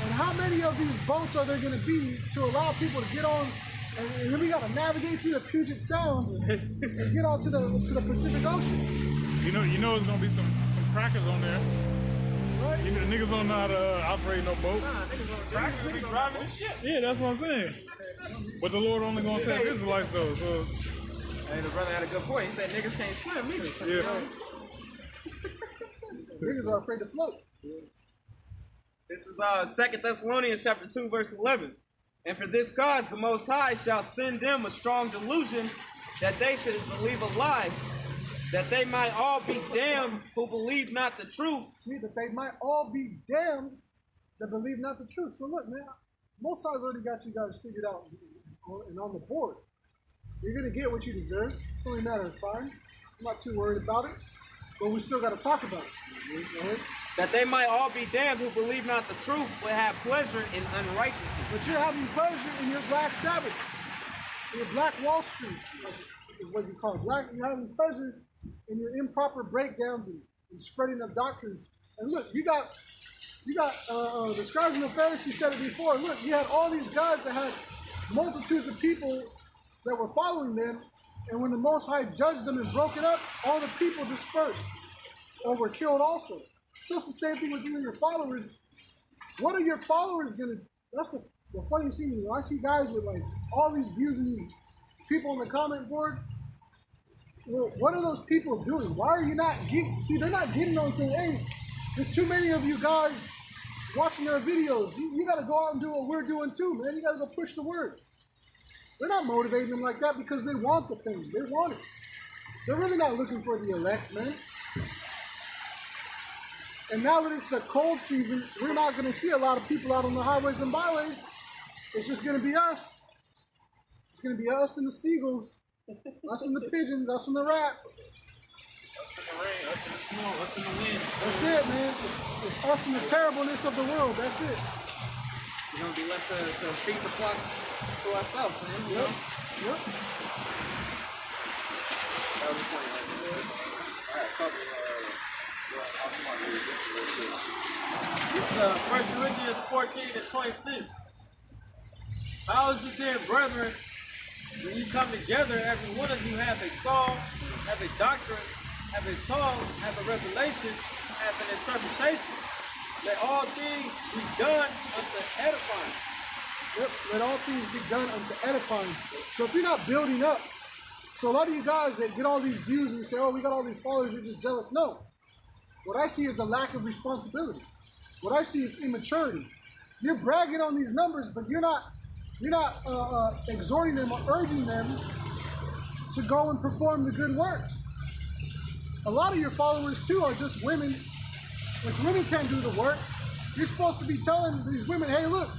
and how many of these boats are there going to be to allow people to get on? And then we got to navigate through the Puget Sound and get on to the Pacific Ocean. You know, there's gonna be some crackers on there. Right? The niggas don't know how to operate no boat. Crackers be driving the ship. Yeah, that's what I'm saying. But the Lord only gonna save Israelites though. So Hey, the brother had a good point. He said niggas can't swim either. yeah. Niggas are afraid to float. This is 2 Thessalonians chapter 2, verse 11. And for this cause the Most High shall send them a strong delusion, that they should believe a lie, that they might all be damned who believe not the truth. See, that they might all be damned that believe not the truth. So look, man, Most High's already got you guys figured out and on the board. You're going to get what you deserve. It's only a matter of time. I'm not too worried about it. But we still got to talk about it. Go ahead. That they might all be damned who believe not the truth, but have pleasure in unrighteousness. But you're having pleasure in your black Sabbaths, in your black Wall Street, is what you call it. You're having pleasure in your improper breakdowns and spreading of doctrines. And look, you got the scribes and the Pharisees said it before. Look, you had all these guys that had multitudes of people that were following them, and when the Most High judged them and broke it up, all the people dispersed or were killed also. So it's the same thing with you and your followers. What are your followers gonna? That's the funny thing. When I see guys with like all these views and these people on the comment board, well, what are those people doing? Why are you not getting? See, they're not getting on saying, hey, there's too many of you guys watching their videos. You got to go out and do what we're doing too, man. You got to go push the word. They're not motivating them like that because they want the thing. They want it. They're really not looking for the elect, man. And now that it's the cold season, we're not going to see a lot of people out on the highways and byways. It's just going to be us. It's going to be us and the seagulls, us and the pigeons, us and the rats. Us in the rain, us in the snow, us in the wind. That's it, man. It's us and the terribleness of the world. That's it. We're going to be left to feed the flock to ourselves, man. You know? Yep. That was the point right there. All right, couple. It's 1 Corinthians 14 and 26. How is it then, brethren, when you come together, every one of you have a song, have a doctrine, have a tongue, have a revelation, have an interpretation? Let all things be done unto edifying. Yep. Let all things be done unto edifying. So if you're not building up, so a lot of you guys that get all these views and you say, oh, we got all these followers, you're just jealous. No. What I see is a lack of responsibility. What I see is immaturity. You're bragging on these numbers, but you're not exhorting them or urging them to go and perform the good works. A lot of your followers too are just women, which women can't do the work. You're supposed to be telling these women, hey, look,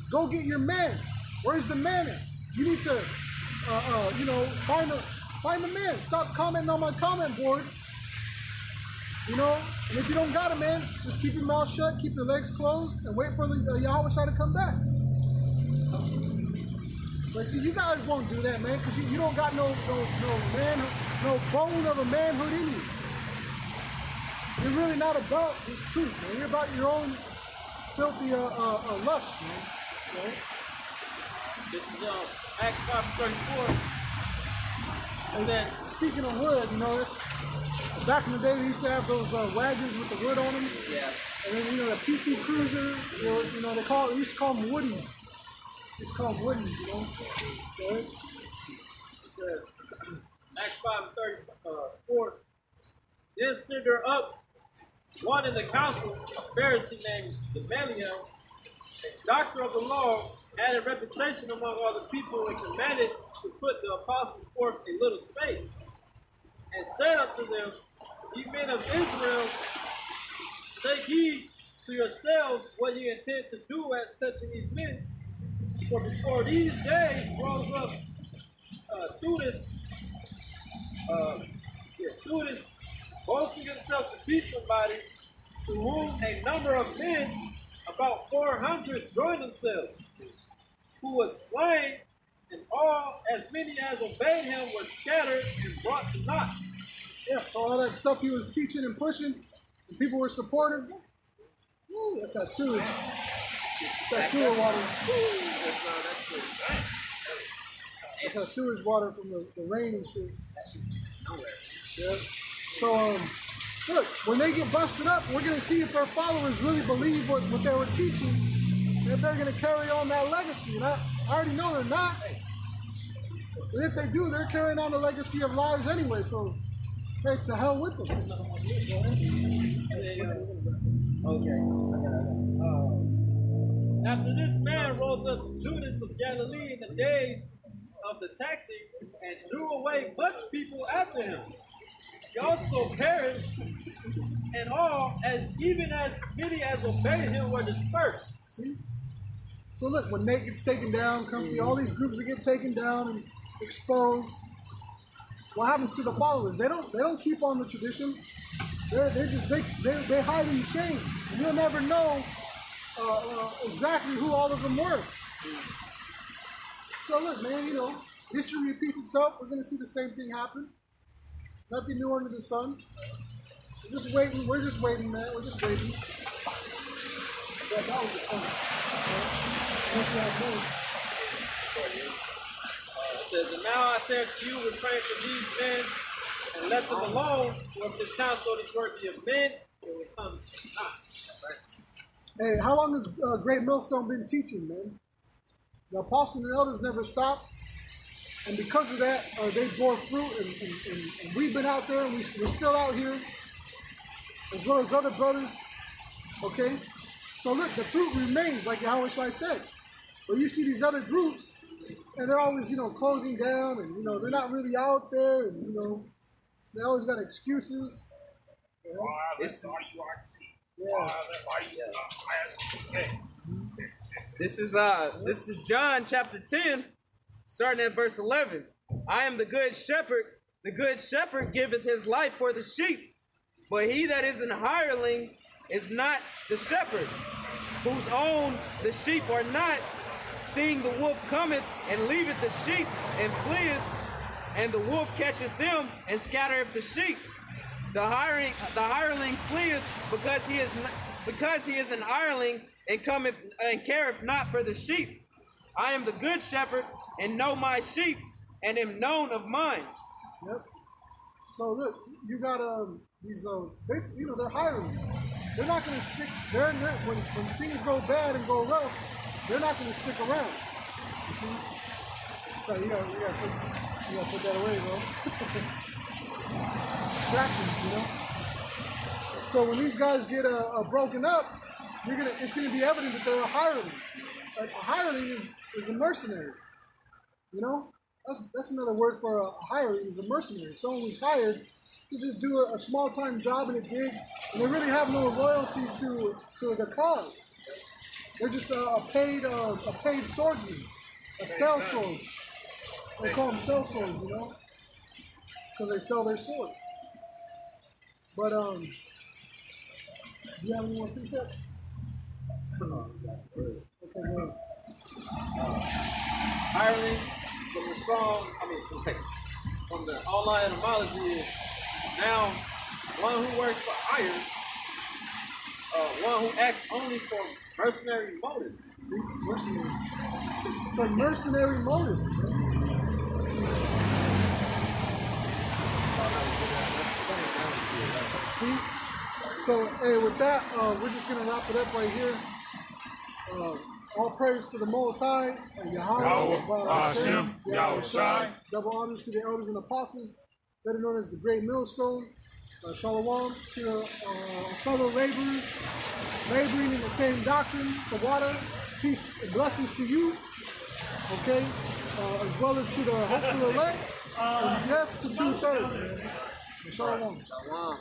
go get your man. Where's the man at? You need to, find a man. Stop commenting on my comment board. You know, and if you don't got a man, just keep your mouth shut, keep your legs closed, and wait for the Yahweh Shai to come back. But see, you guys won't do that, man, because you don't got no bone of a manhood in you. You're really not about this truth, man. You're about your own filthy lust, man. Right? This is Acts 5:34. And then, speaking of wood, you know, back in the day, they used to have those wagons with the wood on them. Yeah. And then, you know, the PT Cruiser, you know, they used to call them woodies. It's called woodies, you know. Okay. Acts 5:34. Then stood there up one in the council, a Pharisee named Gamaliel, a doctor of the law, had a reputation among all the people, and commanded to put the apostles forth a little space, and said unto them, ye men of Israel, take heed to yourselves what ye intend to do as touching these men. For before these days rose up Theudas, boasting himself to be somebody, to whom a number of men, about 400, joined themselves, who was slain, and all as many as obeyed him were scattered and brought to naught. Yeah, so all that stuff he was teaching and pushing, and people were supportive. Woo, that's that sewage. It's that sewer water. That's that sewage water from the rain and shit. Yeah. So, look, when they get busted up, we're going to see if their followers really believe what they were teaching, and if they're going to carry on that legacy. And I already know they're not. And if they do, they're carrying on the legacy of lies anyway. So, hey, to hell with them. After this man rose up Judas of Galilee in the days of the taxing, and drew away much people after him. He also perished, and all, even as many as obeyed him, were dispersed. See? So look, when Nate gets taken down, all these groups that get taken down and exposed, what happens to the followers? They don't keep on the tradition. They hide in shame. And you'll never know exactly who all of them were. So look, man, you know, history repeats itself. We're gonna see the same thing happen. Nothing new under the sun. We're just waiting. We're just waiting, man. We're just waiting. Yeah, that was the fun. It says, and now I say unto you, refrain from these men, and let them alone, for if this counsel is worthy of men, it will come not. Hey, how long has Greatmillstone been teaching, man? The apostles and elders never stopped. And because of that, they bore fruit, and we've been out there, and we're still out here, as well as other brothers, okay? So look, the fruit remains, like Yahushua said. But you see these other groups, and they're always, you know, closing down, and, you know, they're not really out there, and, you know, they always got excuses. You know? This is John chapter 10, starting at verse 11. I am the good shepherd. The good shepherd giveth his life for the sheep. But he that is an hireling is not the shepherd, whose own the sheep are not. Seeing the wolf cometh and leaveth the sheep and fleeth, and the wolf catcheth them and scattereth the sheep. The hireling fleeth because he is an hireling and cometh and careth not for the sheep. I am the good shepherd and know my sheep and am known of mine. Yep. So look, you got these basically, you know, they're hirelings. They're not going to stick. When things go bad and go rough, they're not going to stick around. You see? So you gotta put that away, bro. Distractions, you know. So when these guys get broken up, it's gonna be evident that they're a hireling. Like a hireling is a mercenary. You know, that's another word for a hireling is a mercenary. Someone who's hired to just do a small time job in a gig, and they really have no loyalty to the cause. They're just a paid swordsman, a sell sword. They call them sell swords, you know, because they sell their sword. But do you have any more precepts? Okay, go ahead. Hireling from the from the online etymology is now one who works for hire, one who acts only for mercenary motives. Mercenary. For mercenary motives. See? So, hey, with that, we're just going to wrap it up right here. All praise to the Most High, and Yahweh, Yahushua. Double honors to the elders and apostles, better known as the Greatmillstone. Shalom to the fellow laborers, laboring in the same doctrine, the water. Peace and blessings to you, okay? As well as to the hopeful elect, and death to 2/3. Shalom. Shalom.